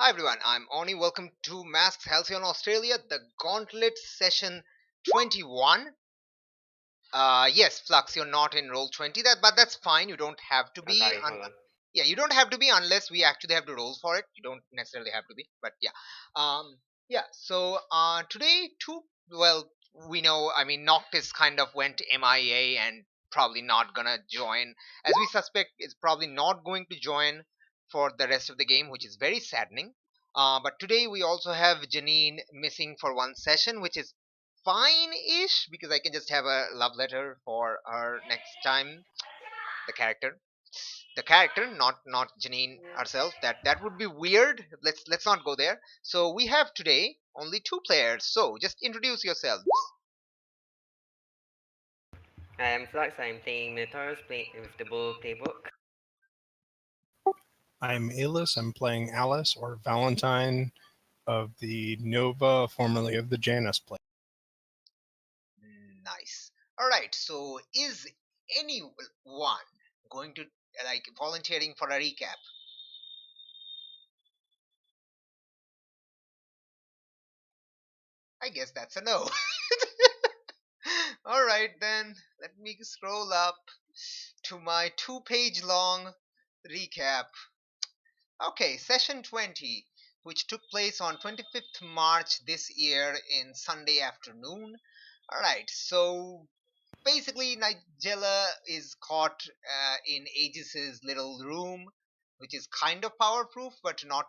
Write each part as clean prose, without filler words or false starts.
Hi everyone, I'm Oni. Welcome to Masks Halcyon Australia, the Gauntlet session 21. Yes, Flux, you're not in roll 20, but that's fine. You don't have to I'm be. sorry, hold on. Yeah, you don't have to be unless we actually have to roll for it. You don't necessarily have to be, but yeah. So today, well, we know. I mean, Noctis kind of went MIA and probably not gonna join, as we suspect. It's probably not going to join for the rest of the game, which is very saddening. But today we also have Janine missing for one session, which is fine-ish because I can just have a love letter for her next time. The character, not Janine herself. That would be weird. Let's not go there. So we have today only two players. So just introduce yourselves. I am Flux. I'm playing Minotaurs play with the Bull playbook. I'm Alis. I'm playing Alice or Valentine of the Nova, formerly of the Janus play. Nice. All right. So is anyone going to like volunteering for a recap? I guess that's a no. All right then. Let me scroll up to my two-page long recap. Okay, session 20, which took place on 25th March this year in Sunday afternoon. Alright, so basically, Nigella is caught in AEGIS's little room, which is kind of power-proof, but not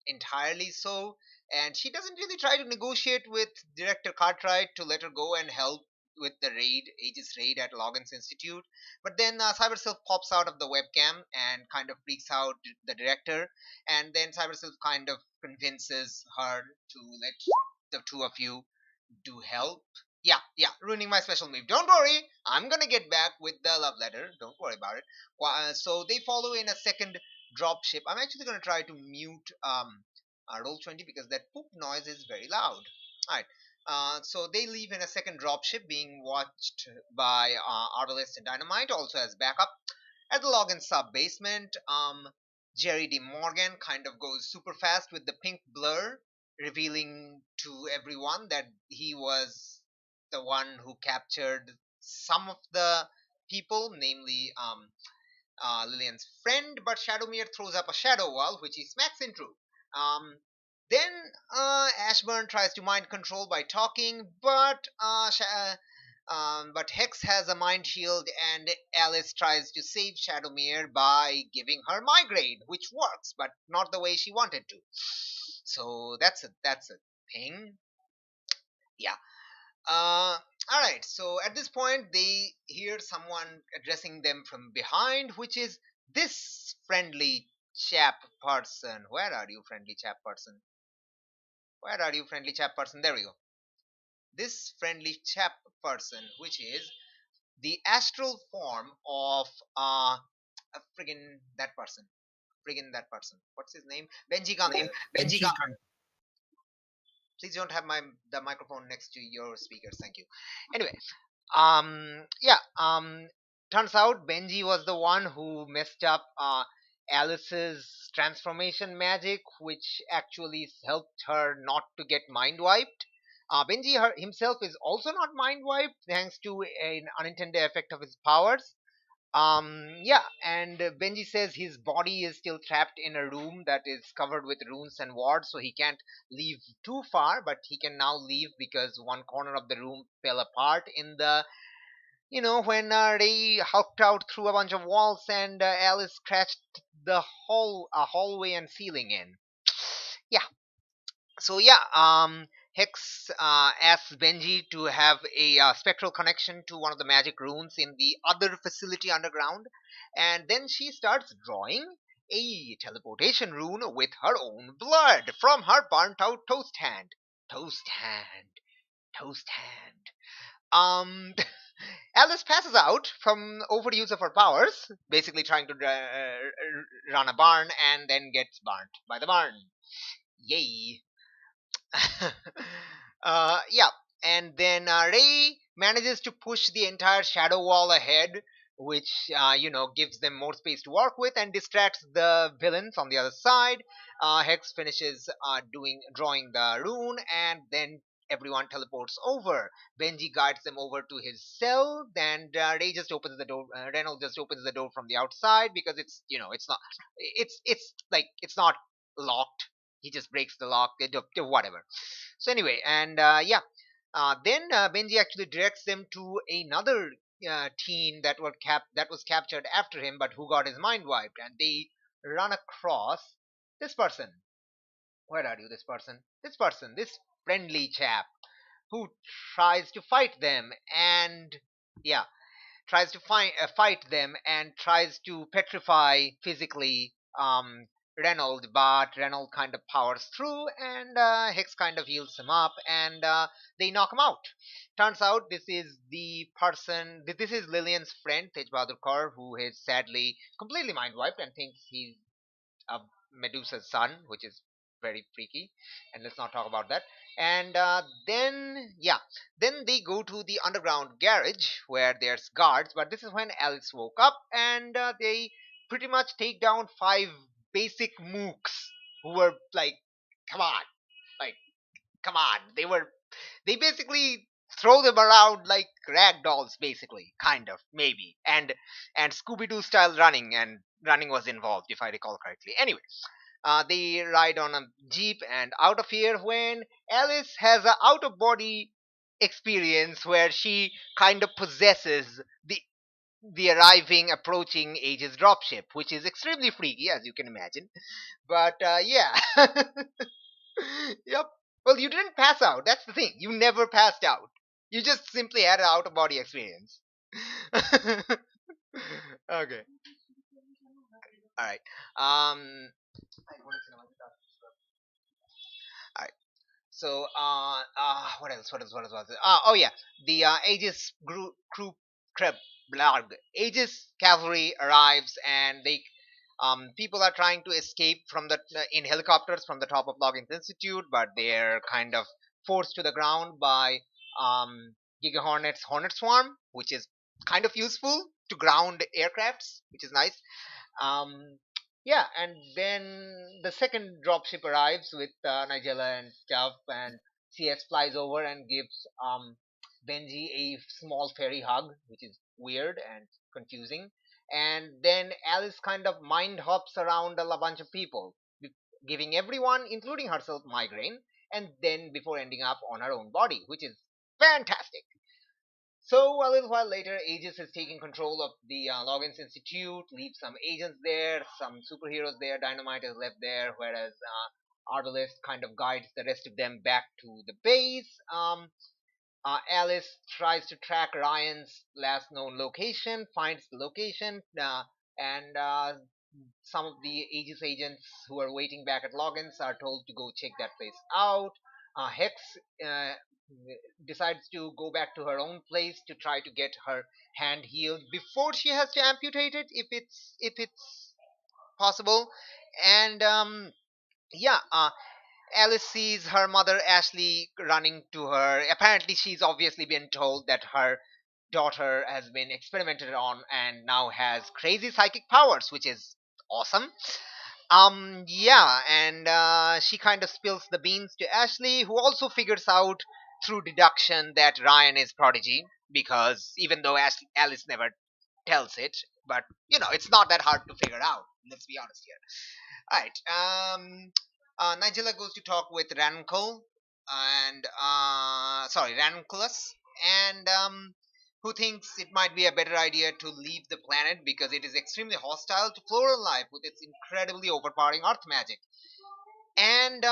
entirely so. And she doesn't really try to negotiate with Director Cartwright to let her go and help with the raid, Aegis raid at Logan's Institute. But then CyberSelf pops out of the webcam and kind of freaks out the director. And then CyberSelf kind of convinces her to let the two of you do help. Yeah, ruining my special move. Don't worry, I'm gonna get back with the love letter. Don't worry about it. So they follow in a second dropship. I'm actually gonna try to mute roll 20 because that poop noise is very loud. Alright. So they leave in a second dropship being watched by Arbalest and Dynamite, also as backup. At the Logan sub basement, Jerry D. Morgan kind of goes super fast with the pink blur, revealing to everyone that he was the one who captured some of the people, namely Lillian's friend. But Shadowmere throws up a shadow wall, which he smacks into. Um, then Ashburn tries to mind control by talking, but Hex has a mind shield, and Alice tries to save Shadowmere by giving her migraine, which works, but not the way she wanted to. So that's a thing. Yeah. Uh, all right. So at this point, they hear someone addressing them from behind, which is this friendly chap person. Where are you, friendly chap person? Where are you, friendly chap person? There we go. This friendly chap person, which is the astral form of a friggin' that person. Friggin' that person. What's his name? Benji Gauntlet. Benji Benji Gauntlet. Please don't have the microphone next to your speakers. Thank you. Anyway, yeah. Turns out Benji was the one who messed up Alice's transformation magic, which actually helped her not to get mind wiped. Benji himself is also not mind wiped thanks to an unintended effect of his powers. Yeah, and Benji says his body is still trapped in a room that is covered with runes and wards, so he can't leave too far, but he can now leave because one corner of the room fell apart in the, when they hulked out through a bunch of walls and Alice scratched the hallway and ceiling in. Yeah, so yeah, Hex asks Benji to have a spectral connection to one of the magic runes in the other facility underground, and then she starts drawing a teleportation rune with her own blood from her burnt out toast hand. Toast hand. Toast hand. Alice passes out from overuse of her powers, basically trying to run a barn and then gets burnt by the barn. Yay. Yeah, and then Ray manages to push the entire shadow wall ahead which gives them more space to work with and distracts the villains on the other side. Hex finishes drawing the rune, and then everyone teleports over. Benji guides them over to his cell, and Ray just opens the door. Reynolds just opens the door from the outside because it's not, it's not locked. He just breaks the lock, whatever. So anyway, and then Benji actually directs them to another teen that was captured after him, but who got his mind wiped, and they run across this person. Where are you? This person. This person. This friendly chap who tries to fight them, and yeah, tries to fight them and tries to petrify physically Reynolds, but Reynolds kind of powers through, and Hicks kind of heals him up, and they knock him out. Turns out this is the person, this is Lillian's friend, Tej Bahadur Kaur, who is sadly completely mind wiped and thinks he's a Medusa's son, which is very freaky. And let's not talk about that. And then they go to the underground garage where there's guards. But this is when Alice woke up, and they pretty much take down 5 basic mooks who were like, come on, like, come on. They basically throw them around like rag dolls, basically, kind of, maybe, and Scooby-Doo style running, and running was involved, if I recall correctly. Anyway, they ride on a jeep and out of here when Alice has an out of body experience where she kind of possesses the approaching Aegis dropship, which is extremely freaky, as you can imagine. But yeah, yep. Well, you didn't pass out. That's the thing. You never passed out. You just simply had an out of body experience. Okay. All right. All right. So, what else? What else? What else? What else? Oh yeah, the Aegis crew, crab, blarg. Aegis cavalry arrives, and people are trying to escape from the in helicopters from the top of Loggins Institute, but they're kind of forced to the ground by Giga Hornet's Hornet Swarm, which is kind of useful to ground aircrafts, which is nice. Um, yeah, and then the second dropship arrives with Nigella and stuff, and CS flies over and gives Benji a small fairy hug, which is weird and confusing. And then Alice kind of mind hops around a bunch of people, giving everyone, including herself, migraine, and then before ending up on her own body, which is fantastic. So a little while later, Aegis is taking control of the Loggins Institute, leaves some agents there, some superheroes there, Dynamite is left there, whereas Arbalest kind of guides the rest of them back to the base. Alice tries to track Ryan's last known location, finds the location, and some of the Aegis agents who are waiting back at Loggins are told to go check that place out. Hex uh, decides to go back to her own place to try to get her hand healed before she has to amputate it, if it's possible. And yeah, Alice sees her mother Ashley running to her. Apparently, she's obviously been told that her daughter has been experimented on and now has crazy psychic powers, which is awesome. Yeah, and she kind of spills the beans to Ashley, who also figures out through deduction that Ryan is Prodigy, because even though Alice never tells it, but it's not that hard to figure out. Let's be honest here. Alright, Nigella goes to talk with Ranuncle, and, Ranunculus, and, who thinks it might be a better idea to leave the planet because it is extremely hostile to floral life with its incredibly overpowering earth magic. And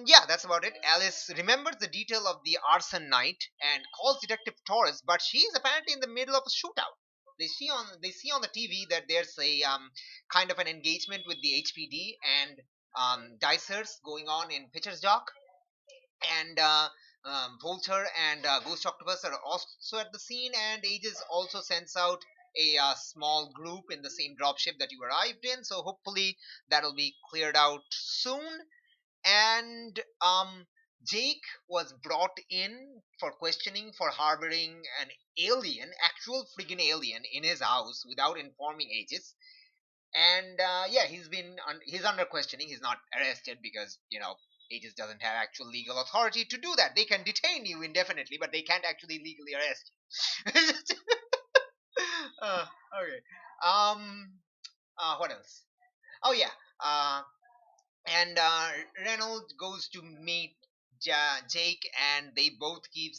yeah, that's about it. Alice remembers the detail of the arson night and calls Detective Torres, but she is apparently in the middle of a shootout. They see on the TV that there's a kind of an engagement with the HPD and Dicers going on in Pitcher's Dock, and Vulture and Ghost Octopus are also at the scene, and Aegis also sends out a small group in the same dropship that you arrived in. So hopefully that'll be cleared out soon. And Jake was brought in for questioning for harboring an alien, actual friggin' alien, in his house without informing Aegis. And yeah, he's under questioning. He's not arrested because Aegis doesn't have actual legal authority to do that. They can detain you indefinitely, but they can't actually legally arrest you. Okay. What else? Oh yeah. And Reynolds goes to meet Jake, and they both give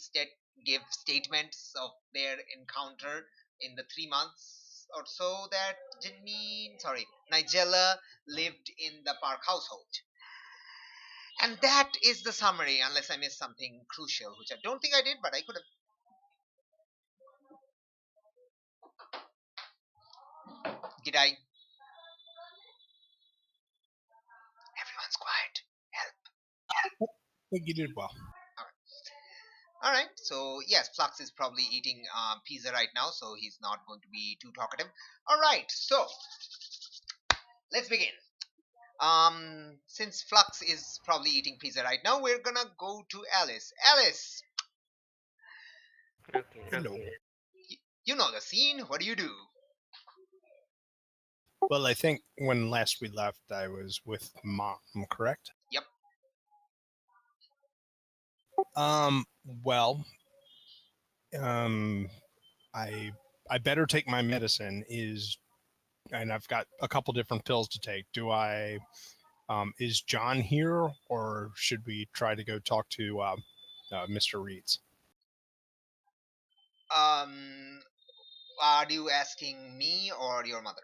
statements of their encounter in the 3 months or so that Nigella lived in the Park household. And that is the summary, unless I missed something crucial, which I don't think I did, but I could have. Did I? Everyone's quiet. Help. I think you did well. All right. So yes, Flux is probably eating pizza right now, so he's not going to be too talkative. All right. So let's begin. Since Flux is probably eating pizza right now, we're gonna go to Alice. Alice, Okay, Hello. okay. you know the scene. What do you do? Well, I think when last we left, I was with Mom, correct? Yep. Well, um, I better take my medicine. And I've got a couple different pills to take. Is John here, or should we try to go talk to Mr. Reeds? Are you asking me or your mother?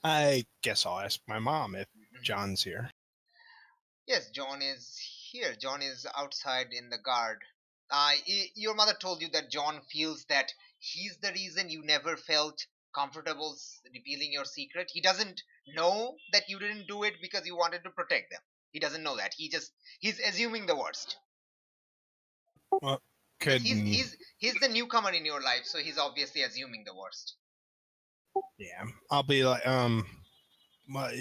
I guess I'll ask my mom if John's here. Yes, John is here. John is outside in the guard. Your mother told you that John feels that he's the reason you never felt comfortable revealing your secret. He doesn't know that you didn't do it because you wanted to protect them. He doesn't know that. He's assuming the worst. Well, could He's the newcomer in your life, so he's obviously assuming the worst. yeah, I'll be like well,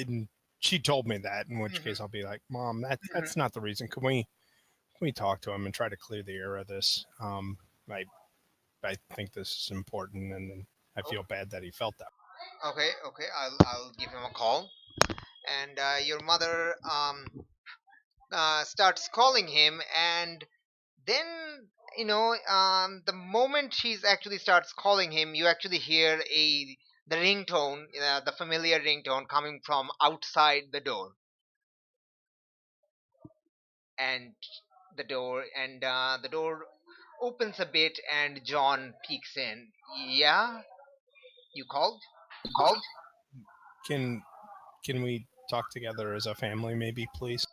she told me that. In which case, I'll be like, Mom, that's not the reason. Can we talk to him and try to clear the air of this? I think this is important, and I feel bad that he felt that. Okay, I'll give him a call. And your mother starts calling him, and then the moment she's actually starts calling him, you actually hear the ringtone, the familiar ringtone coming from outside the door, and the door opens a bit, and John peeks in. Yeah, you called? Called? Can we talk together as a family, maybe, please?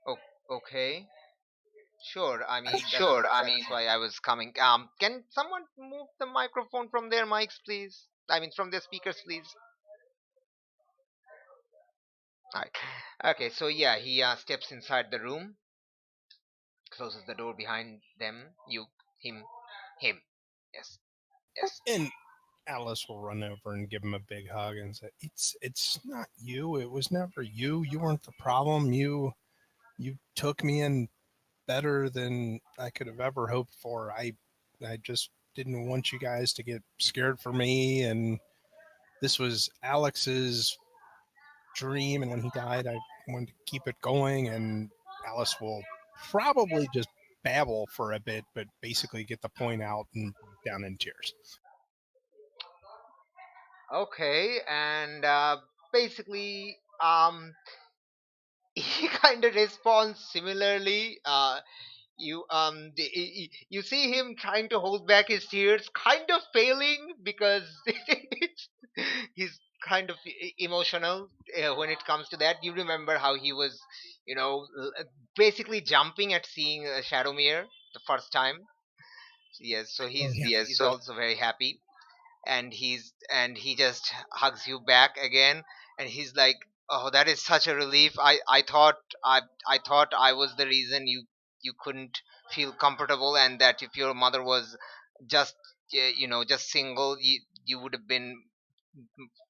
Oh, okay. Sure. I mean, that's why I was coming. Can someone move the microphone from their mics, please? I mean, from their speakers, please. All right. Okay. So yeah, he steps inside the room, closes the door behind them. Him. Yes. And Alice will run over and give him a big hug and say, "It's not you. It was never you. You weren't the problem. You took me in better than I could have ever hoped for. I just didn't want you guys to get scared for me, and this was Alex's dream, and when he died, I wanted to keep it going." And Alice will probably just babble for a bit, but basically get the point out and break down in tears. Okay. And basically, he kind of responds similarly. You see him trying to hold back his tears, kind of failing because he's kind of emotional when it comes to that. You remember how he was, basically jumping at seeing Shadowmere the first time. Yes, so Oh, yeah. he's also very happy, and he just hugs you back again, and he's like, oh, that is such a relief. I thought I was the reason you couldn't feel comfortable, and that if your mother was just just single, you would have been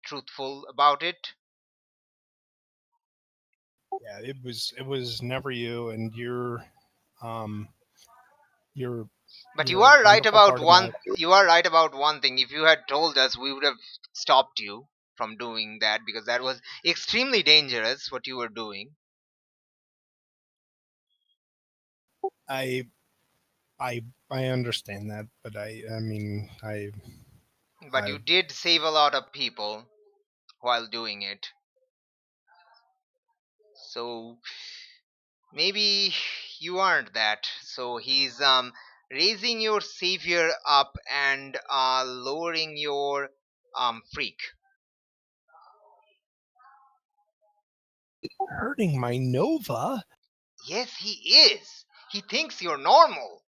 truthful about it. Yeah, it was never you, and you're But you're you a are right wonderful about part of my one. You are right about one thing. If you had told us, we would have stopped you from doing that because that was extremely dangerous. What you were doing. I I I understand that, but I mean But I you did save a lot of people while doing it. So maybe you aren't that. So he's raising your savior up and lowering your freak. hurting my Nova. Yes, he is. He thinks you're normal.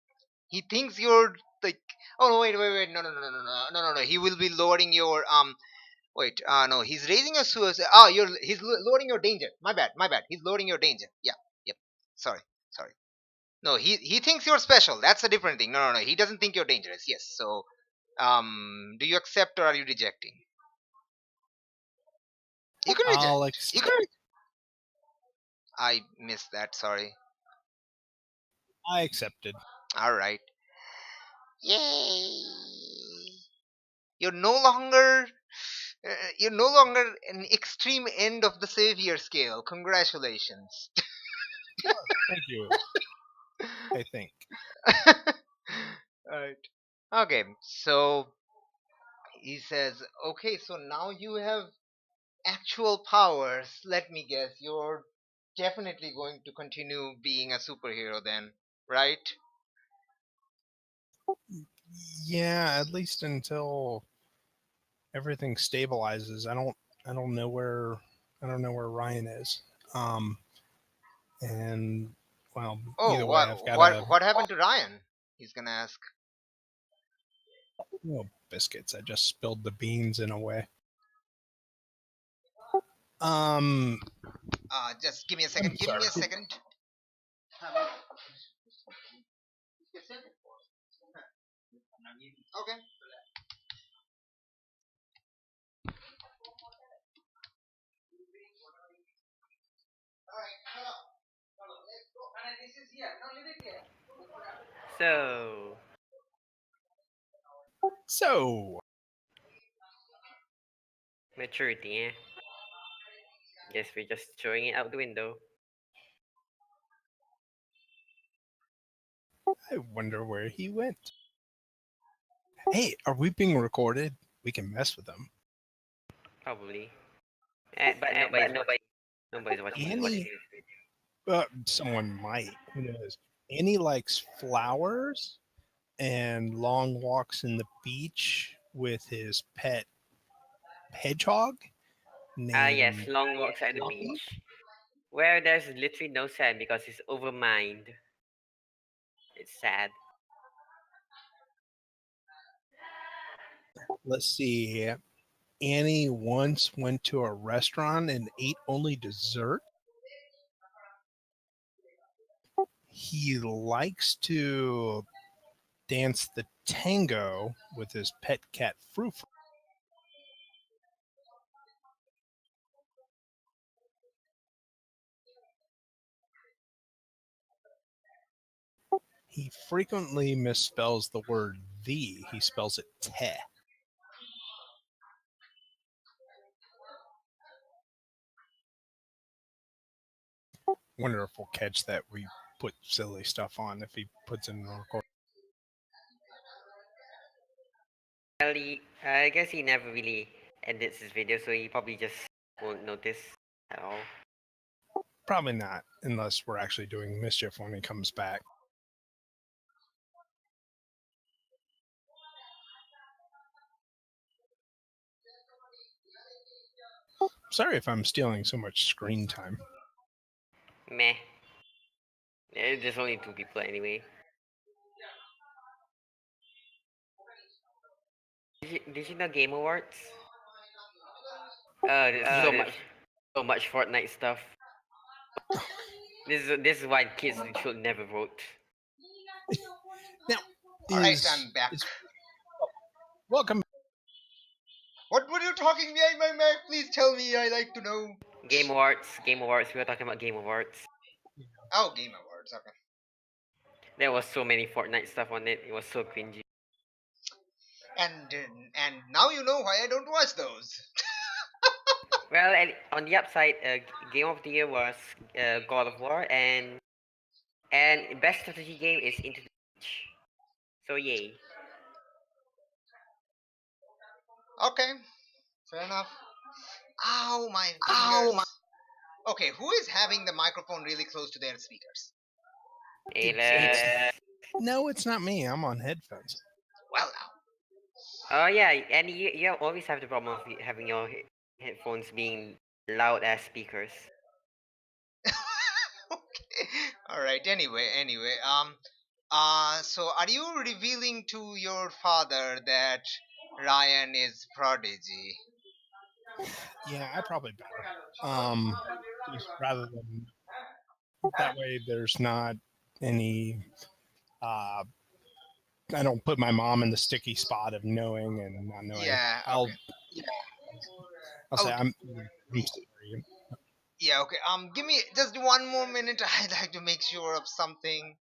He thinks you're like, oh no, wait, no. He will be lowering your wait, no, he's raising your suicide. Ah, he's lowering your danger. My bad. He's lowering your danger. Yeah, yep. Sorry. No, he thinks you're special. That's a different thing. No. He doesn't think you're dangerous. Yes. So, do you accept or are you rejecting? You can I'll reject. ex- You can. I missed that. Sorry. I accepted. All right. Yay! You're no longer you're no longer an extreme end of the savior scale. Congratulations. Thank you. I think. Right. Okay, so he says, okay, so now you have actual powers. Let me guess, you're definitely going to continue being a superhero then, right? Yeah, at least until everything stabilizes. I don't know where Ryan is. Um and well, Oh, either way what I've got what a what happened to Ryan? He's gonna ask. biscuits. I just spilled the beans in a way. Um Just give me a I'm second. Give me sorry. a second. Okay. So, So maturity, eh? Guess we're just throwing it out the window. I wonder where he went. Hey, are we being recorded? We can mess with them. Probably. But nobody's watching this Annie, video. someone might. Who knows? Annie likes flowers and long walks in the beach with his pet hedgehog Ah, yes, named long walks at the Fluffy. beach. Where there's literally no sand because it's overmined. It's sad. Let's see. Annie once went to a restaurant and ate only dessert. He likes to dance the tango with his pet cat Frou. He frequently misspells the word the. He spells it te. Wonder if we'll catch that we put silly stuff on if he puts it in the record. Well, I guess he never really edits his video, so he probably just won't notice at all. Probably not, unless we're actually doing mischief when he comes back. Sorry if I'm stealing so much screen time. Meh. There's only 2 people anyway. Did you know Game Awards? There's so much Fortnite stuff. This is why kids should never vote. Now, Alright, I'm back. Welcome. What were you talking behind my back? Please tell me. I like to know. Game Awards. Game Awards. We were talking about Game Awards. Oh, Game Awards. Okay. There was so many Fortnite stuff on it. It was so cringy. And now you know why I don't watch those. Well, and on the upside, Game of the Year was God of War, and best strategy game is Into the Breach. So yay. Okay, fair enough. Ow, my fingers. Okay, who is having the microphone really close to their speakers? No, it's not me. I'm on headphones. Well, now. Oh yeah, and you always have the problem of having your headphones being loud as speakers. Okay. All right. Anyway. So are you revealing to your father that Ryan is prodigy? Yeah, I probably better. Just rather than that way, there's not any. I don't put my mom in the sticky spot of knowing and not knowing. Yeah. Okay. I'll say Oh. I'm sorry. Yeah. Okay. Give me just one more minute. I'd like to make sure of something.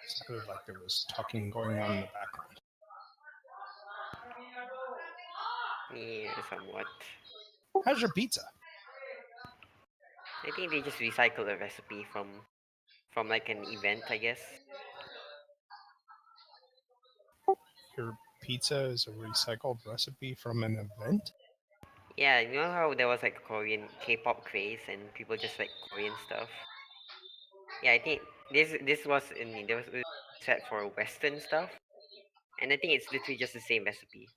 Sounded like there was talking going on in the background. Yeah, somewhat. How's your pizza? I think they just recycled a recipe from like an event, I guess. Your pizza is a recycled recipe from an event? Yeah, you know how there was like Korean K-pop craze and people just like Korean stuff. Yeah, I think this was there was set for Western stuff, and I think it's literally just the same recipe.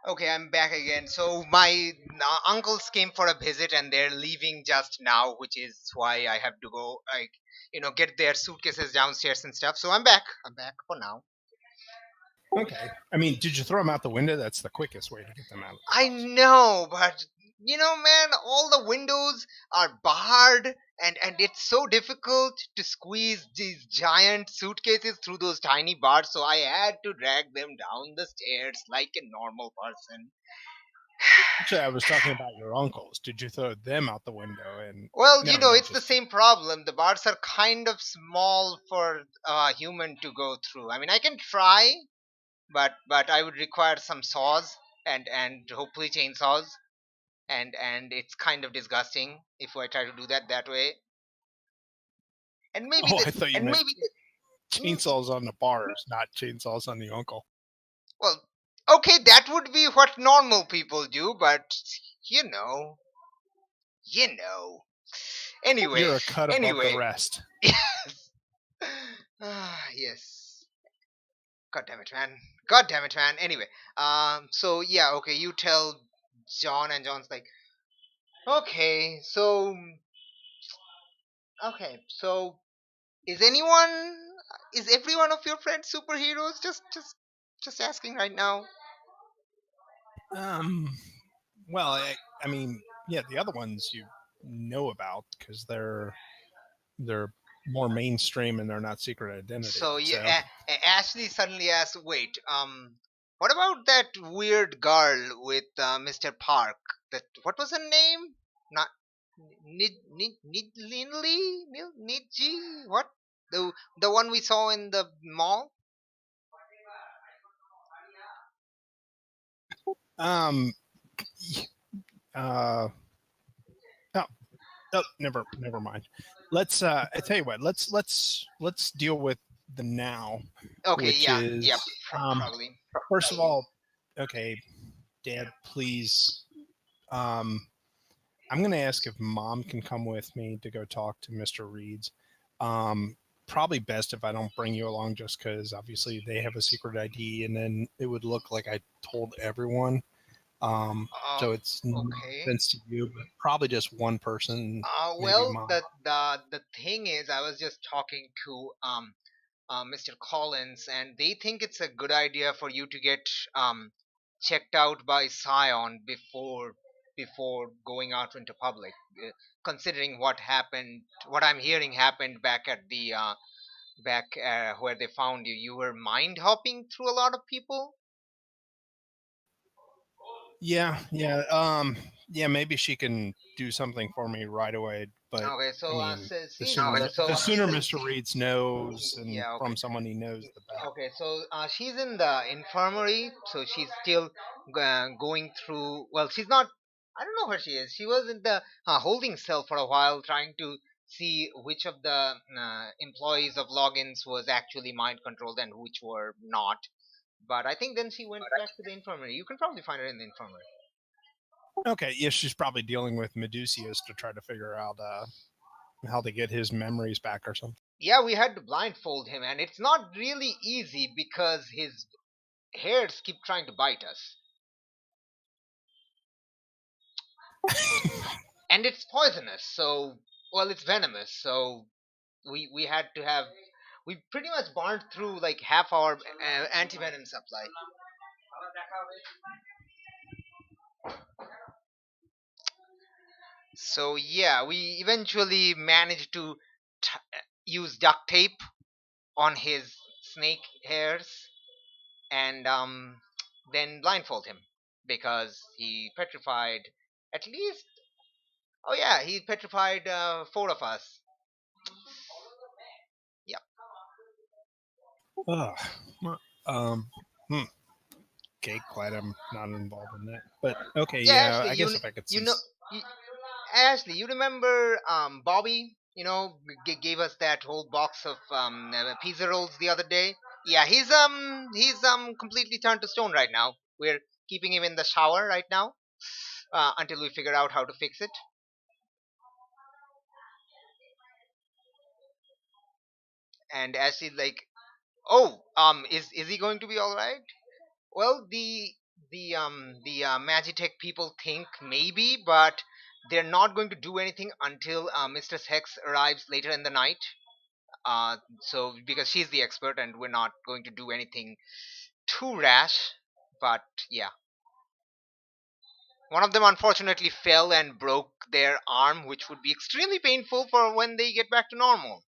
Okay, I'm back again. So my uncles came for a visit and they're leaving just now, which is why I have to go, like, get their suitcases downstairs and stuff. So I'm back. I'm back for now. Okay. I mean, did you throw them out the window? That's the quickest way to get them out of the I house. know, but man, all the windows are barred, and it's so difficult to squeeze these giant suitcases through those tiny bars. So I had to drag them down the stairs like a normal person. Actually, I was talking about your uncles. Did you throw them out the window? And Well, never mind, it's the just same problem. The bars are kind of small for a human to go through. I mean, I can try, but I would require some saws and hopefully chainsaws, and it's kind of disgusting if I try to do that way. And maybe oh, the I thought you and meant maybe the, chainsaws on the bars, not chainsaws on the uncle. well, okay, that would be what normal people do, but you know, you know. Anyway, You're a cut above the rest. yes. Yes. God damn it, man. God damn it, man. Anyway, so yeah, okay, you tell John, and John's like, okay, so is anyone, is every one of your friends superheroes? Just asking right now. Well, I mean, yeah, the other ones you know about because they're more mainstream and they're not secret identity. So yeah, Ashley suddenly asks, "Wait, what about that weird girl with Mr. Park? That what was her name? Not Nidlinley, Nidji? What? The one we saw in the mall? Um, uh, no, oh, never mind. Let's I tell you what, let's deal with the now, Okay, which yeah, is yeah, probably. first of all, okay, Dad, please, I'm gonna ask if Mom can come with me to go talk to Mr. Reed's. Probably best if I don't bring you along, just because obviously they have a secret ID, and then it would look like I told everyone. So it's no Okay. offense to you, but probably just one person, maybe Well, Mom. the thing is, I was just talking to Mr. Collins, and they think it's a good idea for you to get checked out by Scion before going out into public. Considering what happened, what I'm hearing happened back at the back where they found you, you were mind hopping through a lot of people. Yeah, maybe she can do something for me right away. But Okay, I so mean, the she's sooner the sooner she's Mr. Reeds knows, and yeah, okay. from someone he knows, the better. Okay, so she's in the infirmary, so she's still going through. Well, she's not. I don't know where she is. She was in the holding cell for a while, trying to see which of the employees of logins was actually mind controlled and which were not. But I think then she went back to the infirmary. You can probably find her in the infirmary. Okay, yeah, she's probably dealing with Medusius to try to figure out how to get his memories back or something. Yeah, we had to blindfold him, and it's not really easy because his hairs keep trying to bite us. And it's poisonous, so well, it's venomous, so we had to have we pretty much burned through like half our anti-venom supply. So yeah, we eventually managed to use duct tape on his snake hairs and then blindfold him because he petrified at least. Oh yeah, he petrified four of us. Yep. Ugh. Um. Hmm. Okay, glad I'm not involved in that. But okay, Yeah, yeah, actually, I guess if I could you see. know, you, Ashley, you remember Bobby? Gave us that whole box of pizza rolls the other day. Yeah, he's completely turned to stone right now. We're keeping him in the shower right now until we figure out how to fix it. And Ashley's like, "Oh, is he going to be all right?" Well, the Magitech people think maybe, but they're not going to do anything until Mistress Hex arrives later in the night. So because she's the expert, and we're not going to do anything too rash. But yeah, one of them unfortunately fell and broke their arm, which would be extremely painful for when they get back to normal.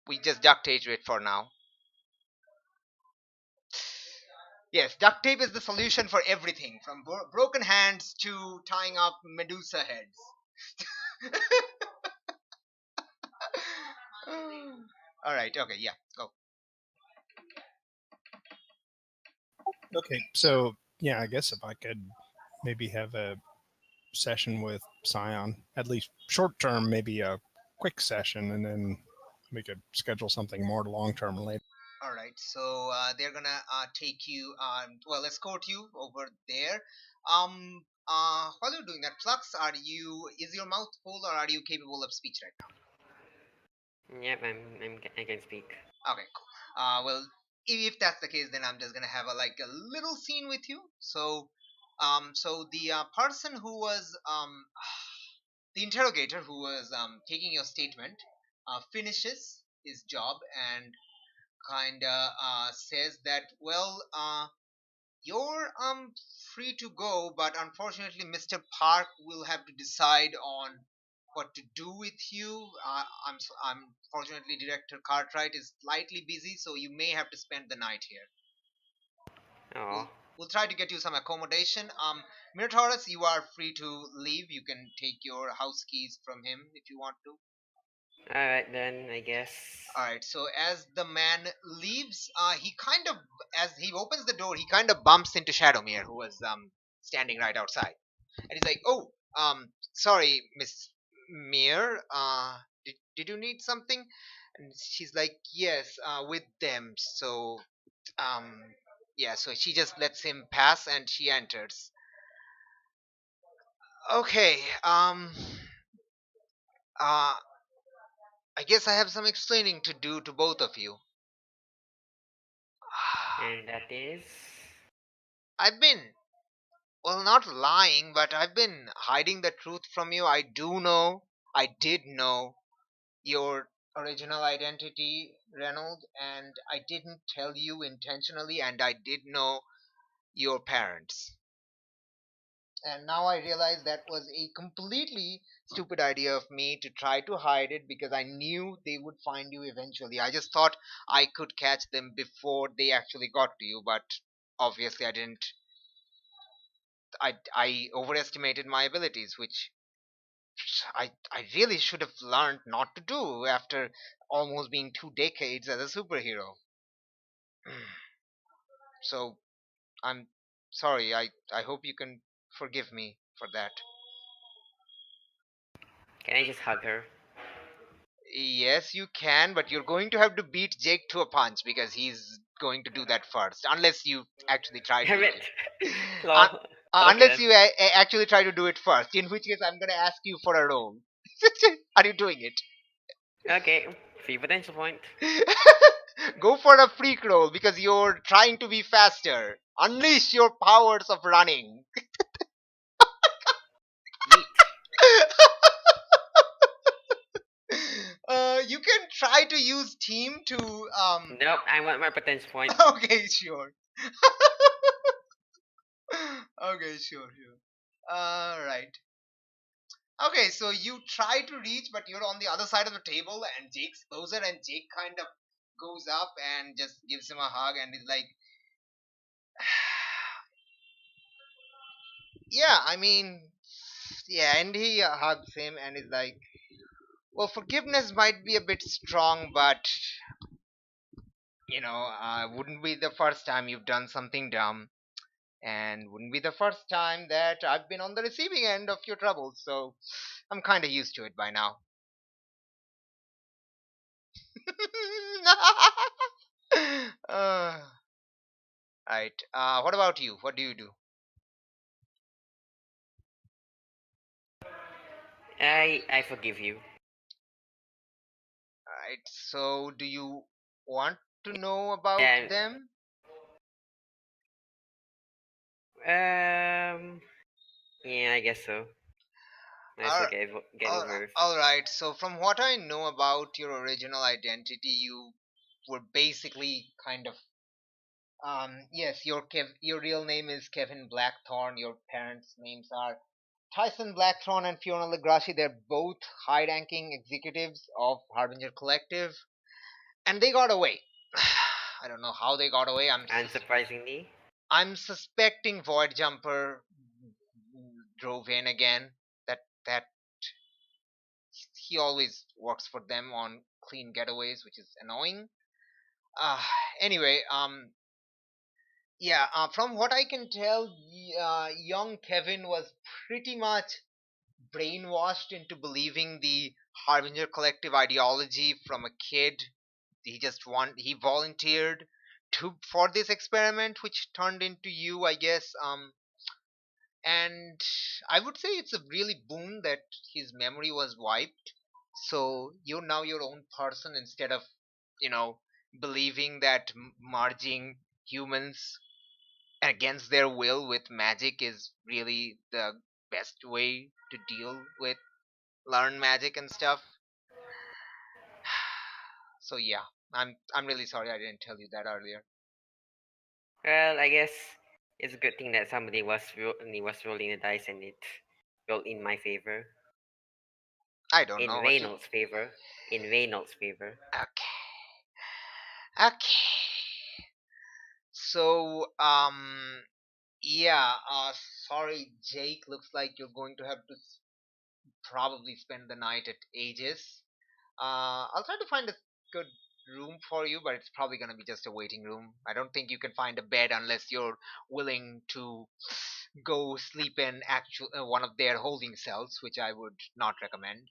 We just duct taped it for now. Yes, duct tape is the solution for everything, from broken hands to tying up Medusa heads. All right. Okay. Yeah. Go. Okay, so yeah, I guess if I could maybe have a session with Scion, at least short term, maybe a quick session, and then we could schedule something more long term later. All right. So they're gonna take you, well, escort you over there. While you're doing that, Flux, is your mouth full, or are you capable of speech right Yep, I can speak. now? Okay. Cool. Well, if that's the case, then I'm just gonna have a little scene with you. So the person who was the interrogator who was taking your statement finishes his job and kinda says that, well, you're free to go, but unfortunately Mr. Park will have to decide on what to do with you. Unfortunately, Director Cartwright is slightly busy, so you may have to spend the night here. Oh, We'll try to get you some accommodation. Minotaurus, you are free to leave. You can take your house keys from him if you want to. alright then, I guess. All right. So as the man leaves, he kind of, as he opens the door, he kind of bumps into Shadowmere, who was standing right outside, and he's like, "Oh, sorry, Miss Mere. Did you need something?" And she's like, "Yes, with them." So um, yeah. So she just lets him pass, and she enters. Okay. Uh, I guess I have some explaining to do to both of you. And that is. I've been, well, not lying, but I've been hiding the truth from you. I did know your original identity, Reynolds, and I didn't tell you intentionally, and I did know your parents. And now I realize that was a completely stupid idea of me to try to hide it because I knew they would find you eventually. I just thought I could catch them before they actually got to you, but obviously I didn't. I overestimated my abilities, which I really should have learned not to do after almost being 2 decades as a superhero. So I'm sorry. I hope you can forgive me for that. Can I just hug her? Yes, you can, but you're going to have to beat Jake to a punch because he's going to do that first, unless you actually try to Damn do it! it. Uh, Lol. Okay unless then. you actually try to do it first, in which case I'm going to ask you for a roll. Are you doing it? Okay, free potential point. Go for a freak roll because you're trying to be faster. Unleash your powers of running. Yeet. You can try to use team to Nope, I want my potential point. okay, sure. Okay, sure. All right. Okay, so you try to reach, but you're on the other side of the table, and Jake's closer, and Jake kind of goes up and just gives him a hug, and is like, "Yeah, I mean, yeah," and he hugs him and is like, "Well, forgiveness might be a bit strong, but wouldn't be the first time you've done something dumb, and wouldn't be the first time that I've been on the receiving end of your troubles, so I'm kind of used to it by now." uh, right. What about you? What do you do? I forgive you. Right. So, do you want to know about Yeah. them? Yeah, I guess so. Might as well All, get over with. all right. So, from what I know about your original identity, you were basically kind of yes, your real name is Kevin Blackthorne. Your parents' names are Tyson Blackthorne and Fiona Legrassi. They're both high-ranking executives of Harbinger Collective, and they got away. I don't know how they got away. Unsurprisingly. I'm suspecting Void Jumper drove in again. That he always works for them on clean getaways, which is annoying. Uh, anyway, yeah, from what I can tell, young Kevin was pretty much brainwashed into believing the Harbinger Collective ideology from a kid. He volunteered to for this experiment, which turned into you, I guess. And I would say it's a really boon that his memory was wiped. So you're now your own person instead of, you know, believing that merging humans against their will with magic is really the best way to deal with learn magic and stuff. So yeah, I'm really sorry I didn't tell you that earlier. Well, I guess it's a good thing that somebody was rolling the dice and it rolled in my favor. I don't In know what you. Reynolds' favor. In Reynolds' favor. Okay. Okay. So yeah. Sorry, Jake. Looks like you're going to have to probably spend the night at Aegis. I'll try to find a good room for you, but it's probably going to be just a waiting room. I don't think you can find a bed unless you're willing to go sleep in actual one of their holding cells, which I would not recommend.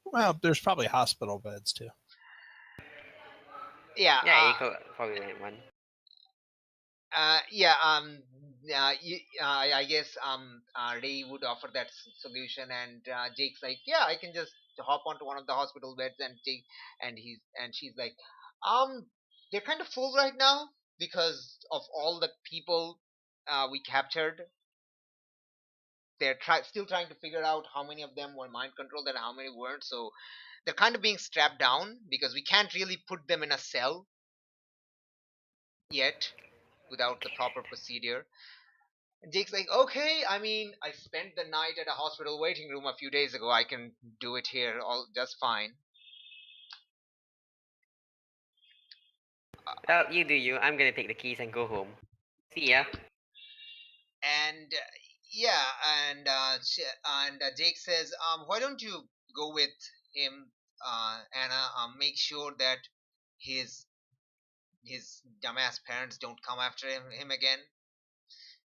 Well, there's probably hospital beds too. Yeah. Yeah, you could probably rent one. Yeah. I guess Ray would offer that solution, and Jake's like, yeah, I can just hop onto one of the hospital beds, and Jake, and she's like, they're kind of full right now because of all the people we captured. They're still trying to figure out how many of them were mind controlled and how many weren't. So they're kind of being strapped down because we can't really put them in a cell yet without the proper procedure. And Jake's like, okay, I mean, I spent the night at a hospital waiting room a few days ago. I can do it here all just fine. Well, you do you. I'm gonna take the keys and go home. See ya. And yeah, and Jake says, why don't you go with him, Anna? Make sure that his his dumbass parents don't come after him again.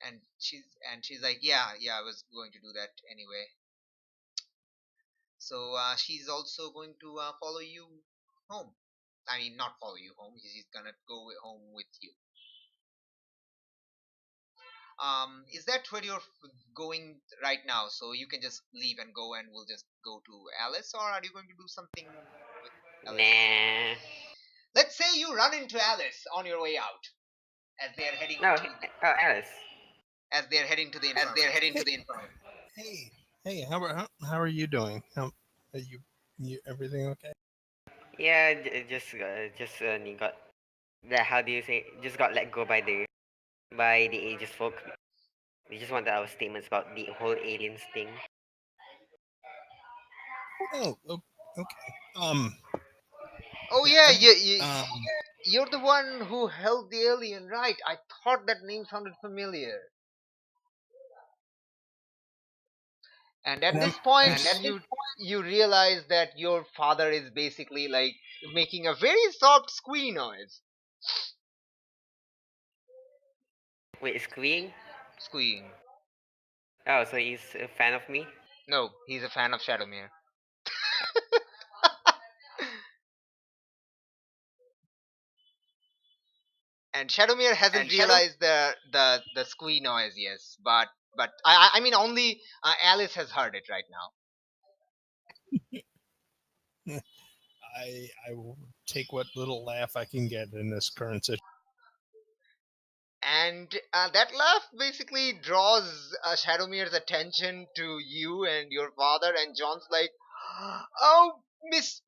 And she's like, yeah, I was going to do that anyway. So she's also going to follow you home. I mean, not follow you home. She's gonna go home with you. Is that where you're going right now? So you can just leave and go, and we'll just go to Alice, or are you going to do something with Alice? Nah. Let's say you run into Alice on your way out as they're heading No. to Oh, Alice. as they're heading to the As they're infirmary. heading to the infirmary. Hey, how are you doing? Are you everything okay? Yeah, just got the how do you say? Just got let go by the Aegis folk. They just wanted our statements about the whole aliens thing. Oh, okay. Oh Yeah, yeah, um, you're the one who held the alien, right? I thought that name sounded familiar. And at and this point, I'm you realize that your father is basically like making a very soft squee noise. Wait, squeeing? Squeeing. Oh, so he's a fan of me? No, he's a fan of Shadowmere. And Shadowmere hasn't realized the squee noise, yes, but I mean only Alice has heard it right now. I will take what little laugh I can get in this current situation. And that laugh basically draws Shadowmere's attention to you and your father. And John's like, "Oh, Miss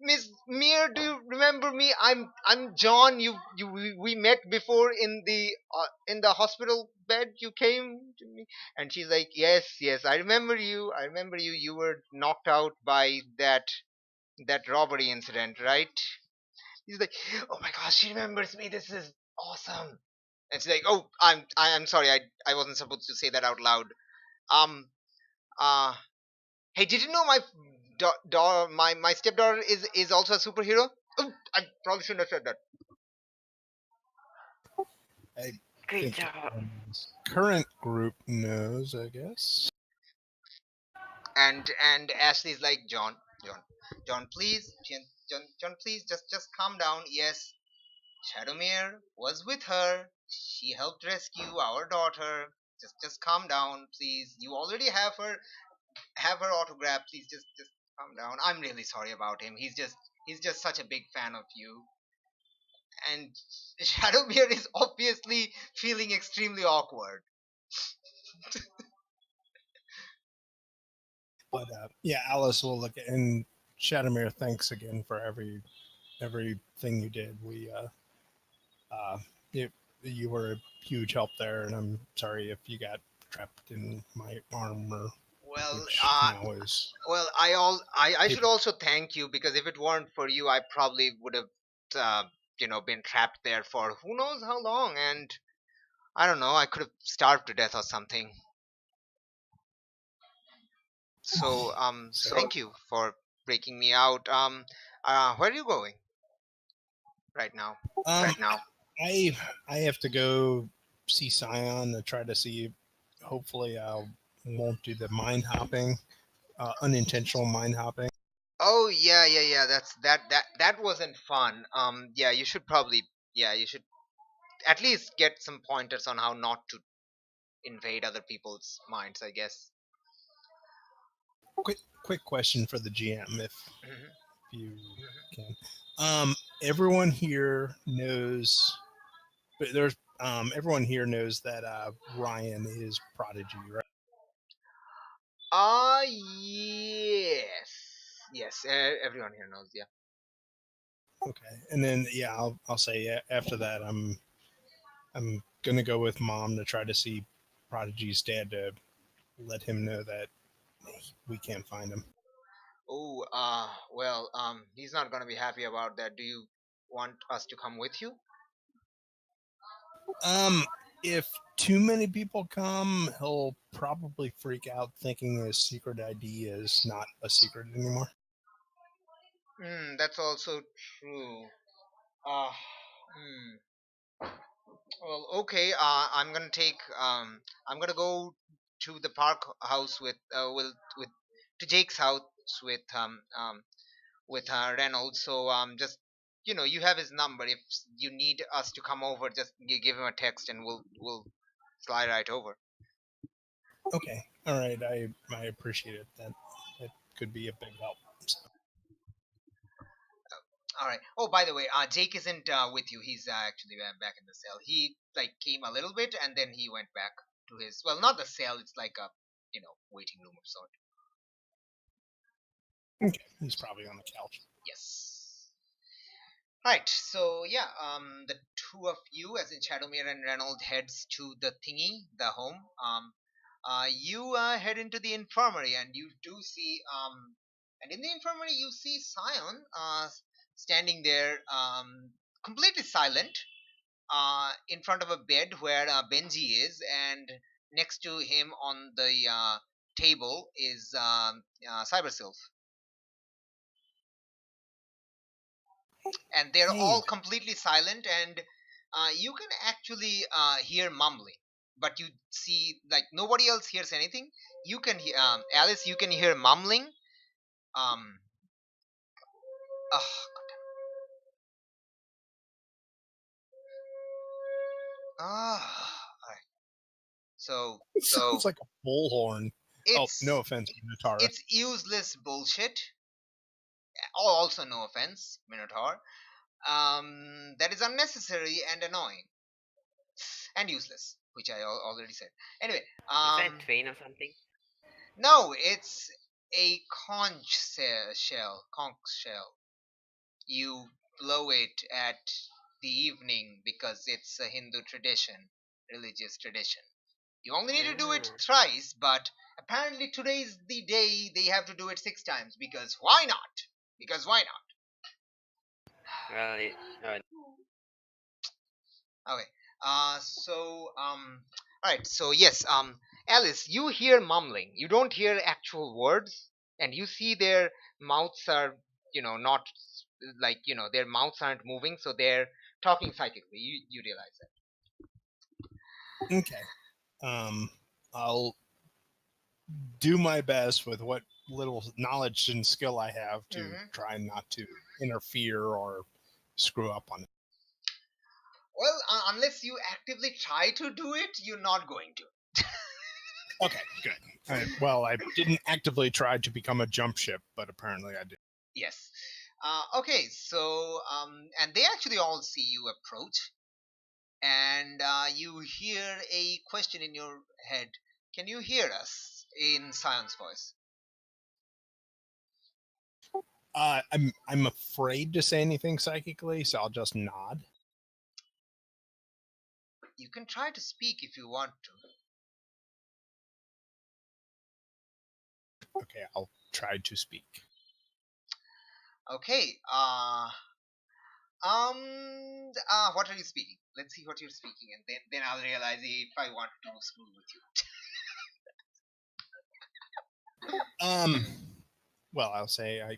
Mere, do you remember me? I'm John. We met before in the hospital bed. You came to me." And she's like, "Yes, I remember you. I remember you. You were knocked out by that robbery incident, right?" He's like, "Oh my gosh, she remembers me. This is awesome." And she's like, "Oh, I'm sorry. I wasn't supposed to say that out loud. Um, uh, hey, did you know my stepdaughter is also a superhero? Oh, I probably shouldn't have said that." I Great think job. this current group knows, I guess. And Ashley's like, John, please, John, please, just calm down. Yes, Shadowmere was with her. She helped rescue our daughter. Just calm down, please. You already have her autograph. Please just calm down. I'm really sorry about him. He's just such a big fan of you. And Shadowmere is obviously feeling extremely awkward. But yeah, Alice will look at, and Shadowmere, thanks again for everything you did. Uh, you, you were a huge help there, and I'm sorry if you got trapped in my armor, Well, which now is I should paper. also thank you because if it weren't for you, I probably would have, uh, been trapped there for who knows how long, and I don't know. I could have starved to death or something. So, So, thank you for breaking me out. Where are you going right now? right now, I I have to go see Scion to try to see. Hopefully, I won't do the mind hopping, unintentional mind hopping. Oh yeah. That wasn't fun. Yeah, you should probably, yeah, you should at least get some pointers on how not to invade other people's minds, I guess. Quick question for the GM, if Mhm. you can. Everyone here knows, but there's everyone here knows that Ryan is Prodigy, right? Yes. Yes, everyone here knows. Yeah. Okay, and then yeah, I'll say after that I'm gonna go with Mom to try to see Prodigy's dad to let him know that we can't find him. Oh, well, he's not gonna be happy about that. Do you want us to come with you? If too many people come, he'll probably freak out thinking his secret ID is not a secret anymore. That's also true. Uh, hmm. Well, okay. I'm gonna go to the park house with to Jake's house with Reynolds. So just you have his number. If you need us to come over, just give him a text and we'll slide right over. Okay, all right, I appreciate it. That could be a big help. So, All right. Oh, by the way, Jake isn't with you. He's actually back in the cell. He like came a little bit and then he went back to his, well, not the cell. It's like a waiting room of sort. okay, he's probably on the couch. Yes. Right. So yeah, the two of you, as in Shadowmere and Reynolds, heads to the thingy, the home. You head into the infirmary, and you do see and in the infirmary you see Scion standing there, completely silent, in front of a bed where Benji is, and next to him on the table is Cybersylph, and they're Hey, all completely silent, and you can actually hear mumbling, but you see like nobody else hears anything. You can hear Alice, you can hear mumbling. um uh, alright. So it sounds like a bullhorn. Oh, no it's offense, Natara. it's useless bullshit. Also no offense, Minotaur. That is unnecessary and annoying and useless, which I already said. Anyway, Was that a train or something? no, it's a conch shell. You blow it at the evening because it's a Hindu tradition, religious tradition. You only need to do it Ah, thrice, but apparently today's the day they have to do it 6 times because why not? Because why not? well, Okay. All right. So yes. Alice, you hear mumbling. You don't hear actual words, and you see their mouths are, not like their mouths aren't moving, so they're talking psychically. You realize that. Okay, I'll do my best with what little knowledge and skill I have to Hmm. try not to interfere or screw up on it. Well, unless you actively try to do it, you're not going to. Okay, good. Well, I didn't actively try to become a jump ship, but apparently I did. Yes. Okay. So and they actually all see you approach, and you hear a question in your head. Can you hear us? In Scion's voice. I'm afraid to say anything psychically, so I'll just nod. You can try to speak if you want to. Okay, I'll try to speak. Okay. What are you speaking? Let's see what you're speaking, and then I'll realize if I want to screw with you. Um, well, I'll say I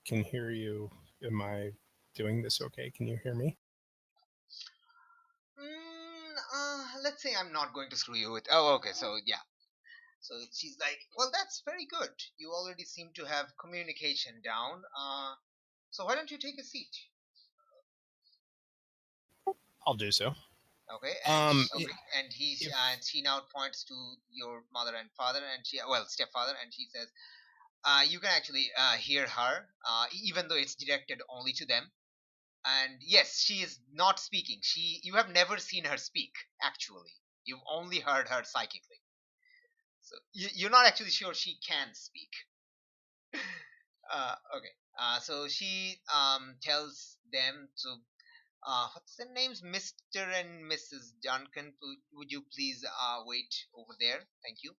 can hear you. Am I doing this okay? Can you hear me? Let's say I'm not going to screw you with. Oh, okay. So yeah. So she's like, well, that's very good. You already seem to have communication down. So why don't you take a seat? I'll do so. Okay, Okay. and If she now points to your mother and father, and stepfather, and she says, you can actually hear her, even though it's directed only to them. And yes, she is not speaking. You have never seen her speak. Actually, you've only heard her psychically. So you're not actually sure she can speak. Okay. So she tells them to what's their names, Mr. and Mrs. Duncan. Would you please wait over there? Thank you.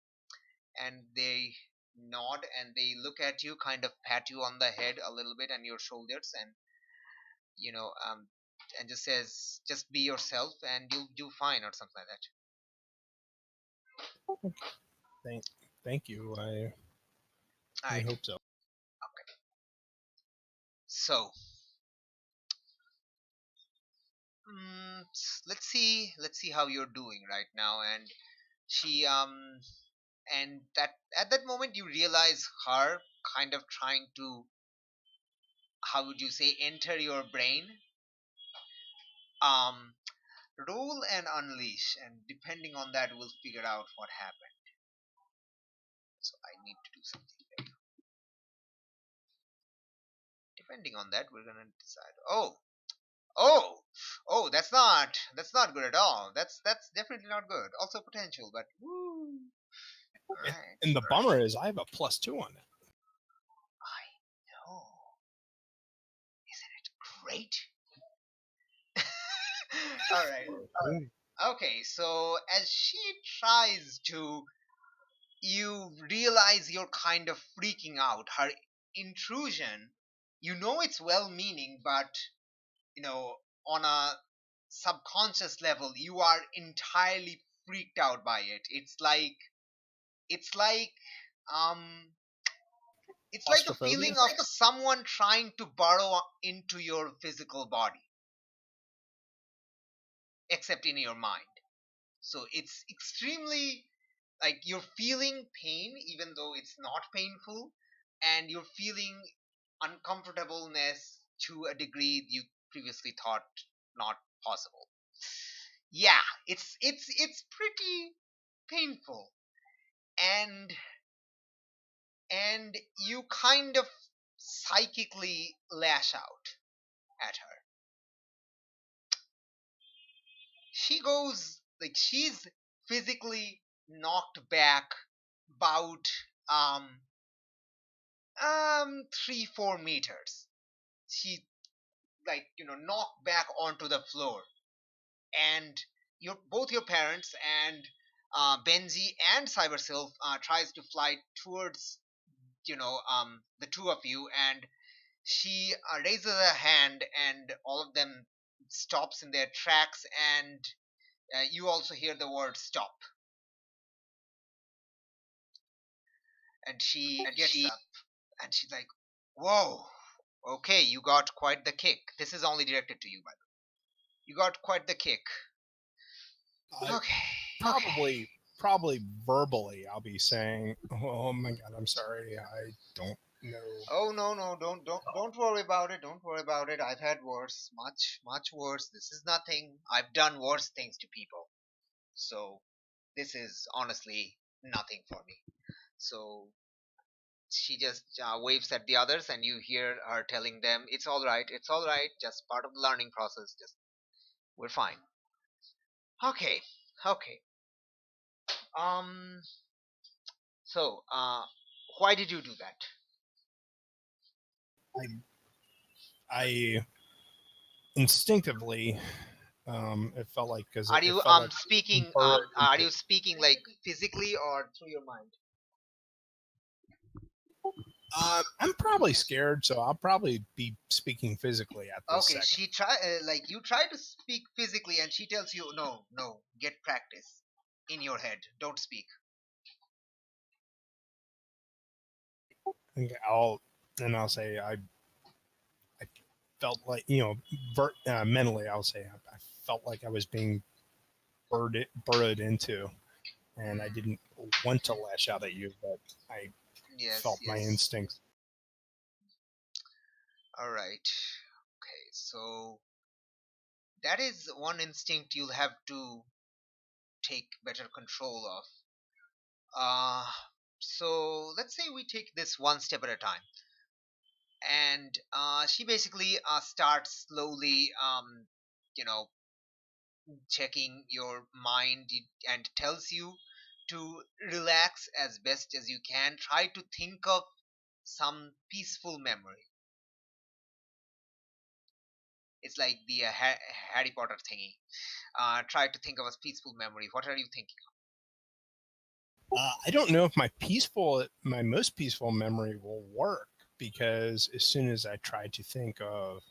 And they nod and they look at you, kind of pat you on the head a little bit and your shoulders, and you know, and just says, just be yourself and you'll do fine or something like that. Thank, thank you. All I right. hope so. So mm, let's see how you're doing right now. And she and that at that moment you realize her kind of trying to, how would you say, enter your brain. um Roll and unleash, and depending on that we'll figure out what happened. So I need to do something there. Depending on that we're gonna decide. Oh, oh, that's not good at all. That's definitely not good. Also potential, but woo. All right. And the bummer is I have a +2 on it. I know. Isn't it great? All right. Okay, so as she tries to, you realize you're kind of freaking out. Her intrusion, you know it's well meaning, but you know, on a subconscious level, you are entirely freaked out by it. It's like um it's like a Claustrophobia? feeling of someone trying to burrow into your physical body, except in your mind. So it's extremely, like, you're feeling pain even though it's not painful, and you're feeling uncomfortableness to a degree you previously thought not possible. Yeah, it's pretty painful. And and you kind of psychically lash out at her. She's physically knocked back about um 3-4 meters. She, like, knocked back onto the floor. And both your parents and Benji and Cybersilk tries to fly towards the two of you. And she raises a hand and all of them stops in their tracks. And you also hear the word stop. And she gets up and she's like, whoa, okay, you got quite the kick. This is only directed to you, by the way. You got quite the kick. Okay. Probably verbally, I'll be saying, "Oh my God, I'm sorry. I don't know." Oh no, don't worry about it. Don't worry about it. I've had worse, much worse. This is nothing. I've done worse things to people. So this is honestly nothing for me. So she just waves at the others, and you hear her telling them, "It's all right. It's all right. Just part of the learning process. Just we're fine." Okay. Okay. Um. So, why did you do that? I instinctively, it felt like because Are it you felt like speaking burrowed are into. you speaking like physically or through your mind? I'm probably scared, so I'll probably be speaking physically at this Okay, second. she try like you try to speak physically, and she tells you, no, no, get practice in your head. Don't speak. Okay, I'll say I felt like mentally I'll say I felt like I was being burrowed into, and I Mm, didn't want to lash out at you, but I yes, felt my yes. instincts. All right. Okay, so that is one instinct you'll have to take better control of. Uh, so let's say we take this one step at a time. And she basically starts slowly, you know, checking your mind and tells you to relax as best as you can. Try to think of some peaceful memory. It's like the Harry Potter thingy. Try to think of a peaceful memory. What are you thinking? I don't know if my most peaceful memory will work, because as soon as I try to think of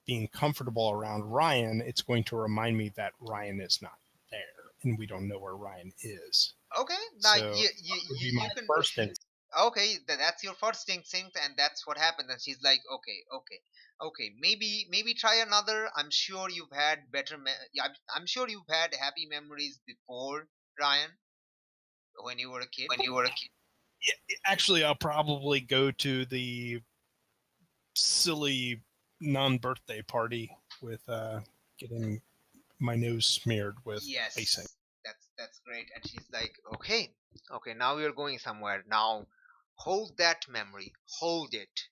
being comfortable around Ryan, it's going to remind me that Ryan is not there, and we don't know where Ryan is. Okay, now So that would be my you can. first instinct. Okay, that's your first instinct, and that's what happened. And she's like, okay, maybe try another. I'm sure you've had yeah, I'm sure you've had happy memories before, Ryan, when you were a kid. Actually, I'll probably go to the silly non-birthday party with getting my nose smeared with icing. Yes, that's great. And she's like, okay, now we are going somewhere. Now, hold that memory. Hold it.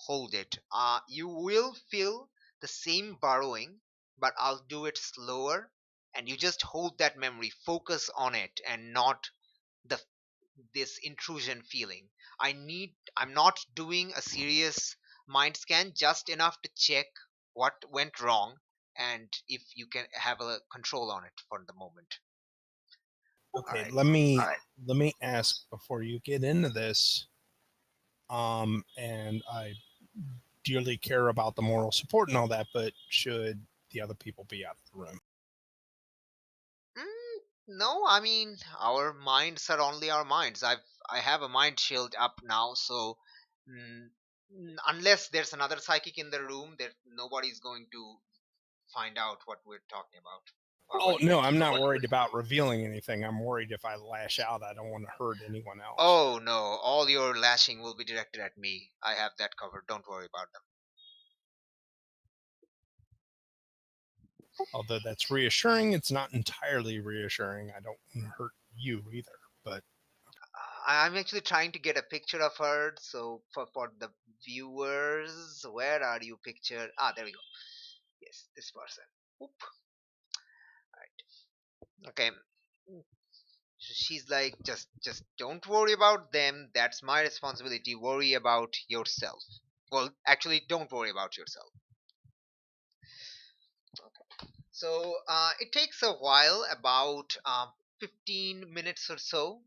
Hold it. You will feel the same burrowing, but I'll do it slower. And you just hold that memory. Focus on it, and not the this intrusion feeling. I'm not doing a serious mind scan, just enough to check what went wrong and if you can have a control on it for the moment. Okay, Alright. let me ask before you get into this. And I dearly care about the moral support and all that, but should the other people be out of the room? No, I mean our minds are only our minds. I have a mind shield up now, so mm, unless there's another psychic in the room, there nobody's going to find out what we're talking about. Oh no, I'm not worried about revealing anything. I'm worried if I lash out, I don't want to hurt anyone else. Oh no, all your lashing will be directed at me. I have that covered. Don't worry about them. Although that's reassuring, it's not entirely reassuring. I don't want to hurt you either. But I'm actually trying to get a picture of her. So for the viewers, where are you pictured? Ah, there we go. Yes, this person. Oop. Right. Okay. She's like, just don't worry about them. That's my responsibility. Worry about yourself. Well, actually, don't worry about yourself. So it takes a while, about 15 minutes or so,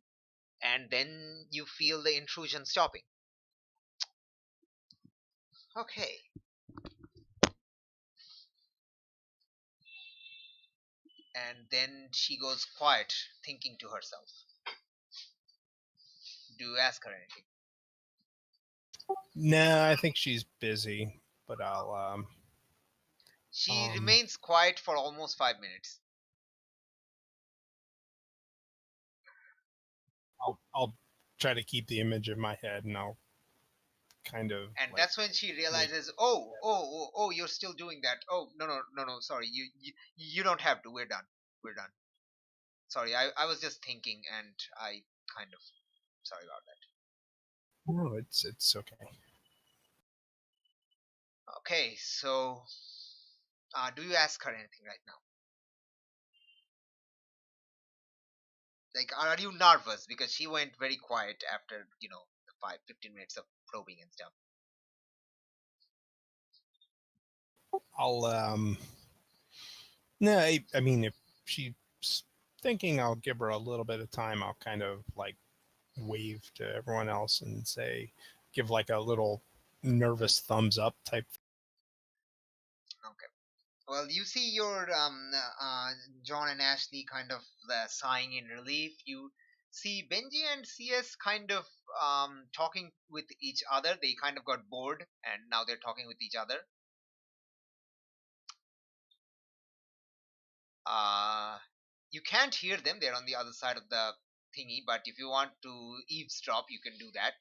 and then you feel the intrusion stopping. Okay. And then she goes quiet, thinking to herself. Do you ask her anything? no, I think she's busy. But I'll She remains quiet for almost 5 minutes. I'll try to keep the image in my head, and I'll kind of. And that's when she realizes, oh, you're still doing that. Oh, no, sorry, you don't have to. We're done. We're done. Sorry, I was just thinking, and I kind of sorry about that. No, it's okay. Okay, so do you ask her anything right now? Like, are you nervous? Because she went very quiet after, the 15 minutes of probing and stuff. I'll no, I mean, if she's thinking I'll give her a little bit of time, I'll kind of like wave to everyone else and say, give like a little nervous thumbs up type. Okay. Well, you see your John and Ashley kind of sighing in relief. You see Benji and CS kind of talking with each other. They kind of got bored, and now they're talking with each other. You can't hear them. They're on the other side of the thingy. But if you want to eavesdrop, you can do that.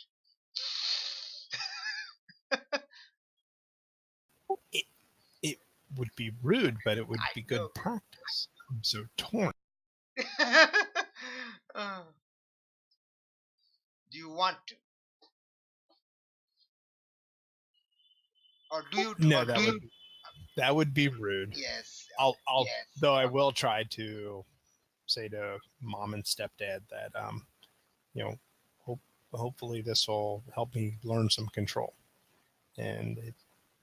It would be rude, but it would I be good know. practice. I'm so torn. Do you want to, or do you? No, that would be rude. Yes. I'll though I will try to say to mom and stepdad that you know, hopefully this will help me learn some control. And it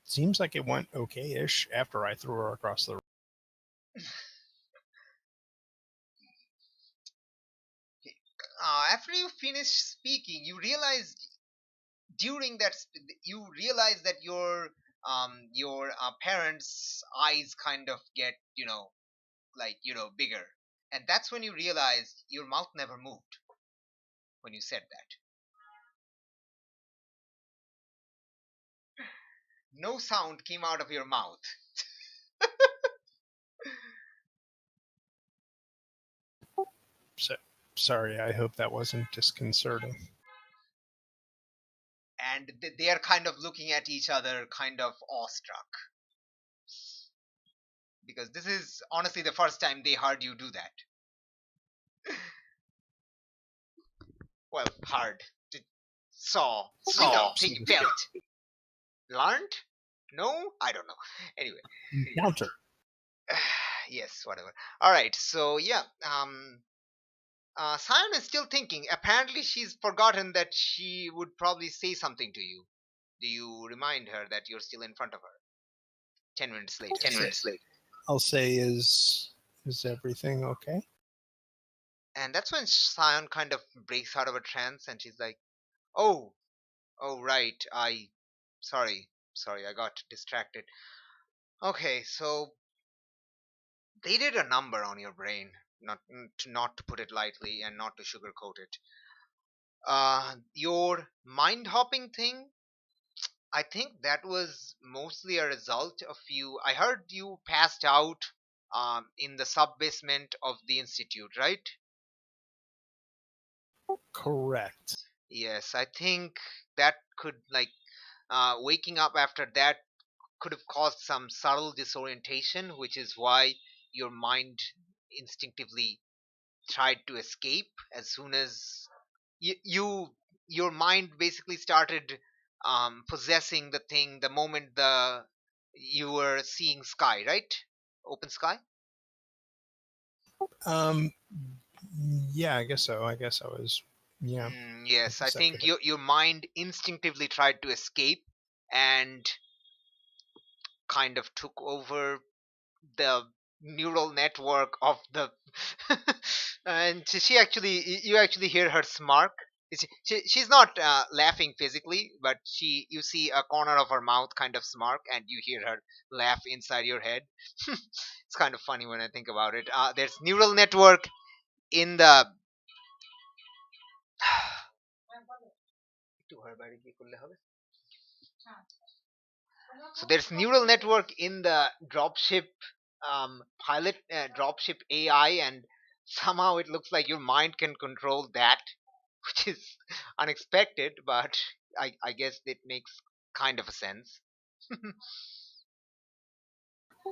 seems like it went okay-ish after I threw her across the room. After you finish speaking, you realize during that your parents' eyes kind of get bigger, and that's when you realize your mouth never moved when you said that. No sound came out of your mouth. So, sorry, I hope that wasn't disconcerting. And they are kind of looking at each other, kind of awestruck, because this is honestly the first time they heard you do that. Well, hard. Saw, think, felt, learned. No, I don't know. Anyway, Encounter. yes, whatever. All right, so yeah, Sion is still thinking. Apparently, she's forgotten that she would probably say something to you. Do you remind her that you're still in front of her? 10 minutes later. 10 minutes later. I'll say, is everything okay? And that's when Sion kind of breaks out of a trance, and she's like, "Oh, oh, right. Sorry, I got distracted. Okay, so they did a number on your brain, not to put it lightly and not to sugarcoat it. Your mind hopping thing, I think that was mostly a result of you. I heard you passed out in the sub basement of the institute, right? Correct. Yes, I think that could waking up after that could have caused some subtle disorientation, which is why your mind instinctively tried to escape as soon as your mind basically started possessing the thing the moment the you were seeing sky, right? Open sky. Um, yeah, I guess so. I guess I was, yeah. Yes, I guess that think could- your mind instinctively tried to escape and kind of took over the neural network of the and she actually you actually hear her smirk. She's not laughing physically, but you see a corner of her mouth kind of smirk, and you hear her laugh inside your head. It's kind of funny when I think about it. There's neural network in the so there's neural network in the dropship pilot dropship AI, and somehow it looks like your mind can control that, which is unexpected, but I guess it makes kind of a sense.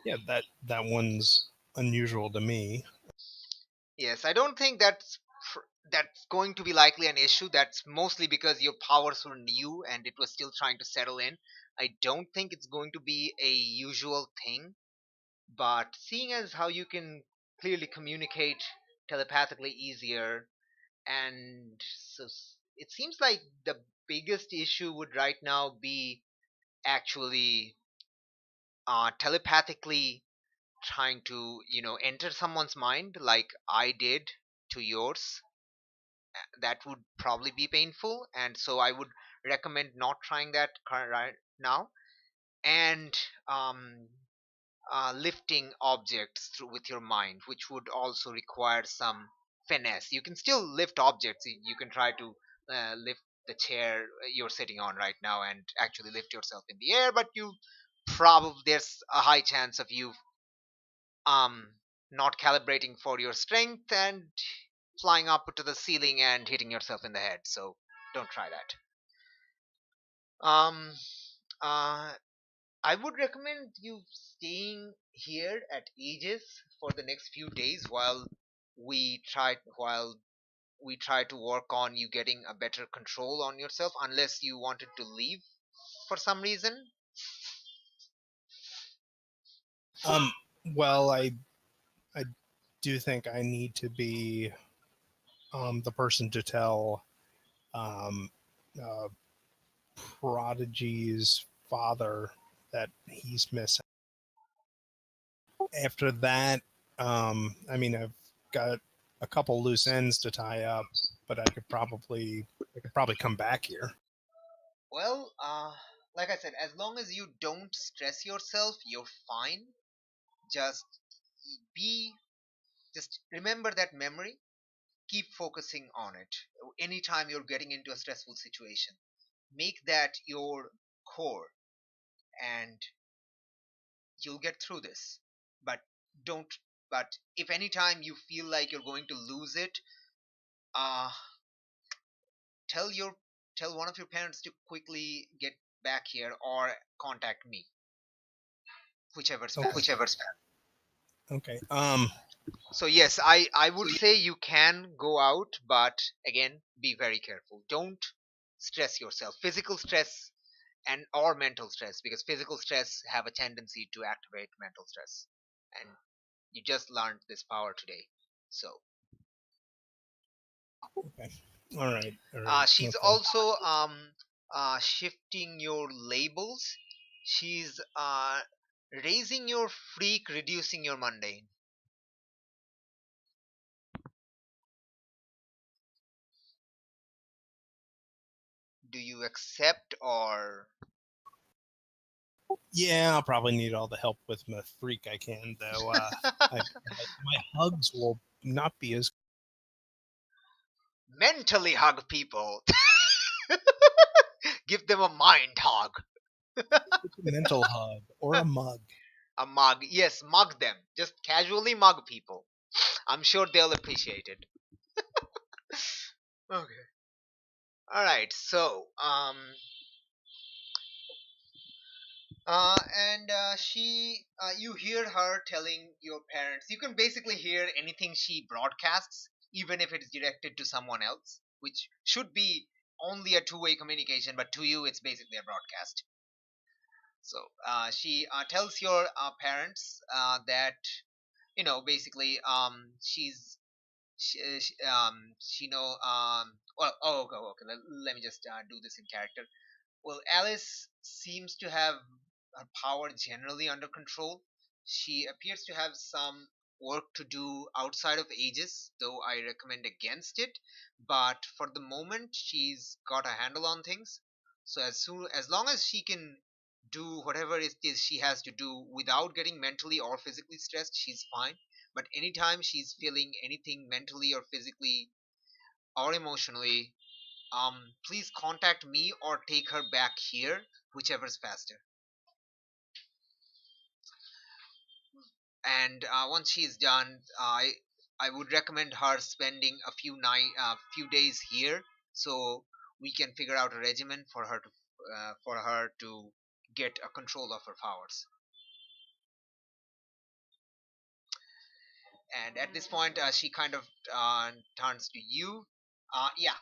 Yeah, that one's unusual to me. Yes, I don't think that's going to be likely an issue. That's mostly because your powers were new and it was still trying to settle in. I don't think it's going to be a usual thing, but seeing as how you can clearly communicate telepathically easier, and so it seems like the biggest issue would right now be actually telepathically trying to enter someone's mind like I did to yours. That would probably be painful, and so I would recommend not trying that right now. And um, lifting objects through with your mind, which would also require some finesse. You can still lift objects. You can try to lift the chair you're sitting on right now and actually lift yourself in the air, but there's a high chance of you um not calibrating for your strength and flying up to the ceiling and hitting yourself in the head. So don't try that. Um, uh, I would recommend you staying here at Aegis for the next few days while we try to work on you getting a better control on yourself, unless you wanted to leave for some reason. Um, well, I do think I need to be the person to tell um, uh, Prodigy's father that he's missing. After that, I mean, I've got a couple loose ends to tie up, but I could probably come back here. Well, like I said, as long as you don't stress yourself, you're fine. Just be, just remember that memory. Keep focusing on it. Anytime you're getting into a stressful situation, make that your core, and you'll get through this. But don't. But if anytime you feel like you're going to lose it, uh, tell your tell one of your parents to quickly get back here or contact me, whichever's Okay. faster. Okay. So yes, I would say you can go out, but again, be very careful. Don't stress yourself. Physical stress and or mental stress, because physical stress have a tendency to activate mental stress, and you just learned this power today. So Okay. All right. All right. she's Okay. also shifting your labels. She's raising your freak, reducing your mundane. Do you accept or Yeah, I'll probably need all the help with my freak I can, though. My hugs will not be as mentally hug people? Give them a mind hug. mental hug or a mug. A mug. Yes, mug them. Just casually mug people. I'm sure they'll appreciate it. Okay. All right. So, and you hear her telling your parents. You can basically hear anything she broadcasts, even if it's directed to someone else, which should be only a two-way communication, but to you, it's basically a broadcast. So, she tells your parents that basically she know well, oh, okay, let me just do this in character. Well, Alice seems to have her power generally under control. She appears to have some work to do outside of Aegis, though I recommend against it. But for the moment, she's got a handle on things. So as long as she can do whatever it is she has to do without getting mentally or physically stressed, she's fine. But anytime she's feeling anything mentally or physically or emotionally, please contact me or take her back here, whichever's faster. And once she's done, I would recommend her spending few days here, so we can figure out a regimen for her to get a control of her powers. And at this point, she kind of turns to you. Yeah,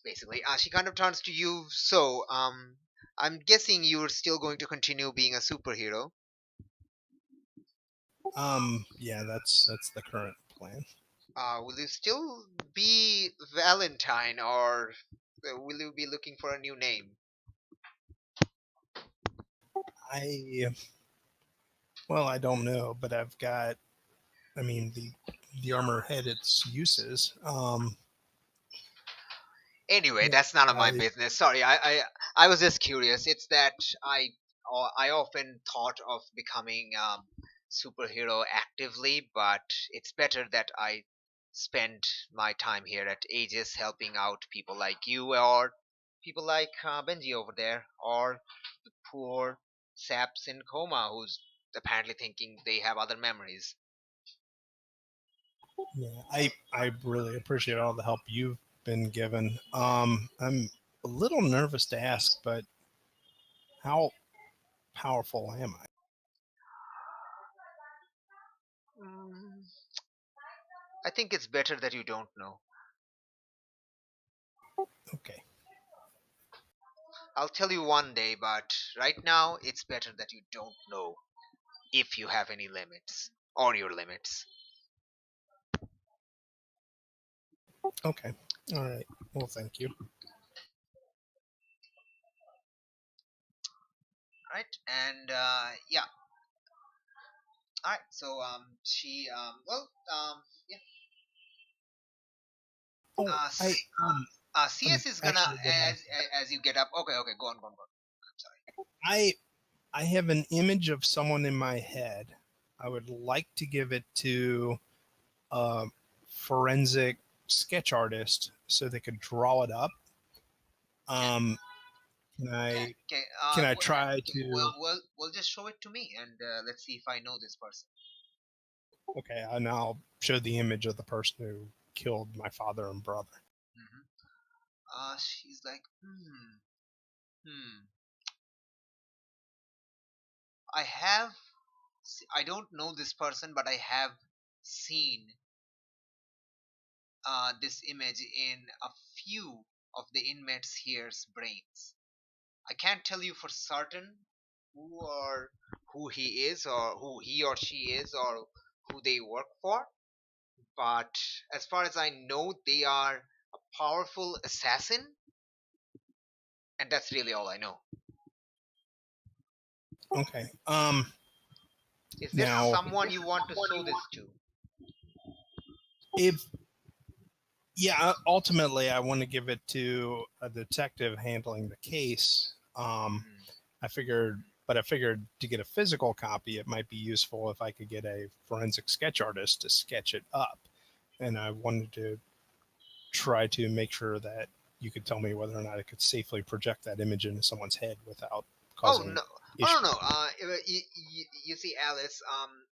basically, she kind of turns to you. So, I'm guessing you're still going to continue being a superhero. Yeah, that's the current plan. Will you still be Valentine, or will you be looking for a new name? I well, I don't know, but I've got. I mean, the armor had its uses. Anyway, Yeah, that's none of my I business. Sorry, I was just curious. It's that I often thought of becoming superhero actively, but it's better that I spend my time here at Aegis helping out people like you, or people like Benji over there, or the poor saps in coma who's apparently thinking they have other memories. yeah, I really appreciate all the help you've been given. I'm a little nervous to ask, but how powerful am I? Mm, I think it's better that you don't know. Okay, I'll tell you one day, but right now it's better that you don't know if you have any limits or your limits. okay, all right. Well, thank you. Right, and yeah. All right, so she yeah. Oh, I'm CS is gonna actually gonna. as you get up. Okay, okay, go on, go on, go on. I'm sorry. I I have an image of someone in my head. I would like to give it to a forensic sketch artist so they could draw it up. Can Can can I can can I try to? we'll just show it to me and let's see if I know this person. Okay, and I'll show the image of the person who killed my father and brother. Hmm. She's like, hmm. I have. I don't know this person, but I have seen this image in a few of the inmates here's brains. I can't tell you for certain who he is or who he or she is or who they work for, but as far as I know, they are a powerful assassin, and that's really all I know. Okay. Is there Now, someone you want to show this to? if yeah, ultimately, I want to give it to a detective handling the case. Hmm. I figured to get a physical copy, it might be useful if I could get a forensic sketch artist to sketch it up. And I wanted to try to make sure that you could tell me whether or not I could safely project that image into someone's head without Oh causing no! Oh issues. no! You see, Alice,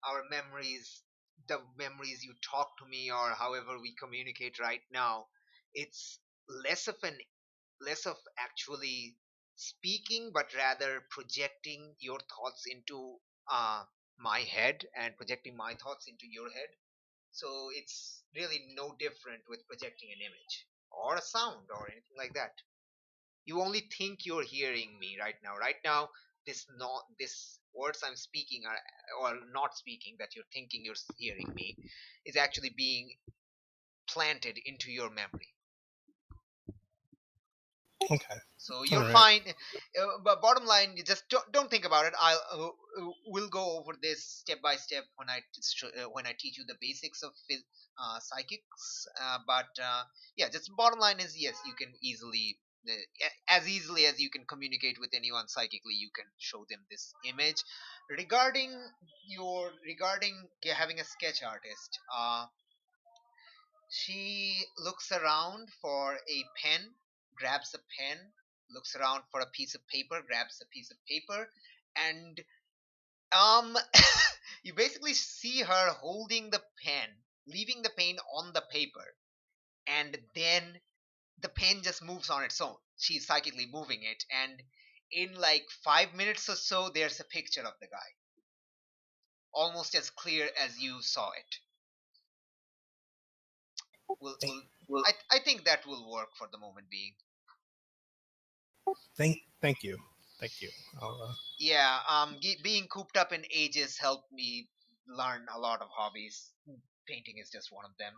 our memories, the memories you talk to me or however we communicate right now, it's less of an less of actually speaking, but rather projecting your thoughts into my head and projecting my thoughts into your head. So it's really no different with projecting an image or a sound or anything like that. You only think you're hearing me right now. Right now, this words I'm speaking are or not speaking that you're thinking you're hearing me is actually being planted into your memory. Okay. So All you're right. fine. But bottom line, you just don't think about it. We'll go over this step by step when I teach you the basics of psychics. But yeah, just bottom line is yes, you can easily. As easily as you can communicate with anyone psychically, you can show them this image. Regarding having a sketch artist, she looks around for a pen, grabs a pen, looks around for a piece of paper, grabs a piece of paper, and um you basically see her holding the pen, leaving the pen on the paper, and then the pen just moves on its own. She's psychically moving it, and in like 5 minutes or so, there's a picture of the guy, almost as clear as you saw it. Will I think that will work for the moment being. Thank you. Thank you. Yeah, being cooped up in ages helped me learn a lot of hobbies. Painting is just one of them.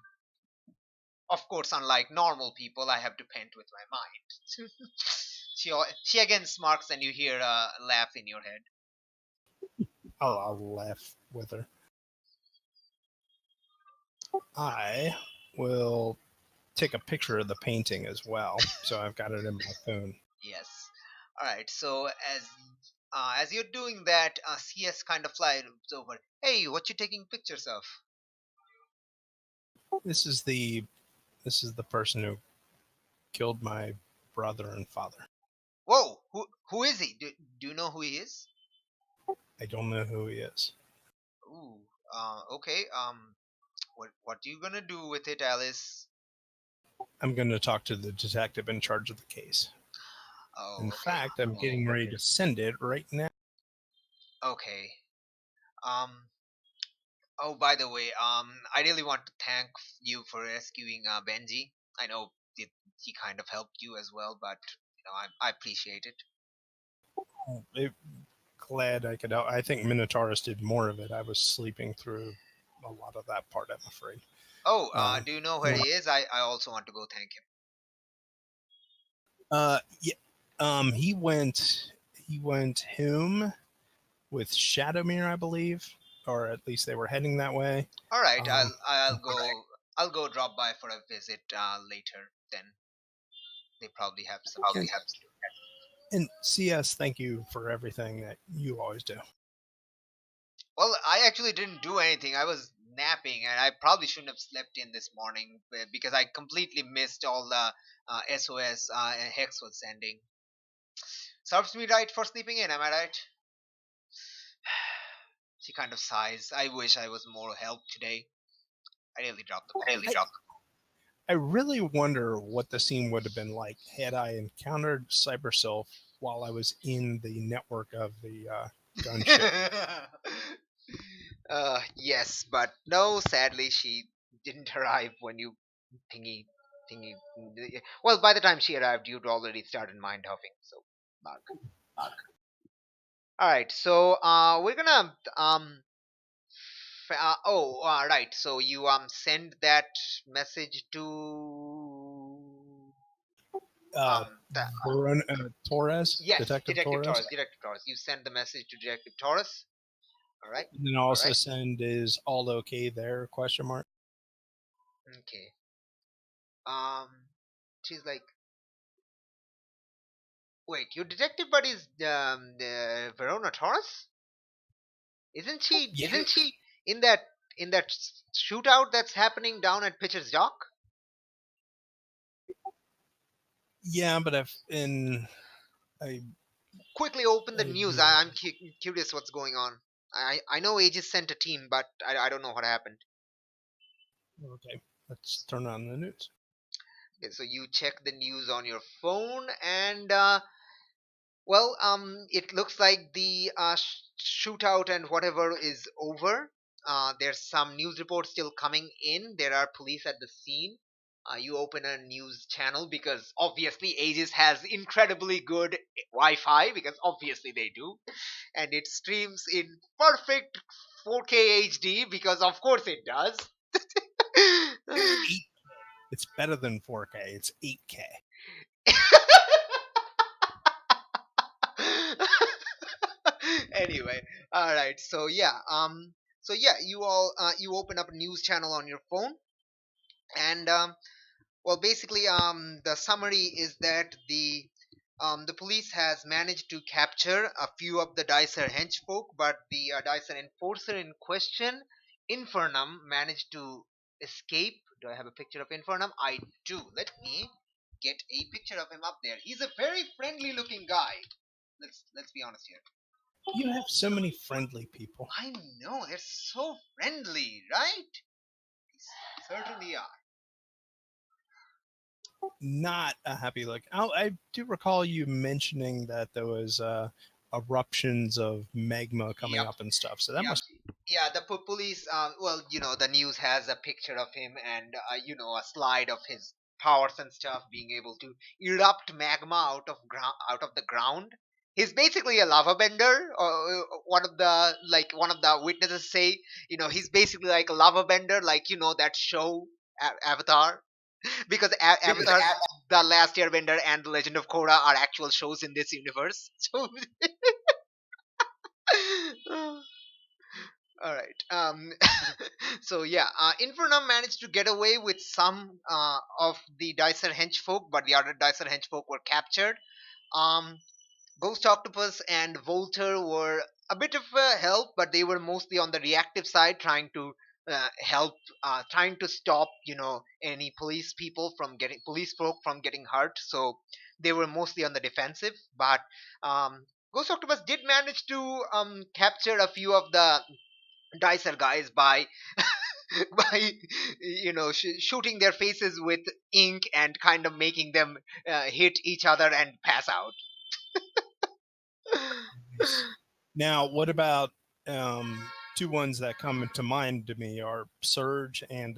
Of course, unlike normal people, I have to paint with my mind. She again smirks, and you hear a laugh in your head. I'll laugh with her. I will take a picture of the painting as well, so I've got it in my phone. Yes. All right. So as you're doing that, CS kind of flies over. Hey, what you taking pictures of? This is the this is the person who killed my brother and father. Whoa, who is he? Do you know who he is? I don't know who he is. Ooh. Okay. What you gonna do with it, Alice? I'm going to talk to the detective in charge of the case. Oh, In okay. fact, I'm getting ready to send it right now. Okay. Um. Oh, by the way, I really want to thank you for rescuing Benji. I know he kind of helped you as well, but I appreciate it. Glad I could help. I think Minotaurus did more of it. I was sleeping through a lot of that part, I'm afraid. Oh, Uh, do you know where he is? I also want to go thank him. yeah. He went. he went home with Shadowmere, I believe, or at least they were heading that way. All right, Um, I'll go drop by for a visit later. Then they probably have some. and, and CS, thank you for everything that you always do. Well, I actually didn't do anything. I was napping, and I probably shouldn't have slept in this morning because I completely missed all the SOS Hex was sending. Serves me right for sleeping in, am I right? She kind of sighs. I wish I was more help today. I nearly dropped the ball. I really wonder what the scene would have been like had I encountered Cybersylph while I was in the network of the gunship. Yes, but no, sadly, she didn't arrive when you thingy thingy. Well, by the time she arrived, you'd already started mind huffing. So, bug. All right, so we're gonna right. So you send that message to Uh, the, Torres, yes, Detective Torres. Detective Torres. You send the message to Detective Torres. All right. And then also send is all okay there? Question mark. Okay. She's like, wait, your detective buddy is Verona Torres? Isn't she? Yeah, Isn't she in that in that shootout that's happening down at Pitcher's Dock? yeah, but if in I Quickly open the news. I'm curious what's going on. I know Aegis sent a team, but I don't know what happened. okay, let's turn on the news. Okay, so you check the news on your phone, and it looks like the shootout and whatever is over. There's some news reports still coming in. There are police at the scene. You open a news channel because obviously Aegis has incredibly good Wi-Fi because obviously they do, and it streams in perfect 4K HD because of course it does. It's better than 4K. It's 8K. Anyway, all right. So yeah, you all you open up a news channel on your phone, and basically, the summary is that the police has managed to capture a few of the Dicer henchfolk, but the Dicer enforcer in question, Infernum, managed to escape. Do I have a picture of Infernum? I do. Let me get a picture of him up there. He's a very friendly looking guy. Let's be honest here. You have so many friendly people. I know, they're so friendly, right? They certainly are. Not a happy look. I do recall you mentioning that there was eruptions of magma coming Yep. up and stuff. So that Yeah, must. yeah. The police. The news has a picture of him and a slide of his powers and stuff, being able to erupt magma out of the ground. He's basically a lava bender. One of the witnesses say, he's basically like a lava bender, like that show Avatar, because Avatar, the Last Airbender, and the Legend of Korra are actual shows in this universe. So. All right. So yeah, Infernum managed to get away with some of the Dicer henchfolk, but the other Dicer henchfolk were captured. Um, Ghost Octopus and Volter were a bit of help, but they were mostly on the reactive side, trying to help, trying to stop, any police folk from getting hurt. So they were mostly on the defensive. But Ghost Octopus did manage to capture a few of the Dicer guys by by shooting their faces with ink and kind of making them hit each other and pass out. Now, what about two ones that come to mind to me are Surge and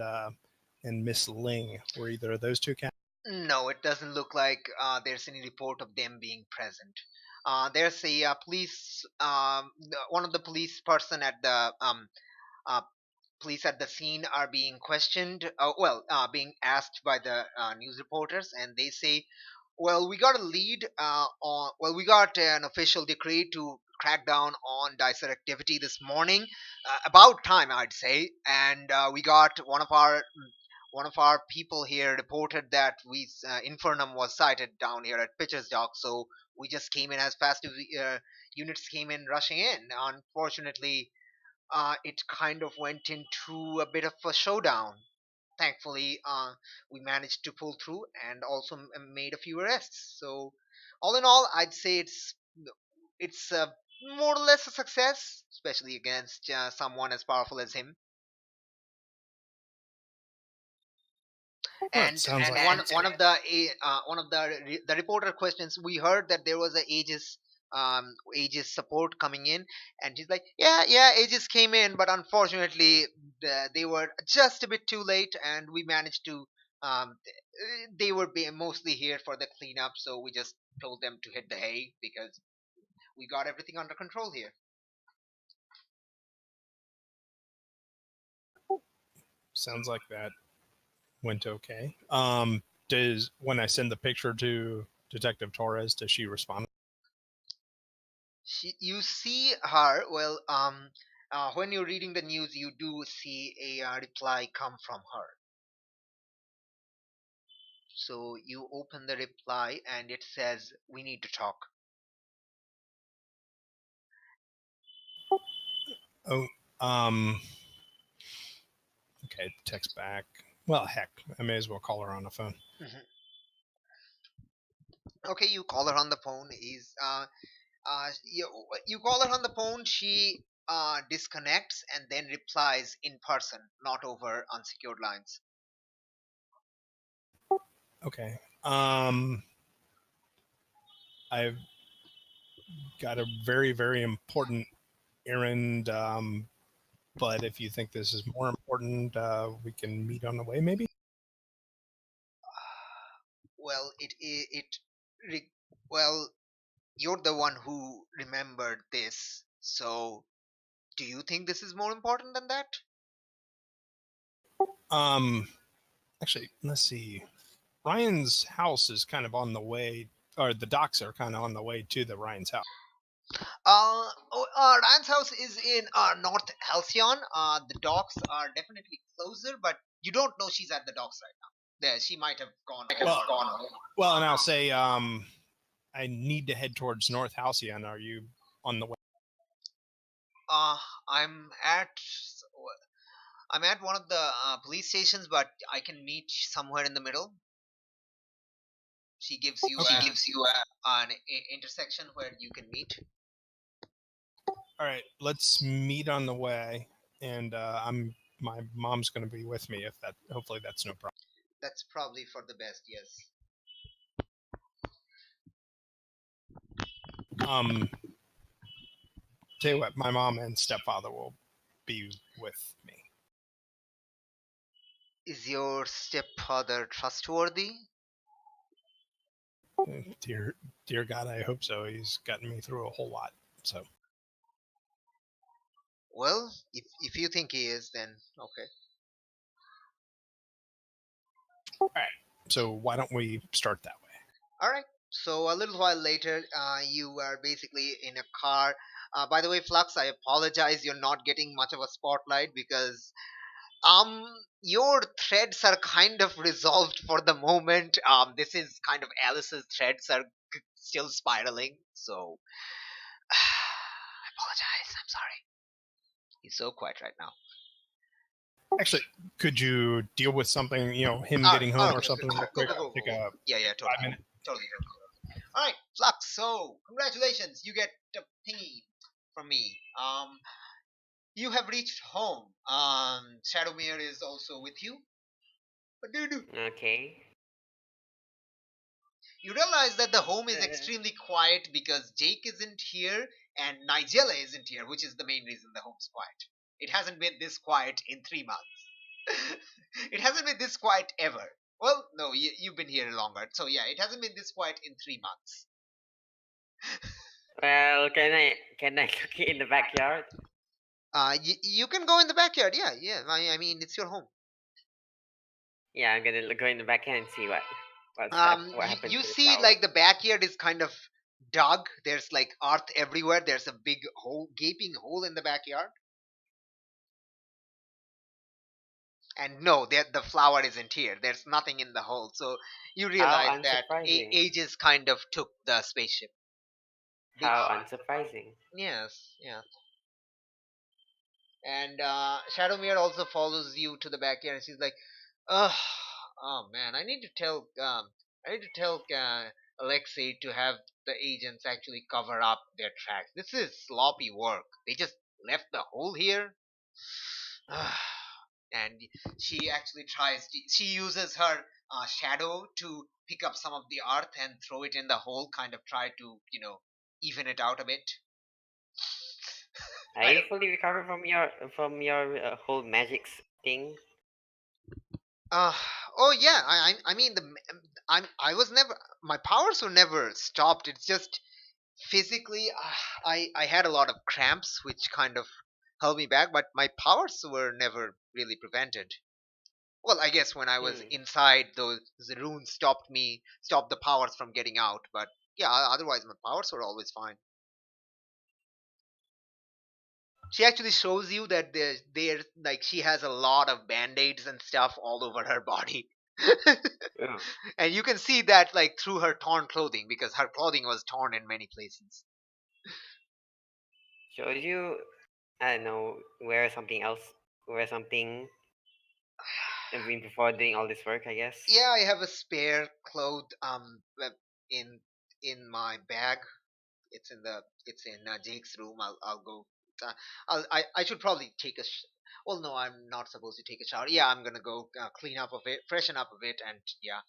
Miss Ling. Were either of those two counted? No, it doesn't look like there's any report of them being present. There's a police, one of the police person at the uh, police at the scene are being questioned, being asked by the news reporters, and they say, well, we got a lead on. Well, we got an official decree to crack down on dicer activity this morning, about time, I'd say. And we got one of our people here reported that we Infernum was sighted down here at Pitcher's Dock. So we just came in as fast as units came in rushing in. Unfortunately, it kind of went into a bit of a showdown. Thankfully, we managed to pull through and also made a few arrests. So, all in all, I'd say it's more or less a success, especially against someone as powerful as him. Well, it And sounds and like one of the reporter questions, we heard that there was a Aegis support coming in, and he's like, yeah, Aegis came in, but unfortunately they were just a bit too late, and we managed to they were mostly here for the cleanup, so we just told them to hit the hay because we got everything under control here. sounds like that went okay. Does when I send the picture to Detective Torres, does she respond? You see her, well, when you're reading the news, you do see a reply come from her. So you open the reply and it says, "We need to talk." Oh, okay. Text back. Well, heck, I may as well call her on the phone. Mhm. Okay, you call her on the phone. You call her on the phone. She disconnects and then replies in person, not over unsecured lines. Okay. I've got a very, very important errand. But if you think this is more important, we can meet on the way, maybe. Well, re- well, you're the one who remembered this. So, do you think this is more important than that? Um, actually, let's see. Ryan's house is kind of on the way, or the docks are kind of on the way to the Ryan's house. Ryan's house is in North Halcyon. The docks are definitely closer, but you don't know she's at the docks right now. There, she might have gone home. Well, and I'll say, I need to head towards North Halcyon. Are you on the way? Uh, I'm at I'm at one of the police stations, but I can meet somewhere in the middle. She gives you Okay. an intersection where you can meet. All right, let's meet on the way, and my mom's going to be with me. If that, hopefully, that's no problem. That's probably for the best. Yes. Tell you what, my mom and stepfather will be with me. Is your stepfather trustworthy? Dear God, I hope so. He's gotten me through a whole lot. So, Well, if you think he is, then okay. all right. So why don't we start that way? All right. So a little while later, you are basically in a car. By the way, Flux, I apologize. You're not getting much of a spotlight because your threads are kind of resolved for the moment. This is kind of Alice's threads are still spiraling. So I apologize. I'm sorry. He's so quiet right now. Actually, could you deal with something? Him Ah, getting home okay, or something real quick? Take a Yeah, 5 minute. totally. All right, Flux. So congratulations, you get a thingy from me. You have reached home. Shadowmere is also with you. What do you do? Okay. You realize that the home is extremely quiet because Jake isn't here and Nigella isn't here, which is the main reason the home's quiet. It hasn't been this quiet in 3 months. It hasn't been this quiet ever. Well, no, you've been here longer. So yeah, it hasn't been this quiet in 3 months. Well, can I cook it in the backyard? You can go in the backyard. Yeah. I mean, it's your home. Yeah, I'm gonna go in the backyard and see what. What happened You to the see, flower? like the backyard is kind of dug. There's like earth everywhere. There's a big hole, gaping hole in the backyard. And no, the flower isn't here. There's nothing in the hole. So you How realize that unsurprising. Aegis kind of took the spaceship. They, How unsurprising. yes, yeah. And Shadowmere also follows you to the backyard, and she's like, "Oh, oh man, I need to tell Alexei to have the agents actually cover up their tracks. This is sloppy work. They just left the hole here." And she actually tries. She uses her shadow to pick up some of the earth and throw it in the hole, kind of try to even it out a bit. Are I you don't. fully recovered from your whole magics thing? Uh, oh yeah, I mean I was never, my powers were never stopped. It's just physically, I had a lot of cramps which kind of held me back, but my powers were never really prevented. Well, I guess when I was Hmm. inside, those the runes stopped the powers from getting out, but yeah, otherwise my powers were always fine. She actually shows you that there like she has a lot of band-aids and stuff all over her body. Oh. And you can see that like through her torn clothing, because her clothing was torn in many places. Should you, I don't know, wear something else? Wear something before doing all this work, I guess? Yeah, I have a spare cloth in my bag. It's in Jake's room. I'll go. I should probably take a. Well, no, I'm not supposed to take a shower. Yeah, I'm gonna go clean up a bit, freshen up a bit, and yeah.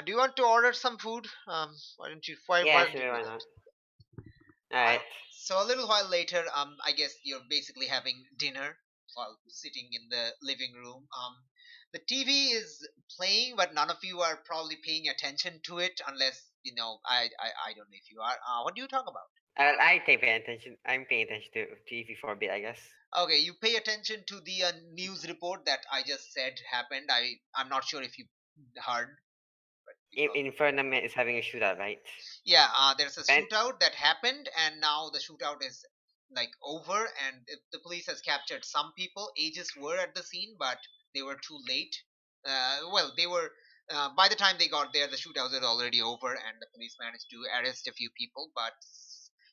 Do you want to order some food? Why don't you? Why Yeah, don't you sure, do why that? not? Alright. So a little while later, I guess you're basically having dinner while sitting in the living room. The TV is playing, but none of you are probably paying attention to it, unless I don't know if you are. What do you talk about? I pay attention. I'm paying attention to TV for a bit, I guess. Okay, you pay attention to the news report that I just said happened. I'm not sure if you heard, but Infernum is having a shootout, right? yeah, there's a And shootout that happened, and now the shootout is like over, and the police has captured some people. Aegis were at the scene, but they were too late. Well, they were. By the time they got there, the shootout was already over, and the police managed to arrest a few people. But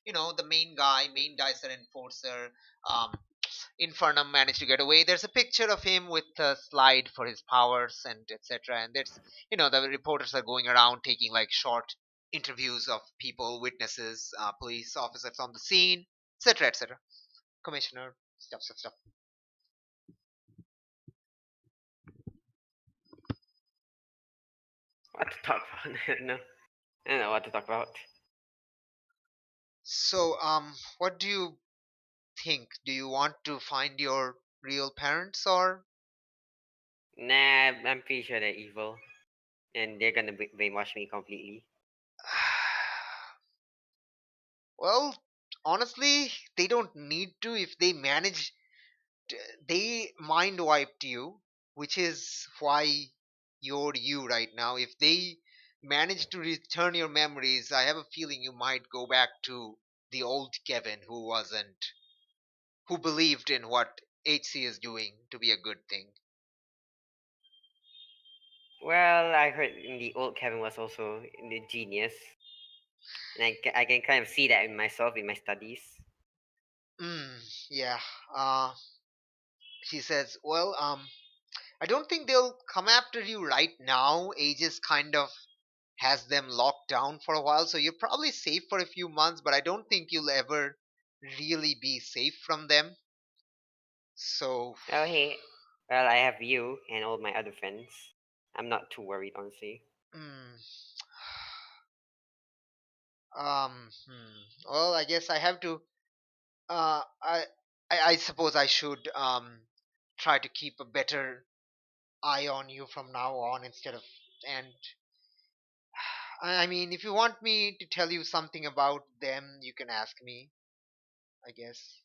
the main dicer enforcer, um, Infernum managed to get away. There's a picture of him with a slide for his powers and etc. And there's, the reporters are going around taking like short interviews of people, witnesses, police officers on the scene, etc. etc. Commissioner, stuff. what to talk about? No, I don't know what to talk about. So, what do you think? Do you want to find your real parents, or? Nah, I'm pretty sure they're evil, and they're gonna brainwash me completely. Well, honestly, they don't need to. If they manage, they mind wiped you, which is why you're you right now. If they manage to return your memories, I have a feeling you might go back to the old Kevin who believed in what HC is doing to be a good thing. Well, I heard in the old Kevin was also the genius, and I can kind of see that in myself in my studies. Yeah. Uh, she says, well, I don't think they'll come after you right now. Aegis kind of has them locked down for a while, so you're probably safe for a few months, but I don't think you'll ever really be safe from them. So, Oh hey, well I have you and all my other friends. I'm not too worried, honestly. mm, well, I guess I have to. Uh, I, I suppose I should try to keep a better eye on you from now on instead of. And I mean, if you want me to tell you something about them, you can ask me, I guess.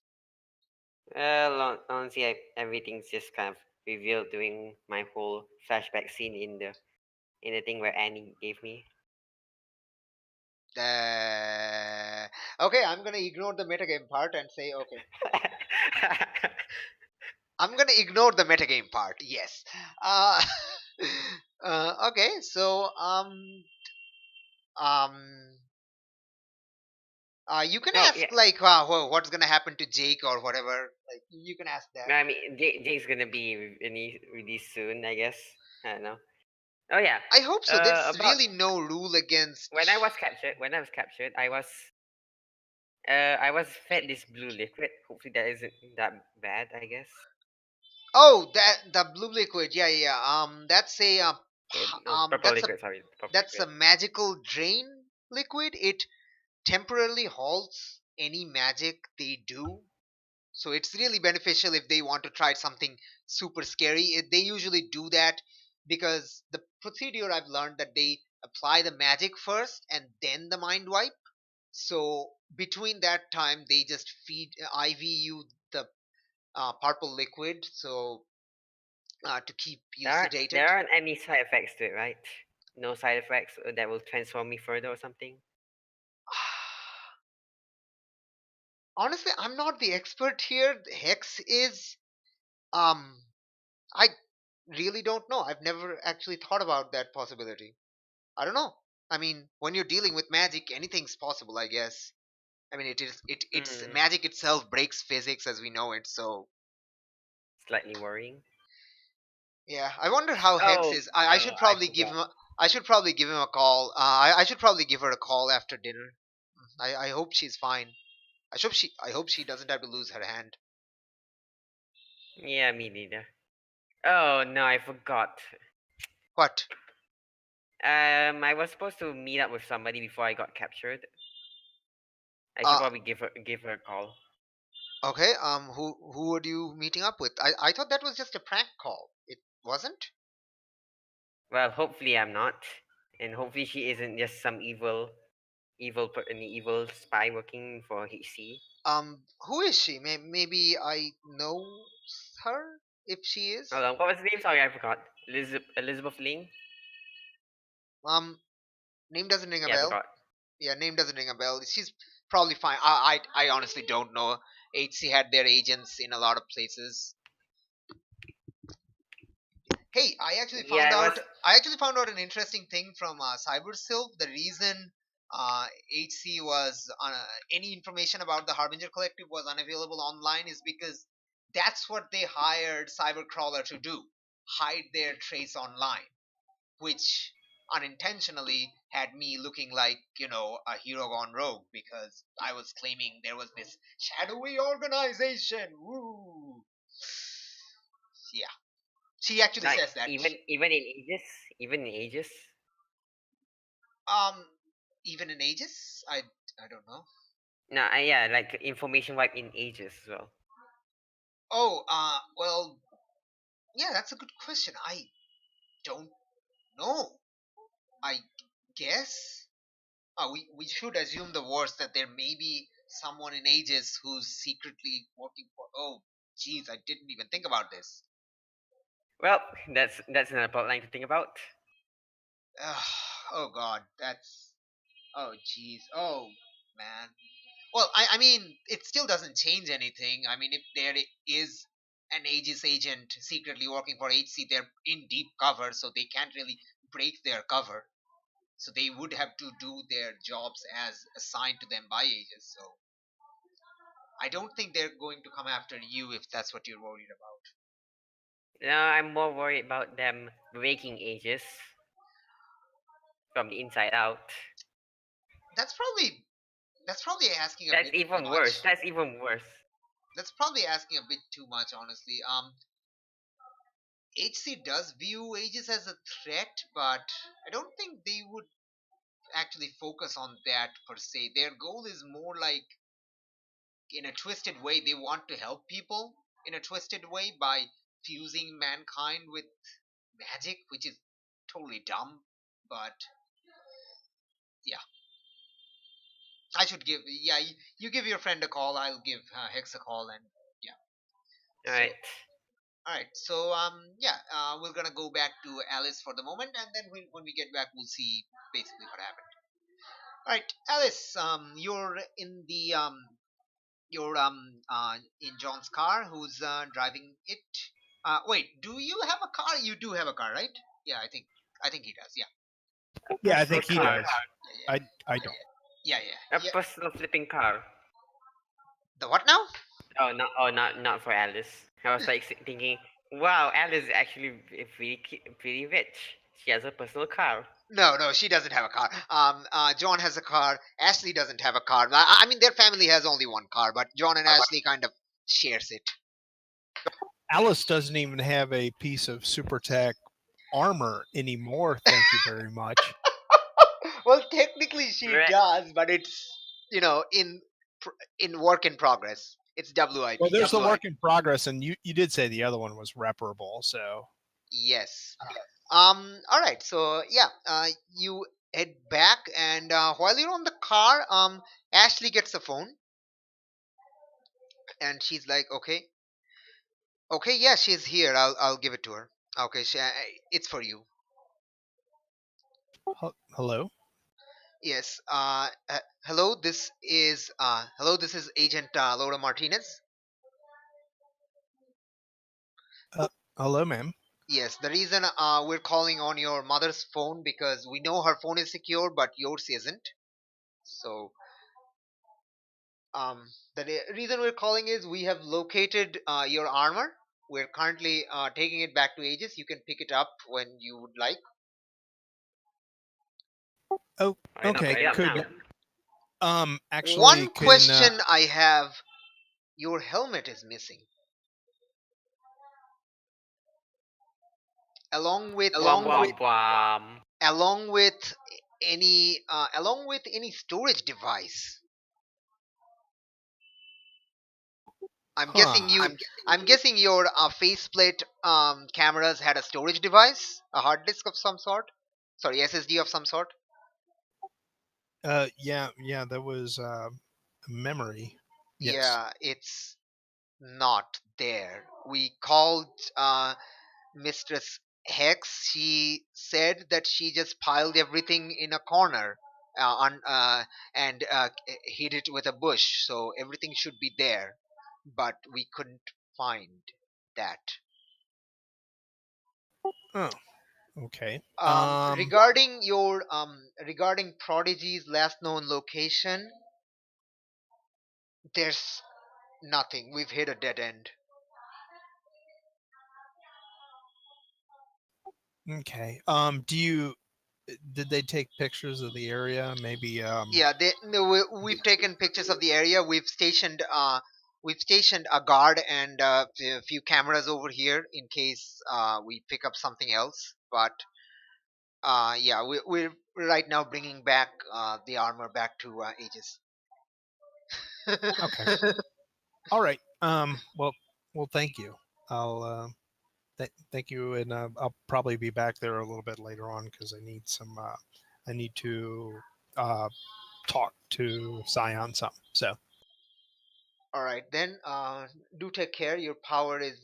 Well, honestly, everything's just kind of revealed during my whole flashback scene in the in the thing where Annie gave me. Okay, I'm gonna ignore the metagame part and say okay. I'm gonna ignore the metagame part. Yes. Uh, okay. So um, you can Oh ask yeah. like what's gonna happen to Jake or whatever. Like you can ask that. No, I mean Jake's gonna be released soon, I guess. I don't know. Oh yeah. I hope so. There's About really no rule against. when I was captured, I was fed this blue liquid. Hopefully that isn't that bad, I guess. Oh, that the blue liquid. Yeah, yeah. That's a Okay, no, purple that's a liquid. Sorry, purple that's a liquid. magical drain liquid. It temporarily halts any magic they do. So it's really beneficial if they want to try something super scary. They usually do that because the procedure I've learned that they apply the magic first and then the mind wipe. So between that time, they just feed IV you the purple liquid, so to keep you There sedated. aren't any side effects to it, right? No side effects that will transform me further or something. Honestly, I'm not the expert here. Hex is. Um, I really don't know. I've never actually thought about that possibility. I don't know. I mean, when you're dealing with magic, anything's possible, I guess. I mean, it's Hmm, magic itself breaks physics as we know it. So slightly worrying. yeah, I wonder how Hex Oh, is. I oh, should I probably give forgot. him. I should probably give him a call. I should probably give her a call after dinner. I hope she's fine. I hope she doesn't have to lose her hand. Yeah, me neither. Oh no, I forgot. What? I was supposed to meet up with somebody before I got captured. I should Uh, probably give her a call. okay. Who were you meeting up with? I thought that was just a prank call. It wasn't. Well, hopefully I'm not, and hopefully she isn't just some an evil spy working for HC. Who is she? Maybe I know her if she is. Hold on, what was the name? Sorry, I forgot. Elizabeth Ling. Um, name doesn't ring a Yeah, I bell. forgot. Yeah, name doesn't ring a bell. She's probably fine. I honestly don't know. HC had their agents in a lot of places. Hey, Yeah, it was. I actually found out an interesting thing from CyberSylph. The reason HC was any information about the Harbinger Collective was unavailable online is because that's what they hired Cybercrawler to do: hide their trace online, which unintentionally had me looking like, a hero gone rogue because I was claiming there was this shadowy organization. Woo! Yeah, she actually Like says that. even in ages. Um, even in Aegis, I don't know. No, yeah, like information wipe in ages as well. Oh, well, yeah, that's a good question. I don't know. I guess. We should assume the worst, that there may be someone in Aegis who's secretly working for. Oh, jeez, I didn't even think about this. Well, that's another plot line to think about. Ugh, oh God, that's. Oh jeez. Oh man. Well, I mean, it still doesn't change anything. I mean, if there is an Aegis agent secretly working for HC, they're in deep cover, so they can't really break their cover. So they would have to do their jobs as assigned to them by Aegis. So I don't think they're going to come after you if that's what you're worried about. No, I'm more worried about them breaking ages from the inside out. That's probably that's probably asking a That's bit too even worse. much. That's even worse. That's probably asking a bit too much, honestly. HC does view Aegis as a threat, but I don't think they would actually focus on that per se. Their goal is more like, in a twisted way, they want to help people in a twisted way by fusing mankind with magic, which is totally dumb. But yeah, I should give. Yeah, you give your friend a call. I'll give Hex a call, and yeah. All So, right. All right. So we're gonna go back to Alice for the moment, and then when we get back, we'll see basically what happened. All right, Alice. You're in the you're in John's car, who's driving it. Wait, do you have a car? You do have a car, right? Yeah, I think he does. Yeah, A Yeah, I personal think he car. does. yeah, I don't. yeah, A yeah, yeah. personal flipping car. The what now? Oh, not for Alice. I was like thinking, wow, Alice is actually pretty rich. She has a personal car. No, no, she doesn't have a car. John has a car. Ashley doesn't have a car. I mean, their family has only one car, but John and Ashley kind of shares it. Alice doesn't even have a piece of super tech armor anymore. Thank you very much. Well, technically she Right. does, but it's in work in progress. It's WIP. Well, there's the work in progress, and you did say the other one was reparable. So Yes. All right. So yeah. You head back, and while you're on the car, Ashley gets a phone, and she's like, "Okay, okay, yeah, she's here. I'll give it to her. Okay, it's for you. hello. Yes. Hello. This is Agent Laura Martinez. Hello, ma'am. Yes. The reason we're calling on your mother's phone because we know her phone is secure, but yours isn't. So the reason we're calling is we have located your armor. We're currently taking it back to Aegis. You can pick it up when you would like. Oh, Why not okay. pick it up Could now? actually One can question I have: your helmet is missing, along with Wham wham wham. along with along with any storage device. I'm guessing huh? I'm guessing your faceplate cameras had a storage device, a hard disk of some sort. Sorry, SSD of some sort. Yeah, that was memory. Yes. Yeah, it's not there. We called Mistress Hex. She said that she just piled everything in a corner and hid it with a bush, so everything should be there. But we couldn't find that. Oh, okay. Regarding Prodigy's last known location, there's nothing. We've hit a dead end. Okay. Did they take pictures of the area? Maybe Yeah, no, we've taken pictures of the area. We've stationed a guard and a few cameras over here in case we pick up something else. But yeah, we're right now bringing back the armor back to Aegis. okay. All right. Well, thank you. I'll thank you, and I'll probably be back there a little bit later on because I need to talk to Scion some. So All right, then do take care. Your power is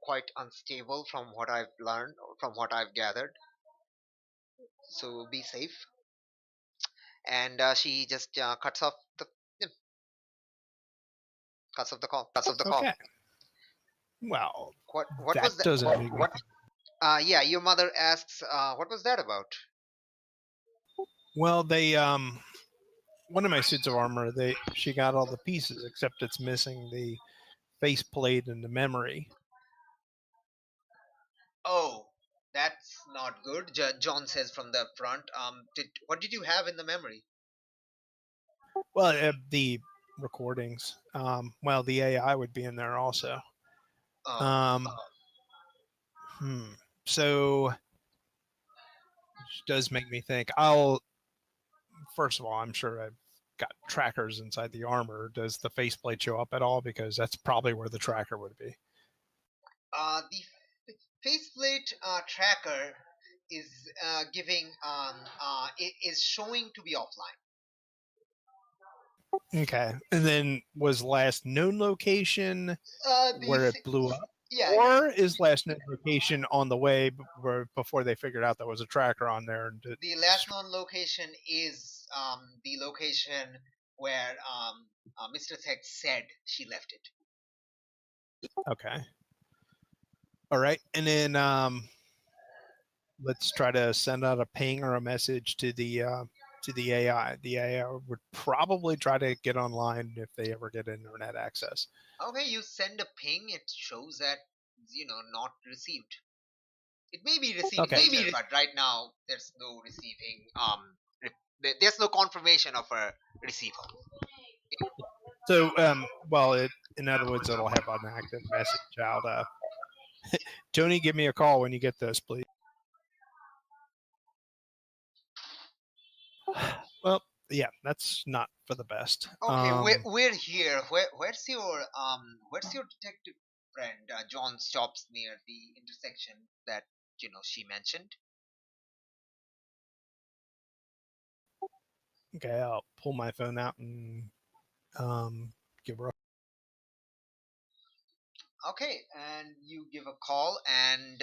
quite unstable from what I've learned, or from what I've gathered. So be safe. And she just you know, cuts off the call. okay. Well, What that was that? doesn't make me. Yeah, your mother asks, what was that about? Well, they one of my suits of armor. She got all the pieces except it's missing the faceplate and the memory. Oh, that's not good. John says from the front. What did you have in the memory? Well, the recordings. Well, the AI would be in there also. Oh, Um, So, which does make me think. First of all, I'm sure I've got trackers inside the armor. Does the faceplate show up at all? Because that's probably where the tracker would be. the faceplate tracker is is showing to be offline. Okay. And then was last known location Uh, the where it blew up? Yeah, yeah. Or is last known location on the way before they figured out there was a tracker on there? And The last known location is the location where Mr. Tech said she left it. okay, all right, and then let's try to send out a ping or a message to the AI. The AI would probably try to get online if they ever get internet access. Okay, you send a ping, it shows that, not received. It may be received Okay. later, but right now there's no receiving. There's no confirmation of a receiver. So, well, in other words, it'll have an active message out. Tony, give me a call when you get this, please. Well, yeah, that's not for the best. Okay, we're here. Where's your detective friend? John stops near the intersection that she mentioned. Okay, I'll pull my phone out and give her. Okay, and you give a call, and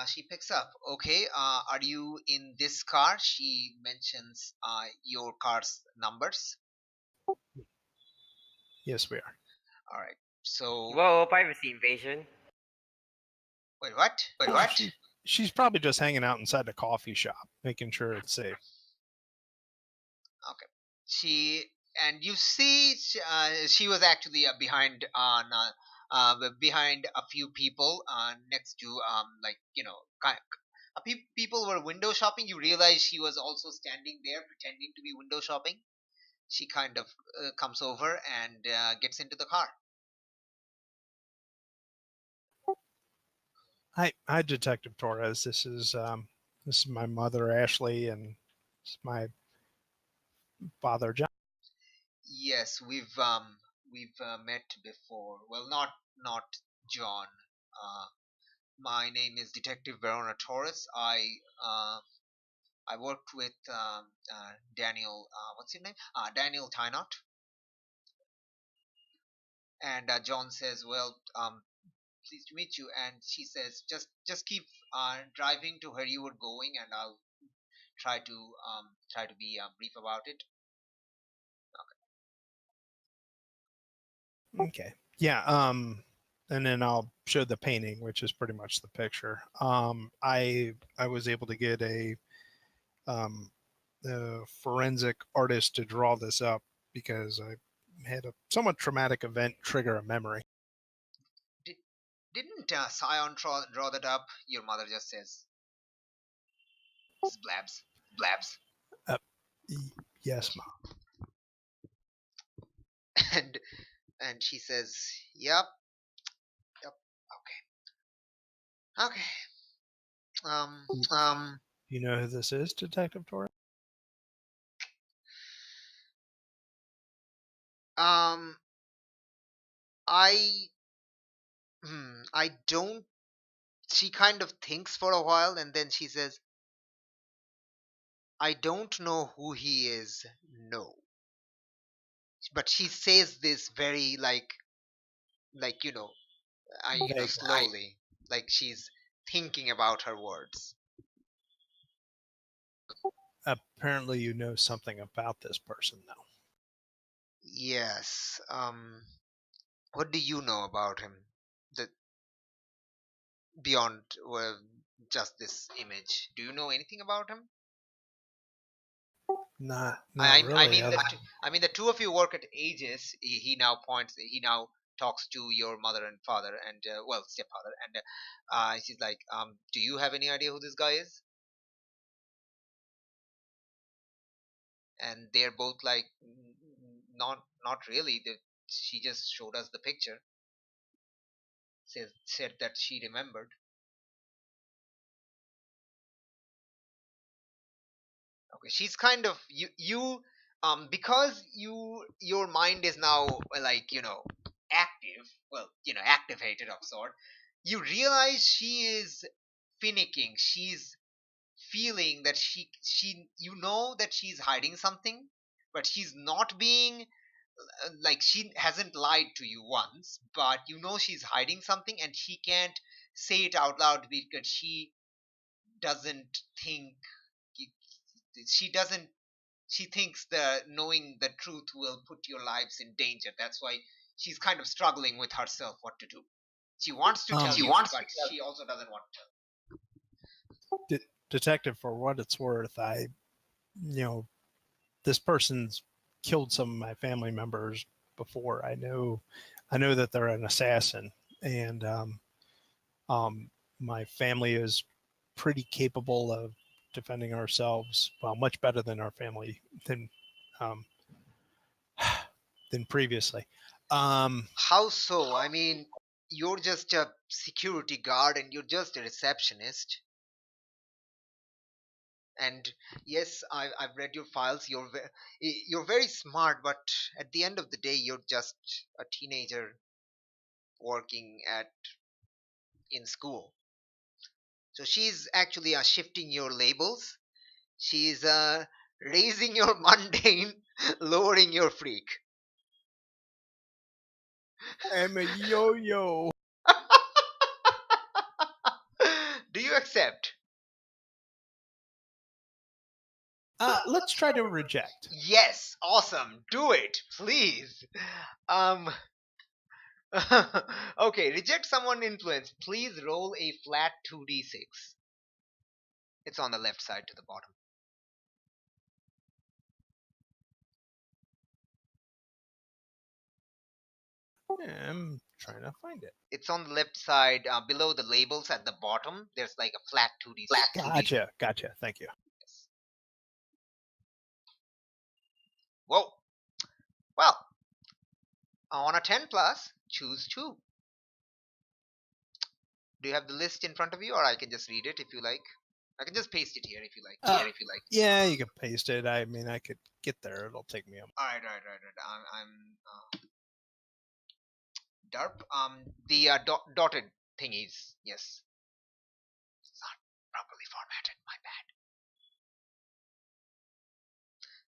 she picks up. Okay, are you in this car? She mentions your car's numbers. Yes, we are. All right. So Whoa, privacy invasion. wait, what? She's probably just hanging out inside the coffee shop, making sure it's safe. Okay. You see, she was actually behind a few people next to people were window shopping. You realize she was also standing there pretending to be window shopping. She kind of comes over and gets into the car. Hi, Detective Torres. This is my mother Ashley, and this is my father John. Yes, we've met before. Well, not John. Uh, my name is Detective Verona Torres. I worked with Daniel. What's your name? Daniel Tynot. And John says, "Well, pleased to meet you." And she says, "Just keep driving to where you were going, and I'll try to be brief about it." Okay. Yeah. And then I'll show the painting, which is pretty much the picture. I was able to get um, a forensic artist to draw this up because I had a somewhat traumatic event trigger a memory. Didn't Scion draw that up? Your mother just says, "Blabs, blabs," Uh, yes, Mom. and she says, "Yep, yep, okay, okay." Um, um, You know who this is, Detective Torres? um, I, I don't. She kind of thinks for a while, and then she says, "I don't know who he is. No." But she says this very like Vaguely. slowly, like she's thinking about her words. Apparently, you know something about this person, though. Yes. What do you know about him? That beyond just this image, do you know anything about him? Not really. I mean the two of you work at Aegis. He now points. He now talks to your mother and father, and well, stepfather, and she's like, "Do you have any idea who this guy is?" And they're both like, Not really." She just showed us the picture. Said that she remembered. Okay, she's kind of because your mind is now active, well, activated of sort. You realize she is finicking. She's feeling that she that she's hiding something, but she's not being like she hasn't lied to you once, but you know she's hiding something and she can't say it out loud because doesn't think she doesn't she thinks the knowing the truth will put your lives in danger. That's why she's kind of struggling with herself what to do. She wants to tell you, but she also doesn't want to tell. Detective, for what it's worth, this person's killed some of my family members before. I know that they're an assassin, and my family is pretty capable of defending ourselves. Well, much better than our family than previously. How so? I mean, you're just a security guard and you're just a receptionist. And yes, I've read your files. You're very smart, but at the end of the day, you're just a teenager working at in school. So she's actually shifting your labels. She's raising your mundane, lowering your freak. I'm a yo-yo. Do you accept? Let's try to reject. Yes, awesome. Do it, please. Um. Okay, reject someone influence. Please roll a flat 2d6. It's on the left side to the bottom. I'm trying to find it. It's on the left side below the labels at the bottom. There's like a flat 2d6. Gotcha. Thank you. Yes. Whoa. Well, on a 10 plus, choose 2. Do you have the list in front of you, or I can just read it if you like? I can just paste it here if you like. Yeah, you can paste it. I mean, I could get there. It'll take me a moment. All right. I'm Darp. The dotted thingies. Yes. It's not properly formatted. My bad.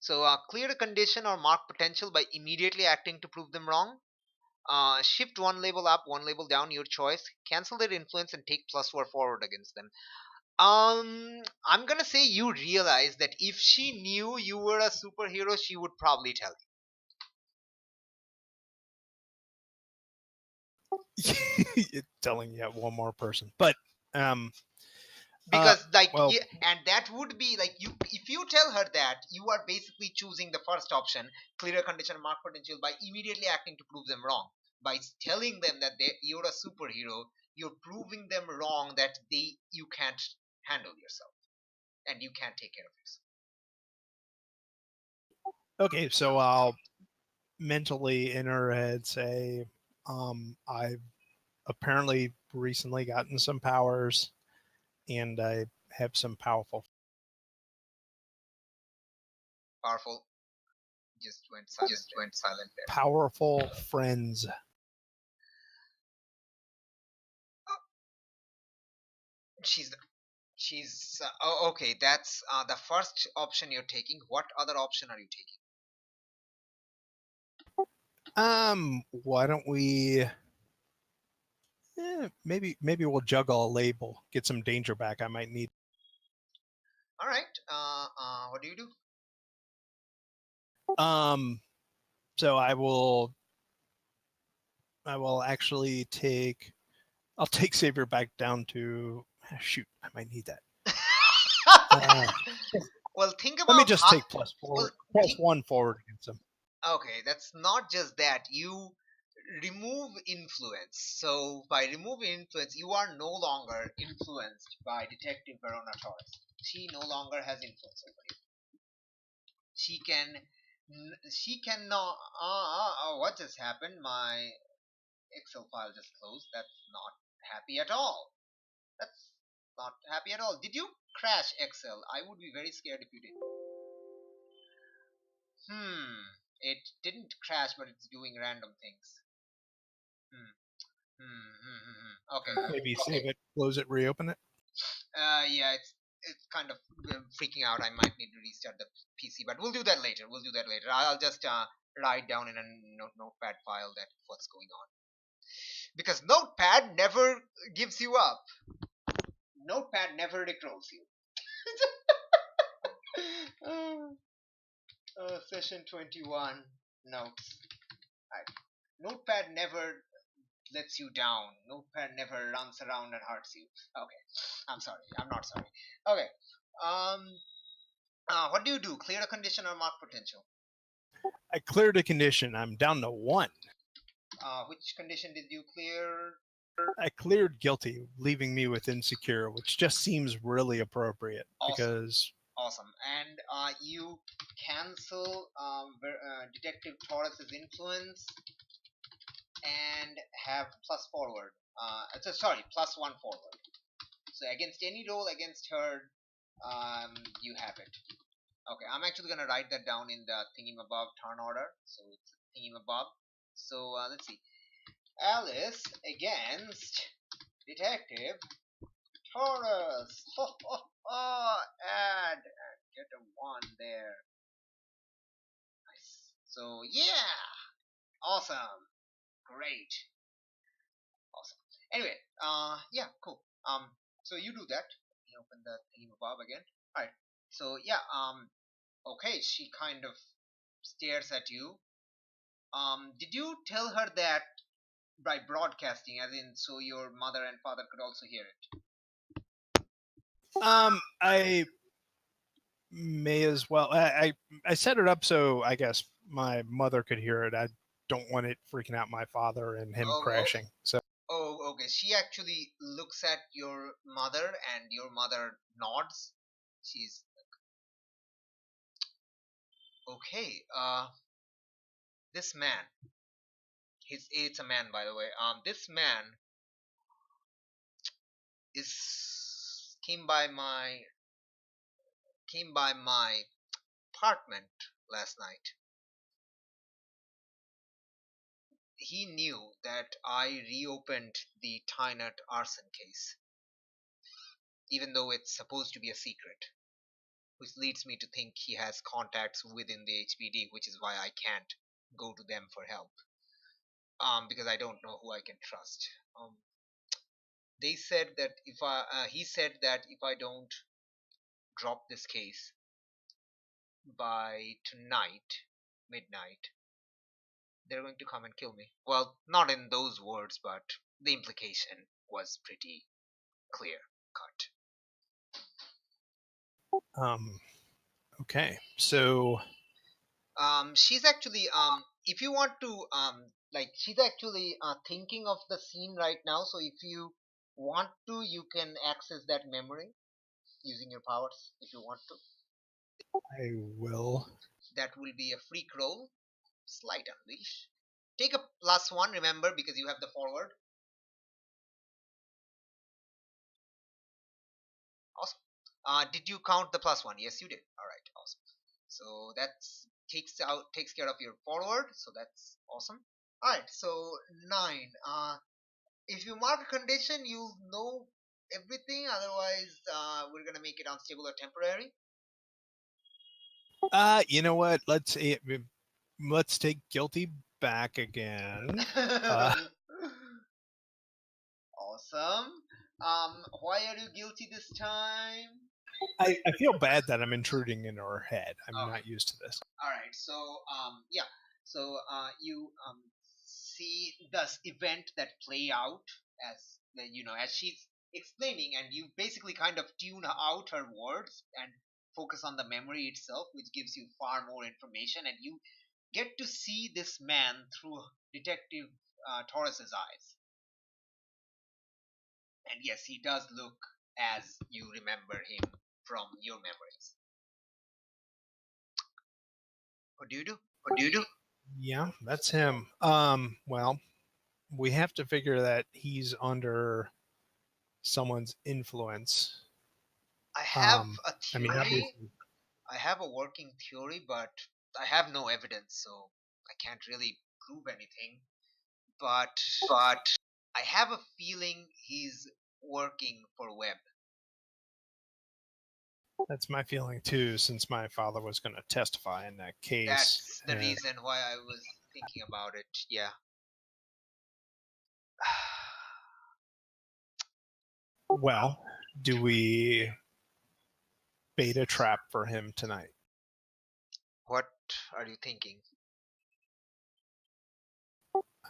So clear a condition or mark potential by immediately acting to prove them wrong. Shift one label up, one label down, your choice. Cancel their influence and take +4 forward against them. I'm gonna say you realize that if she knew you were a superhero, she would probably tell you. Telling you one more person, but because and that would be like you if you tell her that you are basically choosing the first option, clear a condition mark potential by immediately acting to prove them wrong. By telling them that you're a superhero, you're proving them wrong that you can't handle yourself and you can't take care of yourself. Okay, so I'll mentally in her head say, I've apparently recently gotten some powers, and I have some powerful Just went silent there. Powerful friends. She's okay. That's the first option you're taking. What other option are you taking? Why don't we? Maybe we'll juggle a label, get some danger back. I might need. All right. What do you do? So I will actually take. I'll take Savior back down to. Shoot, I might need that. Well, think about. Let me just take +1 forward against him. Okay, that's not just that. You remove influence. So by removing influence, you are no longer influenced by Detective Verona Torres. She no longer has influence over you. She can now. What just happened? My Excel file just closed. That's not happy at all. That's not happy at all. Did you crash Excel? I would be very scared if you did. It didn't crash, but it's doing random things. Okay. Maybe save it, close it, reopen it. Yeah, it's kind of freaking out. I might need to restart the PC, but we'll do that later. I'll just write down in a notepad file that what's going on. Because Notepad never gives you up. Notepad never rickrolls you. Session 21 notes. Right. Notepad never lets you down. Notepad never runs around and hurts you. Okay. I'm sorry. I'm not sorry. Okay. What do you do? Clear a condition or mark potential? I cleared a condition. I'm down to 1. Which condition did you clear? I cleared guilty, leaving me with insecure, which just seems really appropriate. Awesome. Because awesome. And you cancel Detective Taurus's influence and have plus forward. Sorry, plus 1 forward. So against any roll against her, you have it. Okay, I'm actually going to write that down in the thingy-above turn order. So it's thingy-above. So let's see. Alice against Detective Taurus. Add and get a 1 there. Nice. So yeah, awesome, great, awesome. Anyway, yeah, cool. So you do that. Let me open the thingy-above again. All right. So yeah, okay. She kind of stares at you. Did you tell her that by broadcasting, as in so your mother and father could also hear it? I may as well. I set it up so I guess my mother could hear it. I don't want it freaking out my father and him crashing. So Oh, okay. She actually looks at your mother, and your mother nods. She's okay. This man. It's a man, by the way. This man is came by my apartment last night. He knew that I reopened the Tynut arson case, even though it's supposed to be a secret, which leads me to think he has contacts within the HPD, which is why I can't go to them for help. Because I don't know who I can trust. They said that he said that if I don't drop this case by tonight, midnight, they're going to come and kill me. Well, not in those words, but the implication was pretty clear cut. okay. So She's actually if you want to like she's actually thinking of the scene right now. So if you want to, you can access that memory using your powers if you want to. I will. That will be a freak roll, slight unleash. Take a plus 1, remember, because you have the forward. Awesome. Did you count the plus 1? Yes, you did. All right, awesome. So that's takes care of your forward. So that's awesome. All right, so 9. If you mark a condition, you'll know everything. Otherwise, we're gonna make it unstable or temporary. You know what? Let's take guilty back again. Awesome. Why are you guilty this time? I feel bad that I'm intruding into her head. I'm Okay. not used to this. All right. So yeah. So you see this event that play out as as she's explaining, and you basically kind of tune out her words and focus on the memory itself, which gives you far more information, and you get to see this man through Detective Taurus's eyes. And yes, he does look as you remember him from your memories. What do you do? What do you do? Yeah, that's him. Well, we have to figure that he's under someone's influence. I have a I mean, theory. obviously, I have a working theory, but I have no evidence, so I can't really prove anything. But I have a feeling he's working for Webb. That's my feeling too, since my father was going to testify in that case. That's the and- reason why I was thinking about it. Yeah. Well, do we bait a trap for him tonight? What are you thinking?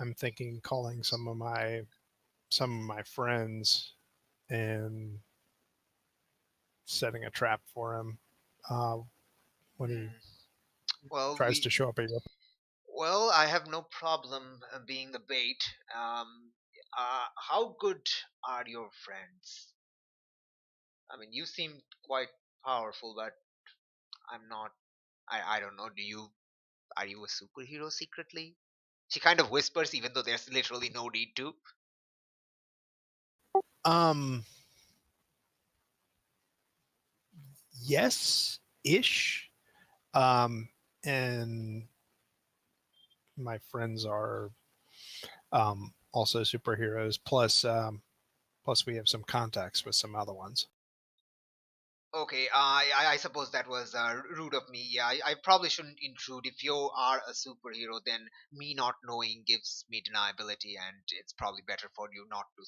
I'm thinking calling some of my friends and setting a trap for him when he Well, tries to show up at your. well, I have no problem being the bait. How good are your friends? I mean, you seem quite powerful, but I'm not. I don't know. Are you a superhero secretly? She kind of whispers, even though there's literally no need to. Um. Yes, ish. And my friends are also superheroes. Plus we have some contacts with some other ones. Okay, I suppose that was rude of me. Yeah, I probably shouldn't intrude. If you are a superhero, then me not knowing gives me deniability, and it's probably better for you not to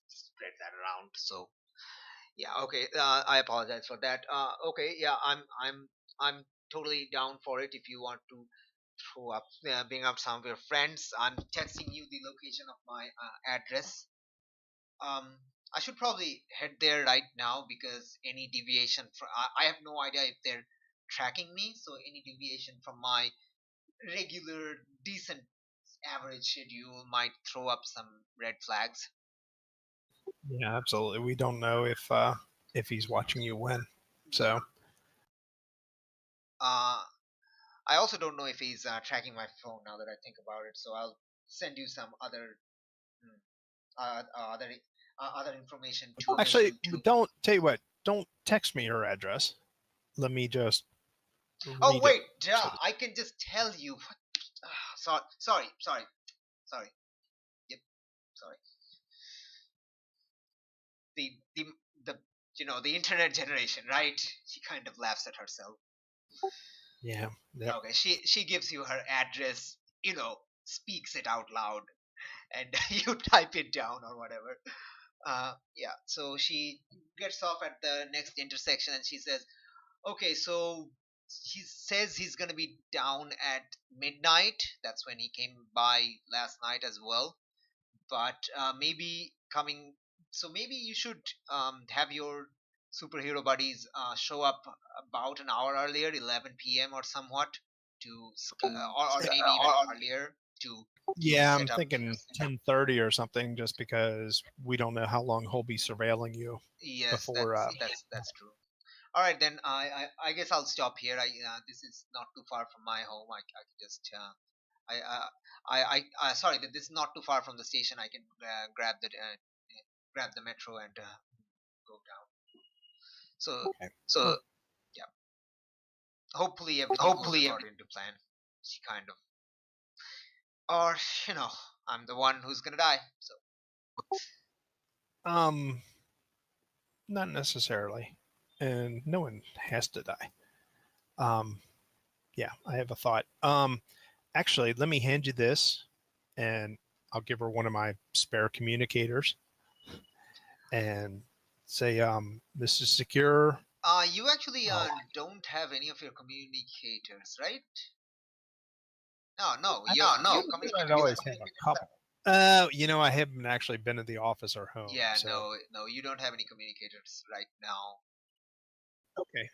spread that around. So, yeah, okay. I apologize for that. Okay, yeah, I'm totally down for it. If you want to throw up, bring up some of your friends, I'm texting you the location of my address. um I should probably head there right now because any deviation from I have no idea if they're tracking me, so any deviation from my regular decent average schedule might throw up some red flags. Yeah, absolutely. We don't know if he's watching you win. So uh I also don't know if he's tracking my phone now that I think about it, so I'll send you some other mm, uh, uh, other other information to actually, don't tell you what. Don't text me your address. Let me just oh read it. wait, duh, I can just tell you. Sorry. Yep, sorry. The the the internet generation, right? She kind of laughs at herself. Yeah. Yep. Okay, she gives you her address, speaks it out loud, and you type it down or whatever. Yeah, so she gets off at the next intersection and she says, okay, so he says he's gonna be down at midnight. That's when he came by last night as well. But maybe coming, so maybe you should have your superhero buddies show up about an hour earlier, 11 p.m. or somewhat, to or maybe even earlier to Yeah, I'm set up. thinking 10:30 or something, just because we don't know how long he'll be surveilling you Yes, before. that's true. All right, then I guess I'll stop here. This is not too far from my home. I can just sorry, that this is not too far from the station. I can grab the metro and go down. So Okay. yeah, hopefully everything goes according to plan. She kind of, or I'm the one who's gonna die. So Um, not necessarily, and no one has to die. Um, yeah, I have a thought. Actually, let me hand you this, and I'll give her one of my spare communicators, and say, "This is secure." you actually don't have any of your communicators, right? No, your I'd communicators. always have a couple. I haven't actually been to the office or home. Yeah, So no, you don't have any communicators right now. okay.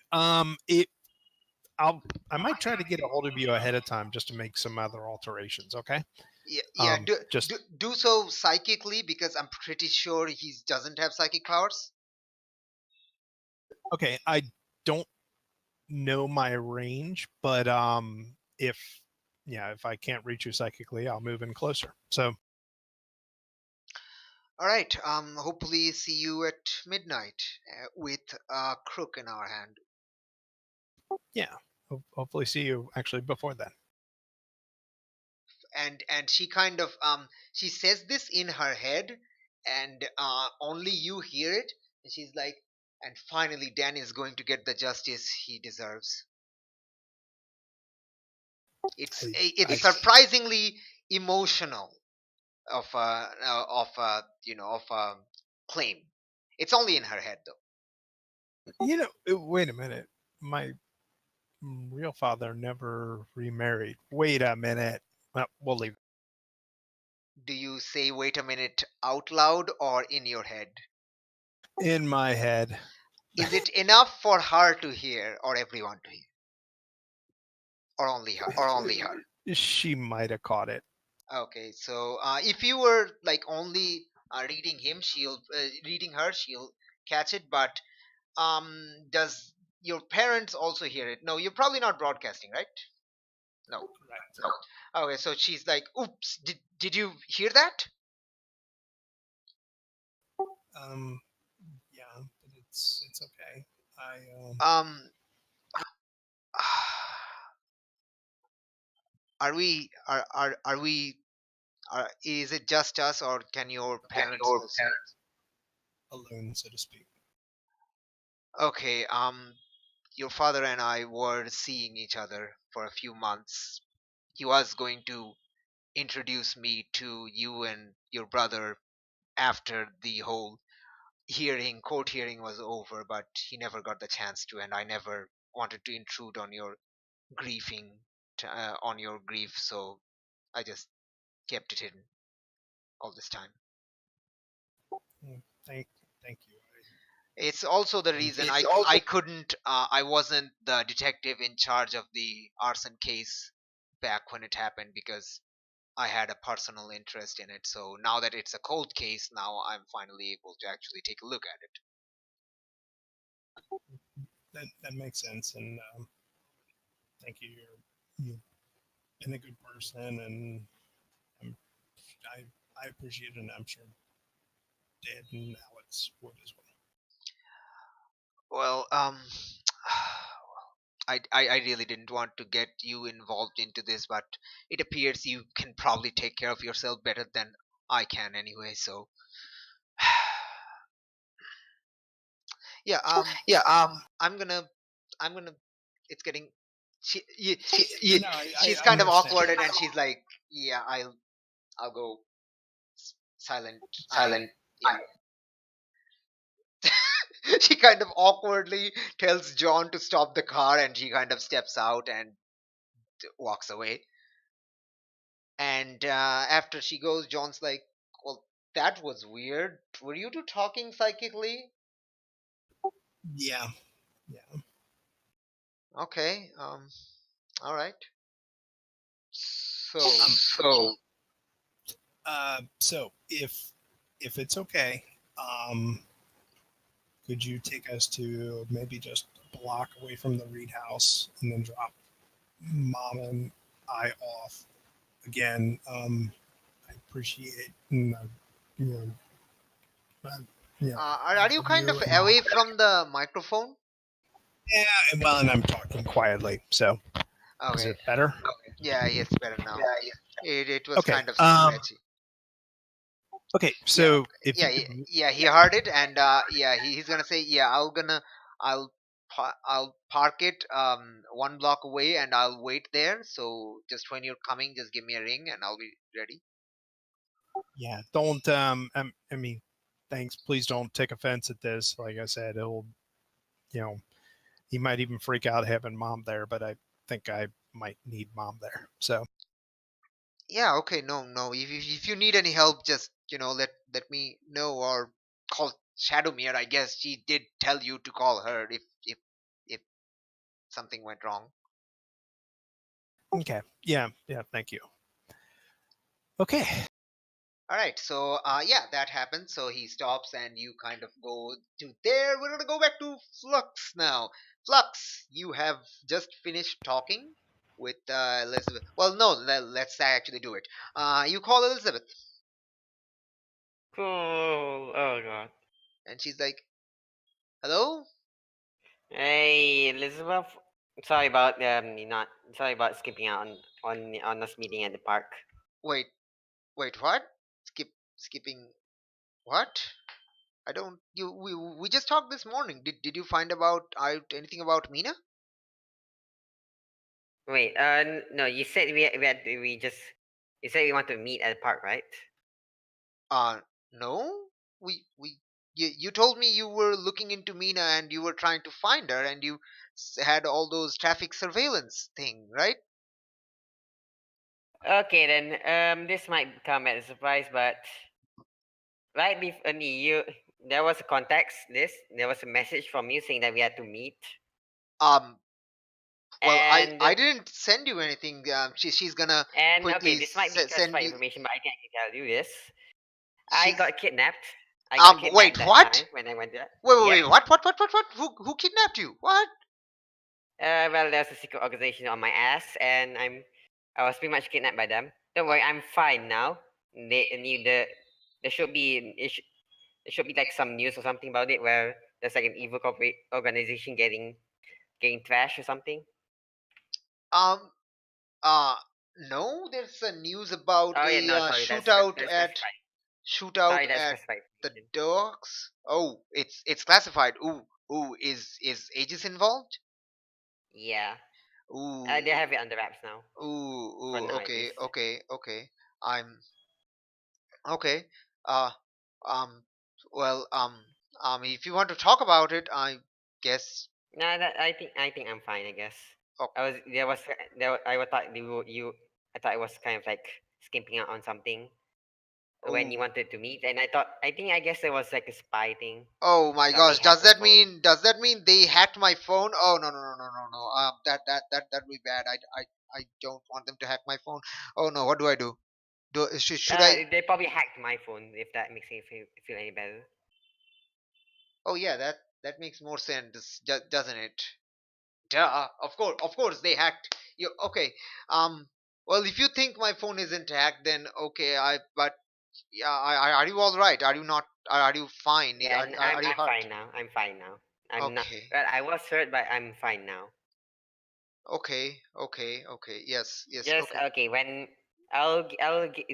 I might try to get a hold of you ahead of time just to make some other alterations. Okay. Yeah, yeah. Just Do so psychically because I'm pretty sure he doesn't have psychic powers. okay. I don't know my range, but if I can't reach you psychically, I'll move in closer. So All right. Hopefully see you at midnight with a crook in our hand. yeah, hopefully see you actually before then. And she kind of she says this in her head, and only you hear it. And she's like, And finally, Danny is going to get the justice he deserves. It's I surprisingly emotional of a claim. It's only in her head though. wait a minute. My real father never remarried. Wait a minute. Well, we'll leave. Do you say "wait a minute" out loud or in your head? In my head. Is it enough for her to hear or everyone to hear? Or only her? She might have caught it. Okay, so if you were like only reading her, she'll catch it. But does your parents also hear it? No, you're probably not broadcasting, right? No. Correct. Okay, so she's like, "Oops, did you hear that?" Um, yeah, but it's okay. I Um, are we are we is it just us or can your parents also? alone, so to speak. Okay, your father and I were seeing each other for a few months. He was going to introduce me to you and your brother after the whole court hearing was over, but he never got the chance to, and I never wanted to intrude on your on your grief, so I just kept it hidden all this time. Mm, Thank, thank you. It's also the I, reason I couldn't I wasn't the detective in charge of the arson case back when it happened because I had a personal interest in it. So now that it's a cold case, now I'm finally able to actually take a look at it. that makes sense, and thank you. You've been a good person, and I'm, I appreciate it, and I'm sure Dad and Alex would as well. Well, I really didn't want to get you involved into this, but it appears you can probably take care of yourself better than I can anyway. So, yeah, I'm gonna, I'm gonna. It's getting. She, y y No, she's I kind of understand. awkward and she's like, yeah, I'll go silent. Yeah. She kind of awkwardly tells John to stop the car, and she kind of steps out and walks away. And after she goes, John's like, "Well, that was weird. Were you two talking psychically?" Yeah, yeah. Okay. All right. So, So, so if it's okay, um, could you take us to maybe just a block away from the Reed house and then drop Mom and I off again? I appreciate you know, uh, you know, are you love kind of you and away from the microphone? yeah, and I'm talking quietly. So is Okay. it better? Yeah, it's better now. It was Okay. kind of scratchy. Okay. Yeah, So if yeah, you could, yeah. He heard it, and yeah, he's gonna say, yeah, I'll, I'll park it one block away, and I'll wait there. So just when you're coming, just give me a ring, and I'll be ready. yeah, don't I mean, thanks. Please don't take offense at this. Like I said, it'll you know he might even freak out having Mom there, but I think I might need Mom there. So Yeah, okay, no, no. If you need any help, just let me know or call Shadowmere. I guess she did tell you to call her if something went wrong. okay, yeah, yeah. Thank you. Okay. All right, so yeah, that happens. So he stops, and you kind of go to there. We're gonna go back to Flux now. Flux, you have just finished talking with Elizabeth. Well, no, let's actually do it. You call Elizabeth, Cool. Oh god. and she's like, "Hello." Hey, Elizabeth. Sorry about not sorry about skipping out on us meeting at the park. Wait, wait, what? Skipping what? I don't. We just talked this morning. Did you find out anything about Mina? Wait, no, you said we just you said we want to meet at the park, right? No. We you told me you were looking into Mina and you were trying to find her and you had all those traffic surveillance thing, right? Okay, then this might come as a surprise, but right before you, there was a context. There was a message from you saying that we had to meet, Um. Well, and I didn't send you anything. She's gonna okay, quickly this might be send classified you. information, but I think I can tell you this. I She's got kidnapped. I got kidnapped Wait, that what? time when I went there. Yep. Wait, what? Who kidnapped you? What? Well, there's a secret organization on my ass, and I was pretty much kidnapped by them. Don't worry, I'm fine now. They need there should be there should be like some news or something about it where there's like an evil corporate organization getting trashed or something. Um, uh, no, there's a news about Oh yeah, a no, sorry, that's classified. shootout Sorry, that's at classified the information. docks. Oh, it's classified. Ooh, is Aegis involved? Yeah, they Ooh, have it under wraps now. For now, at okay, least. okay. I'm okay. Uh, um, well, if you want to talk about it, I guess. No, I think I'm fine. I guess Oh, I was there was I thought you I thought it was kind of like skimping out on something when you ooh. wanted to meet, and I think I guess there was like a spy thing. Oh my Somebody gosh, hacked my phone. does that mean they hacked my phone? Oh no. That would be bad. I don't want them to hack my phone. Oh no, what do I do? Should I? They probably hacked my phone if that makes me feel any better. Oh yeah, that makes more sense, doesn't it? Duh. Of course they hacked you. Okay. Um. Well, if you think my phone isn't hacked, then okay. But yeah. Are you all right? Are you not? Are you fine? Yeah, Are you I'm hurt? fine now. I'm fine now. I'm not. Okay. Well, I was hurt, but I'm fine now. Okay. Yes. Just Okay. okay. When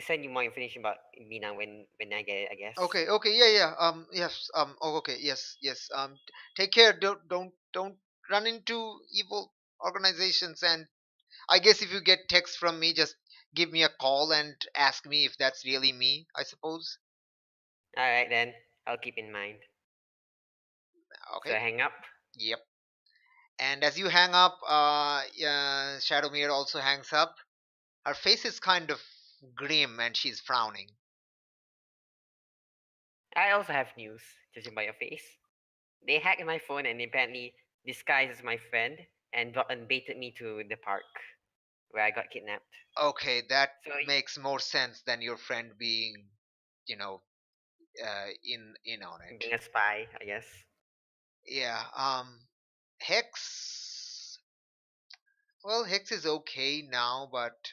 send you more information about me now when I get it. I guess. Okay. Yeah. Yes. Oh, okay. Yes. Take care. Don't run into evil organizations. And I guess if you get text from me, just give me a call and ask me if that's really me. I suppose. All right then. I'll keep in mind. So Okay. hang up. Yep. And as you hang up, yeah, Shadowmere also hangs up. Her face is kind of grim, and she's frowning. I also have news, judging by your face. They hacked my phone and apparently disguised as my friend and baited me to the park where I got kidnapped. Okay, that So makes more sense than your friend being, you know, in on it. being a spy, I guess. Yeah. Hex. Well, Hex is okay now, but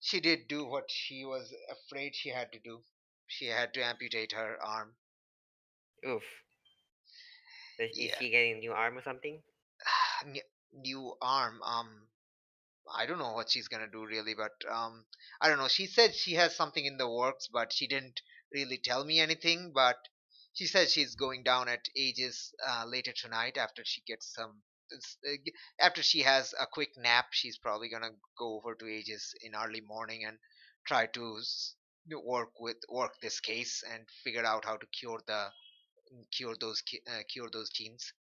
she did do what she was afraid she had to do. She had to amputate her arm. Oof. Is Yeah. she getting a new arm or something? New arm. I don't know what she's gonna do really, but I don't know. She said she has something in the works, but she didn't really tell me anything. But she said she's going down at Aegis later tonight after she gets some. After she has a quick nap, she's probably gonna go over to Aegis in early morning and try to work this case and figure out how to cure those teens,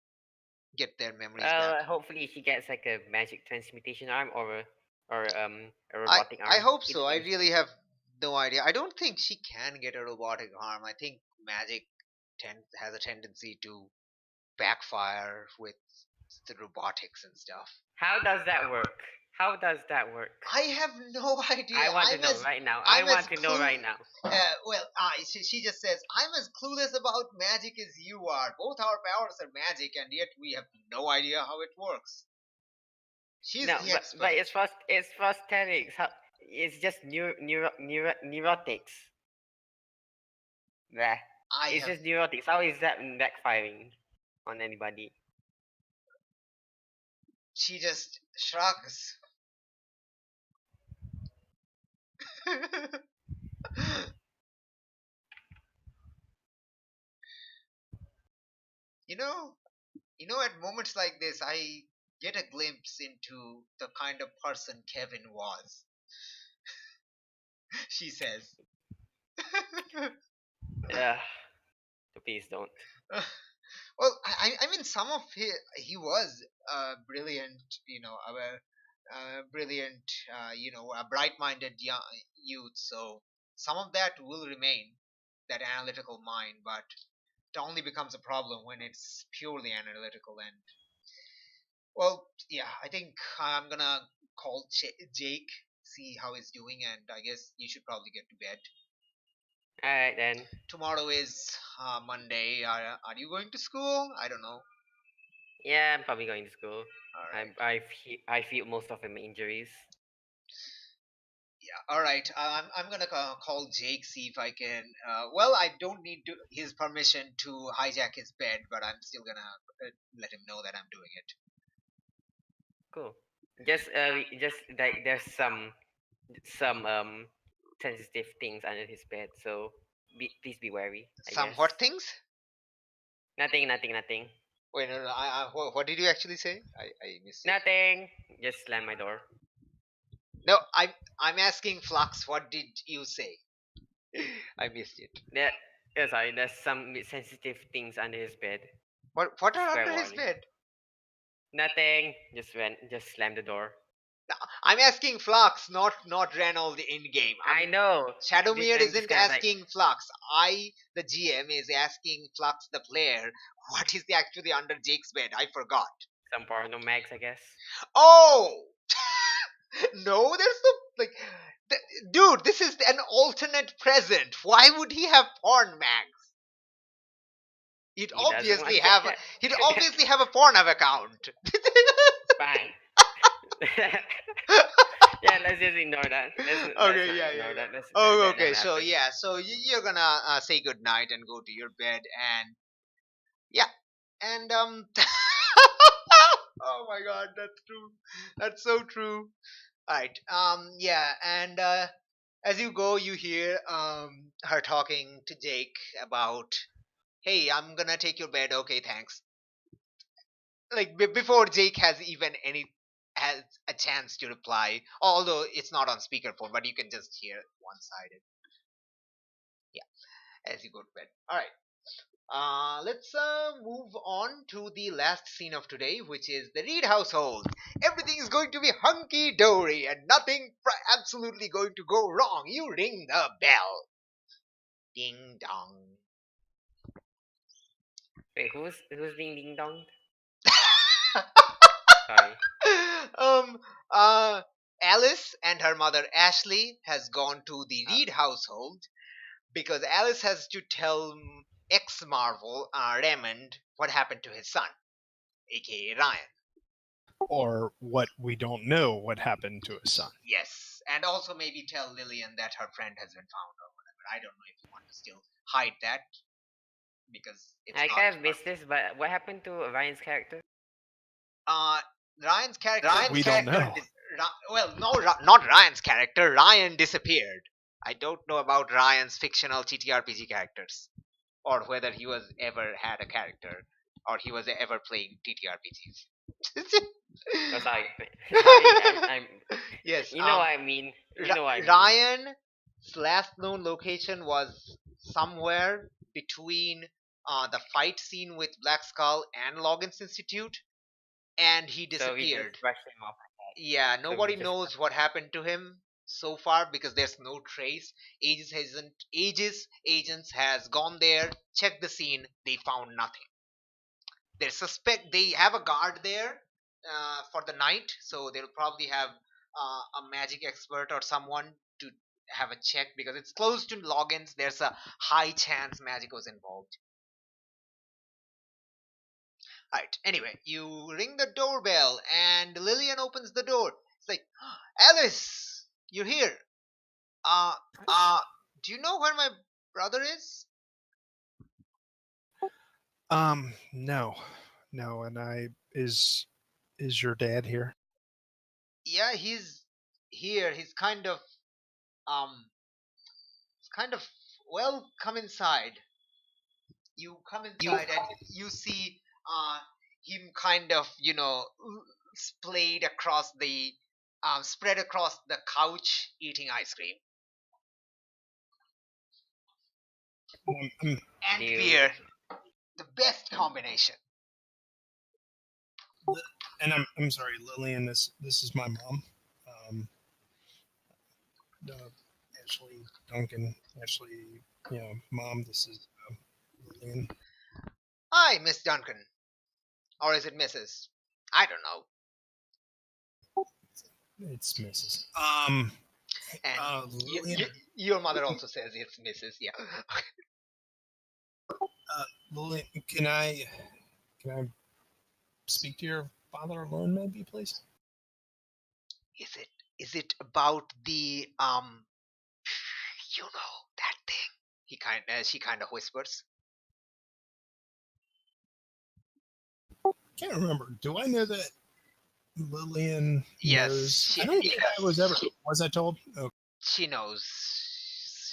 get their memories back. Well, hopefully she gets like a magic transmutation arm or a I robotic I arm. hope Either so. I way is good. really have no idea. I don't think she can get a robotic arm. I think magic has a tendency to backfire with the robotics and stuff. How does that work? How does that work? I have no I idea. want to know right now. I I'm as want to know clue. right now. She just says I'm as clueless about magic as you are. Both our powers are magic, and yet we have no idea how it works. She's No, the but expert. it's prosthetics. How, it's just neurotics. Nah, I it's have. just neurotics. How is that backfiring on anybody? She just shrugs. You know, at moments like this, I get a glimpse into the kind of person Kevin was. She says. Yeah, please don't. Well, I mean, some of he was brilliant, brilliant, a bright-minded young youth. So some of that will remain, that analytical mind, but it only becomes a problem when it's purely analytical. And well, yeah, I think I'm gonna call Jake, see how he's doing, and I guess you should probably get to bed. Alright then. Tomorrow is Monday. Are you going to school? I don't know. Yeah, I'm probably going to school. All right. I feel most of my injuries. Yeah. All right. I'm gonna call Jake, see if I can. Well, I don't need his permission to hijack his bed, but I'm still gonna let him know that I'm doing it. Cool. Just like there's some sensitive things under his bed, so please be wary. I Some guess. what things? Nothing. Wait, no, no. What did you actually say? I missed it. Nothing. Just slam my door. No, I'm asking Flux. What did you say? I missed it. There, sorry. There's some sensitive things under his bed. What are Fair under his warning. bed? Nothing. Just slam the door. No, I'm asking Flux, not Reynold in game. I know. Shadowmere I'm just isn't kind of like asking Flux. I, the GM, is asking Flux, the player, what is actually under Jake's bed. I forgot. some porno mags, I guess. Oh! No, there's no, like, dude, this is an alternate present. Why would he have porn mags? He'd He doesn't obviously want have, that. he'd obviously have a Pornhub account. Fine. Yeah, let's just ignore that. Let's not ignore that. Oh, That okay. never So happened. yeah, so you're gonna say good night and go to your bed, and yeah, and oh my God, that's true. That's so true. All right. Yeah, and as you go, you hear her talking to Jake about, hey, I'm gonna take your bed. Okay, thanks. Like before Jake has even has a chance to reply, although it's not on speakerphone, but you can just hear one-sided. Yeah, as you go to bed. All right. Let's move on to the last scene of today, which is the Reed household. Everything is going to be hunky dory and nothing absolutely going to go wrong. You ring the bell. Ding dong. Wait, who's being ding donged? Sorry. um, uh, Alice and her mother Ashley has gone to the Oh. Reed household because Alice has to tell ex Marvel Raymond what happened to his son, aka Ryan. Or what we don't know what happened to his son. Yes, and also maybe tell Lillian that her friend has been found or whatever. I don't know if you want to still hide that because it's I not. kind of missed this, but what happened to Ryan's character? Uh, Ryan's character. We don't know. Well, no, not Ryan's character. Ryan disappeared. I don't know about Ryan's fictional TTRPG characters, or whether he was ever had a character, or he was ever playing TTRPGs. Oh, sorry. I'm Yes. You know what I mean. You know what I mean. Ryan's last known location was somewhere between the fight scene with Black Skull and Logan's Institute, and he So we disappeared. just brushed him off. Yeah, we nobody just- knows what happened to him so far because there's no trace. Aegis agents has gone there, checked the scene, they found nothing. They have a guard there for the night, so they'll probably have a magic expert or someone to have a check because it's close to logins. There's a high chance magic was involved. Right. Anyway, you ring the doorbell and Lillian opens the door. It's like, Alice, you're here. Uh, do you know where my brother is? No, and is your dad here? Yeah, he's here. He's kind of, well, come inside. You come inside and you see him kind of, splayed across the, spread across the couch eating ice cream and Dude. beer. The best combination. And I'm sorry, Lillian. This is my mom. Uh, Ashley Duncan. Ashley, mom. This is Lillian. Hi, Miss Duncan. Or is it Mrs.? I don't know. It's Mrs. And Lillian. your mother also says it's Mrs. Yeah. Lillian, can I speak to your father alone, maybe, please? Is it about the that thing? She kind of whispers. Can't remember. Do I know that Lillian Yes, knows? I don't think I was ever. Was I told? Okay. She knows.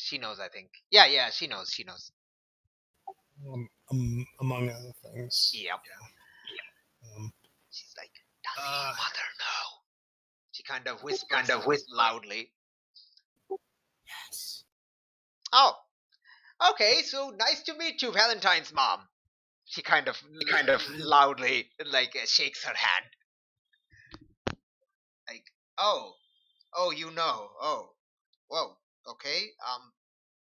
She knows, I think. Yeah, she knows. She knows. Among other things. Yep. Um, She's like, does your mother know? She kind of whispers loudly. yes. Oh, okay. So nice to meet you, Valentine's mom. She kind of loudly shakes her hand. Like, oh, oh, whoa, okay.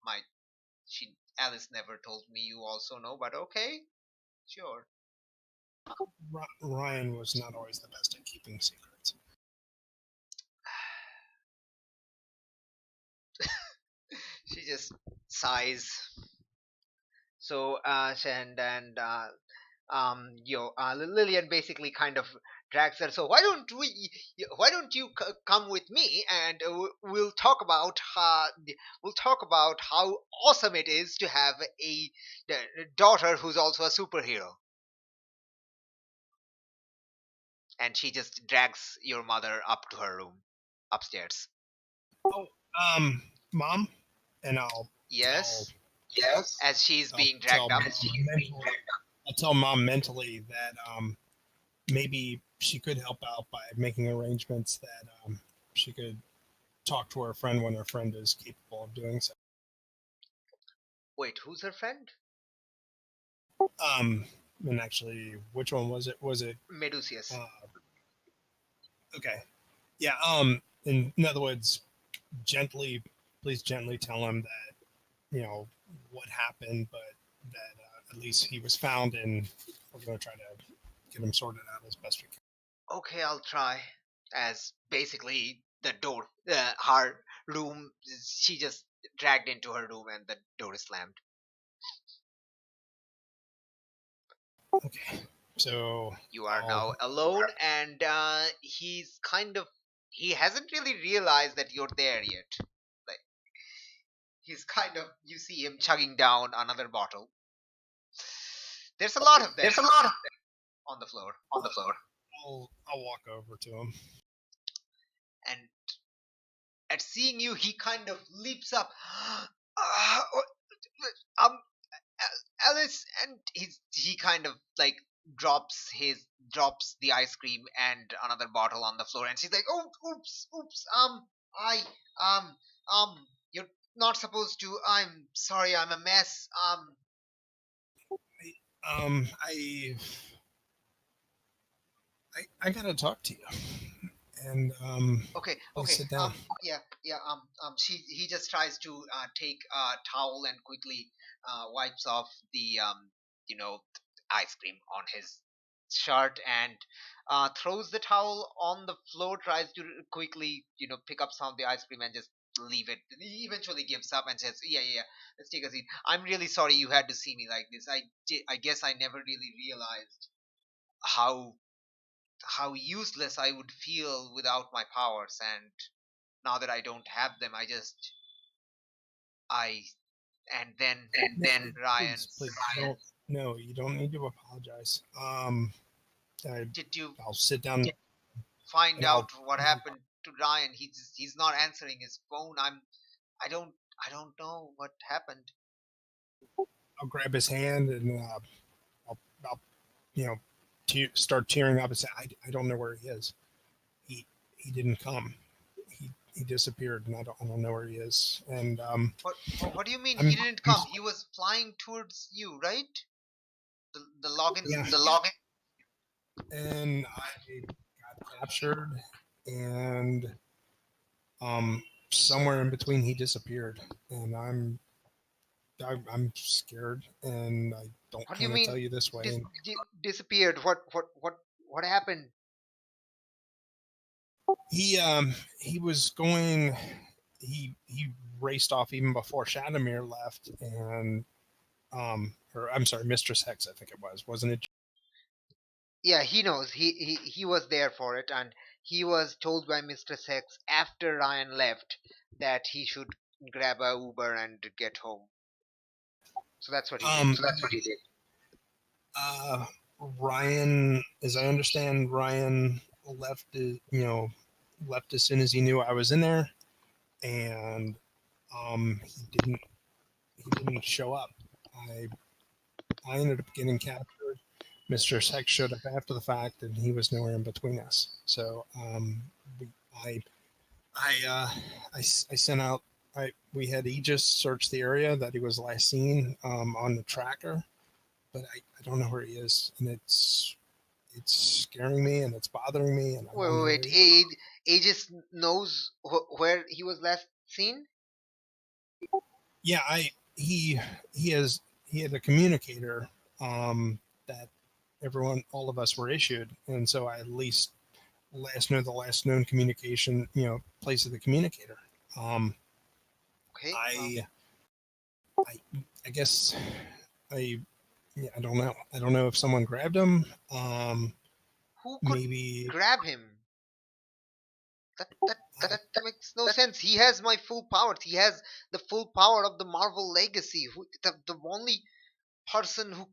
My Alice never told me you also know, but okay, sure. Ryan was not always the best at keeping secrets. She just sighs. So, Lillian basically kind of drags her. So why don't you come with me and we'll talk about how awesome it is to have a daughter who's also a superhero. And she just drags your mother up to her room, upstairs. Oh, Mom, and Yes. Yes. As she's being dragged up. I'll tell Mom mentally that maybe she could help out by making arrangements that she could talk to her friend when her friend is capable of doing so. Wait, who's her friend? And actually, which one was it? Was it Medusius? Okay. Yeah. In other words, please gently tell him that what happened, but that at least he was found, and we're going to try to get him sorted out as best we can. Okay, I'll try. As basically the door, her room, she just dragged into her room and the door is slammed. Okay, so you are now alone, and he hasn't really realized that you're there yet. Like, you see him chugging down another bottle. There's a lot of them. On the floor. I'll walk over to him. And at seeing you, he kind of leaps up. Alice, and he kind of drops the ice cream and another bottle on the floor, and she's like, oh, oops, I you're not supposed to. I'm sorry, I'm a mess. I gotta talk to you. And Okay. sit down. Yeah. He just tries to take a towel and quickly wipes off the ice cream on his shirt and throws the towel on the floor. Tries to quickly pick up some of the ice cream and just leave it. He eventually gives up and says, "Yeah. Let's take a seat. I'm really sorry you had to see me like this. I guess I never really realized how useless I would feel without my powers, and now that I don't have them, I and then Ryan. Please, no, you don't need to apologize. Did you I'll sit down. find out what happened to Ryan? He's not answering his phone. I don't know what happened. I'll grab his hand and I'll start tearing up and say, I don't know where he is. He didn't come. He disappeared, and I don't know where he is. And What do you mean I'm, he didn't come? He was flying towards you, right? The login. yeah. The login. And I got captured, and somewhere in between he disappeared, and I'm scared, and I don't What do you want to mean tell you this way. disappeared? What happened? He was going. He raced off even before Shadowmere left, and or I'm sorry, Mistress Hex, I think it was, wasn't it? Yeah, he knows. He was there for it, and he was told by Mr. Sex after Ryan left that he should grab a Uber and get home. So that's what he did. Uh, Ryan, as I understand, Ryan left. Left as soon as he knew I was in there, and he didn't show up. I ended up getting captured. Mr. Hex showed up after the fact, and he was nowhere in between us. So I I sent out. We had Aegis search the area that he was last seen on the tracker, but I don't know where he is, and it's scaring me and it's bothering me, and I Wait, don't wait, know wait. where he is. Aegis knows where he was last seen. Yeah, he had a communicator that all of us were issued, and so I at least the last known communication, place of the communicator. Okay. I I guess I I don't know. I don't know if someone grabbed him. Who could Maybe grab him? That makes no sense. He has my full powers. He has the full power of the Marvel Legacy. The only person who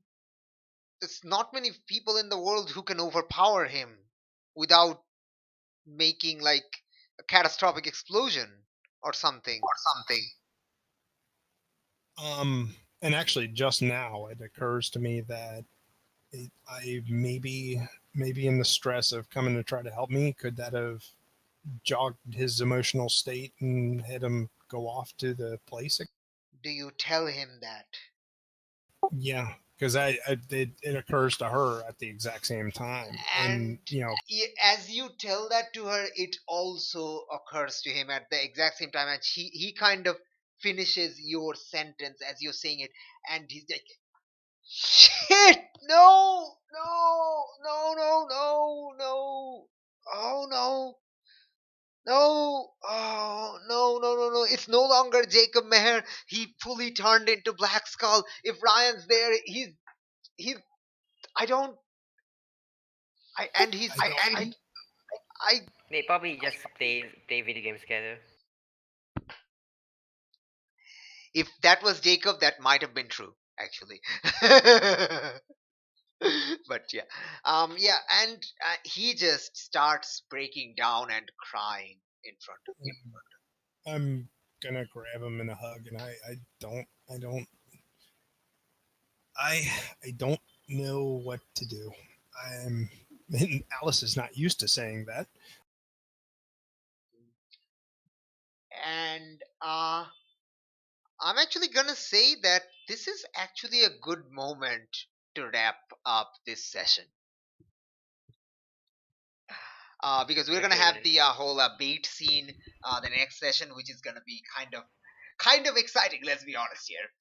there's not many people in the world who can overpower him without making like a catastrophic explosion or something. and actually just now it occurs to me that I maybe in the stress of coming to try to help me, could that have jogged his emotional state and had him go off to the place? Do you tell him that? Yeah, because it occurs to her at the exact same time, and And as you tell that to her, it also occurs to him at the exact same time, and he kind of finishes your sentence as you're saying it, and he's like, "Shit! No! No! No! No! No! No! Oh no! No! Oh no! No! No! No! It's no longer Jacob Meher. He fully turned into Black Skull. If Ryan's there, he's. I don't. I and he's. I don't. I They probably just play video games together. if that was Jacob, that might have been true, actually. But yeah, yeah, and he just starts breaking down and crying in front of you. I'm gonna grab him in a hug, and I don't know what to do. I'm and Alice is not used to saying that. And I'm actually gonna say that this is actually a good moment to wrap up this session. Because we're gonna have Okay. the whole bait scene the next session, which is gonna be kind of exciting. Let's be honest here.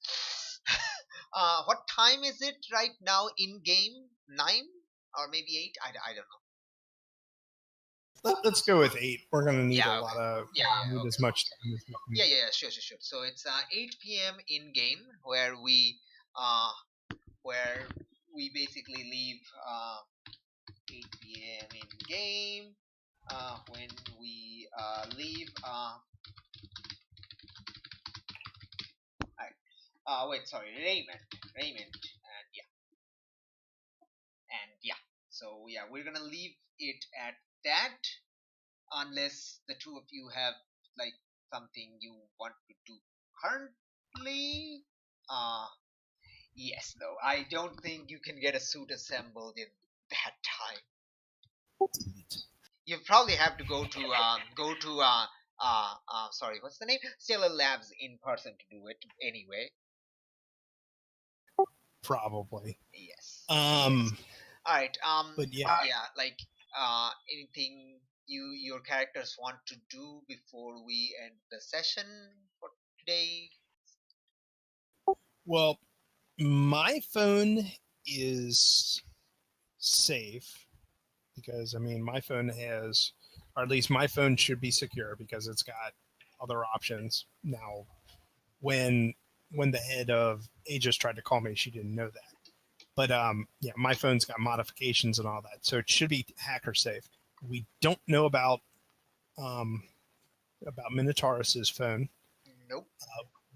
What time is it right now in game? 9 or maybe 8? I don't know. Let's go with 8. We're gonna need Yeah, a okay. lot of need Okay. as much time as we can. Yeah, sure. So it's 8 p.m. in game where we basically leave 8 p.m. in game when we leave. Wait, sorry, Raymond, and yeah. So yeah, we're gonna leave it at that, unless the two of you have like something you want to do currently. Uh, Yes, no, I don't think you can get a suit assembled in that time. You probably have to sorry, what's the name? Stellar Labs in person to do it anyway. Probably. Yes. Um, All right. but yeah, Like anything your characters want to do before we end the session for today? well, my phone is safe because I mean my phone has, or at least my phone should be secure because it's got other options now. When when the head of Aegis tried to call me, she didn't know that. But yeah, my phone's got modifications and all that, so it should be hacker safe. We don't know um, about Minotaurus's phone. Nope.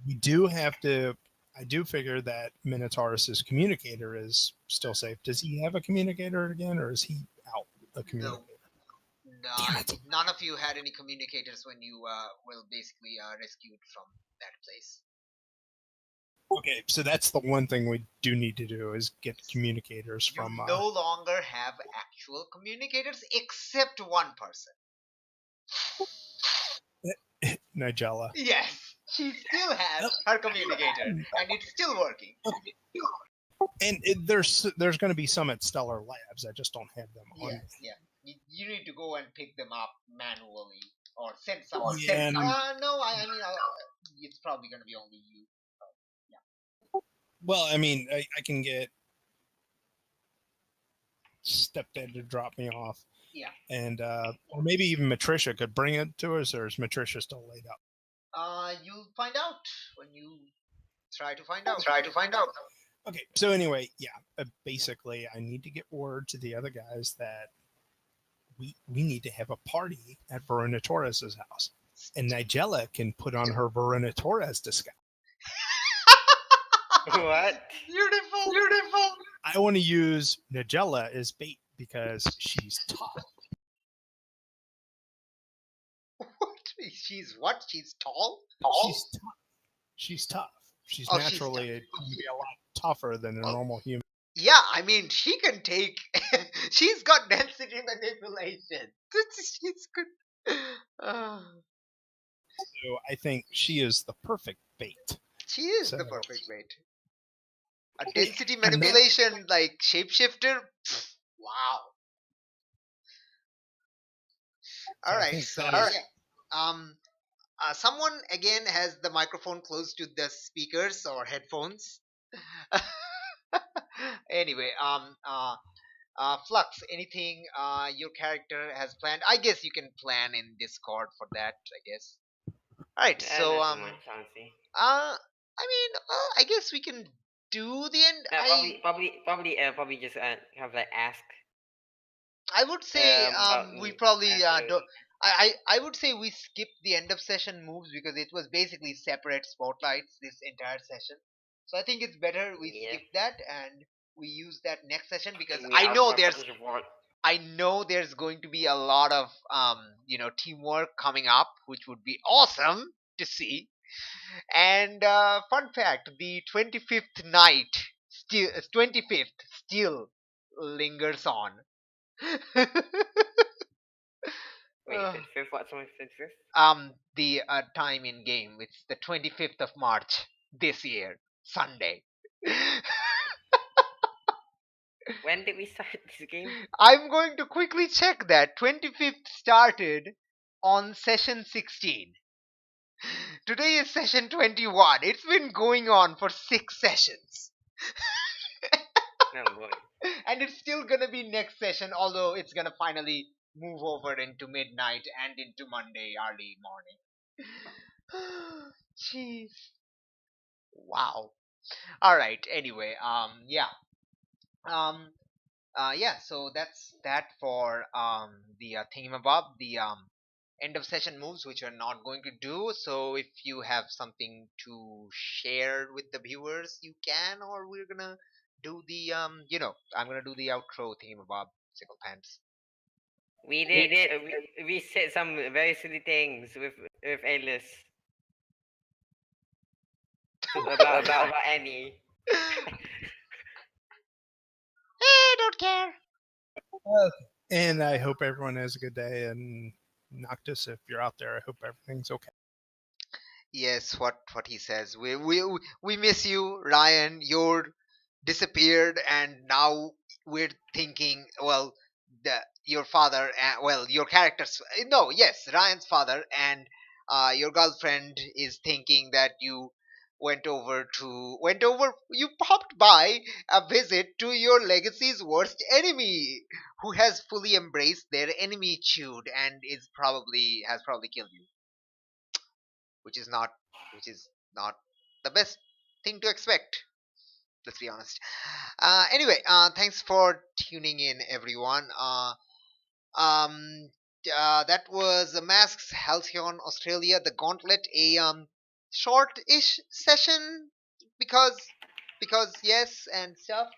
We do have to. I do figure that Minotaurus's communicator is still safe. Does he have a communicator again, or is he out a communicator? No, Damn it. none of you had any communicators when you were basically rescued from that place. Okay, so that's the one thing we do need to do is get communicators You from. no longer have actual communicators except one person. Nigella. Yes, she still has her communicator, and it's still working. And there's going to be some at Stellar Labs. I just don't have them on. Yeah. You need to go and pick them up manually or send someone. Yeah, No, I mean, it's probably going to be only you. well, I mean, I can get Stepdad to drop me off. Yeah. And or maybe even Matricia could bring it to us, or is Matricia still laid up? You'll find out when you try to find out. Okay, so anyway, yeah, basically, I need to get word to the other guys that we need to have a party at Verona Torres's house, and Nigella can put on her Verona Torres disguise. What? Beautiful. I want to use Nigella as bait because she's tough. What? She's tall? She's tough. She's tough. She's naturally going to be a lot tougher than a normal human. Yeah, I mean, she can take. She's got density manipulation. She's good. So I think she is the perfect bait. She is the perfect bait. A density manipulation like shapeshifter. Wow. All right. So someone again has the microphone close to the speakers or headphones. Anyway, Flux, anything your character has planned? I guess you can plan in Discord for that. I guess. All right. So I mean, I guess we can do the end. Probably just have like ask. I would say we probably after- don't. I would say we skipped the end of session moves because it was basically separate spotlights this entire session. So I think it's better we skip that and we use that next session because I know there's going to be a lot of teamwork coming up, which would be awesome to see. And fun fact: the 25th night, 25th, still lingers on. Wait, 25th? What's my 25th? The time in game. It's the 25th of March this year, Sunday. When did we start this game? I'm going to quickly check that. 25th started on session 16. Today is session 21. It's been going on for 6 sessions. Oh boy. And it's still gonna be next session, although it's gonna finally move over into midnight and into Monday early morning. Jeez. Wow. All right. Anyway, so that's that for the thingamabob, the end of session moves, which we're not going to do. So if you have something to share with the viewers, you can, or we're gonna do the I'm gonna do the outro thingamabob, Sickle Pants. We did. We said some very silly things with Alice about Annie. don't care. And I hope everyone has a good day. And Noctis, if you're out there, I hope everything's okay. Yes, what he says. We miss you, Ryan. You're disappeared, and now we're thinking. Well, your father. Well, your characters. No, yes, Ryan's father and your girlfriend is thinking that you went over. You popped by a visit to your legacy's worst enemy, who has fully embraced their enemytude and has probably killed you, which is not which is not the best thing to expect. Let's be honest. Anyway, thanks for tuning in, everyone. Um, that was the Masks Halcyon Australia, the Gauntlet, a short-ish session because yes and stuff.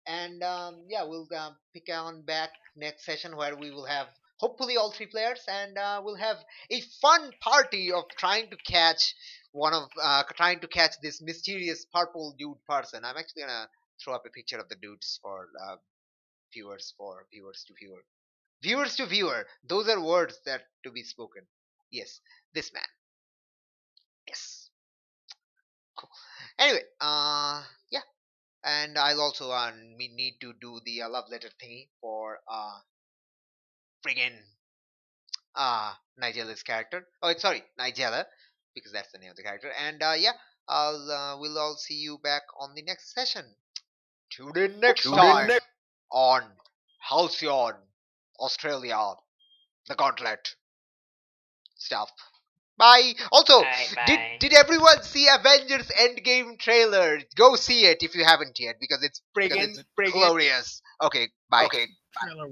And yeah, we'll pick on back next session where we will have hopefully all three players, and we'll have a fun party of trying to catch this mysterious purple dude person. I'm actually gonna throw up a picture of the dudes for viewers to viewer. Those are words that to be spoken. Yes, this man. Yes. Cool. Anyway, yeah, and I'll also need to do the love letter thingy for friggin' Nigella's character. Oh, sorry, Nigella, because that's the name of the character. And yeah, we'll all see you back on the next session. Tune in next time on Halcyon, Australia, the Gauntlet stuff. Bye. Also, Alright, bye. did everyone see Avengers Endgame trailer? Go see it if you haven't yet, because it's friggin' glorious. Okay, bye. Trailer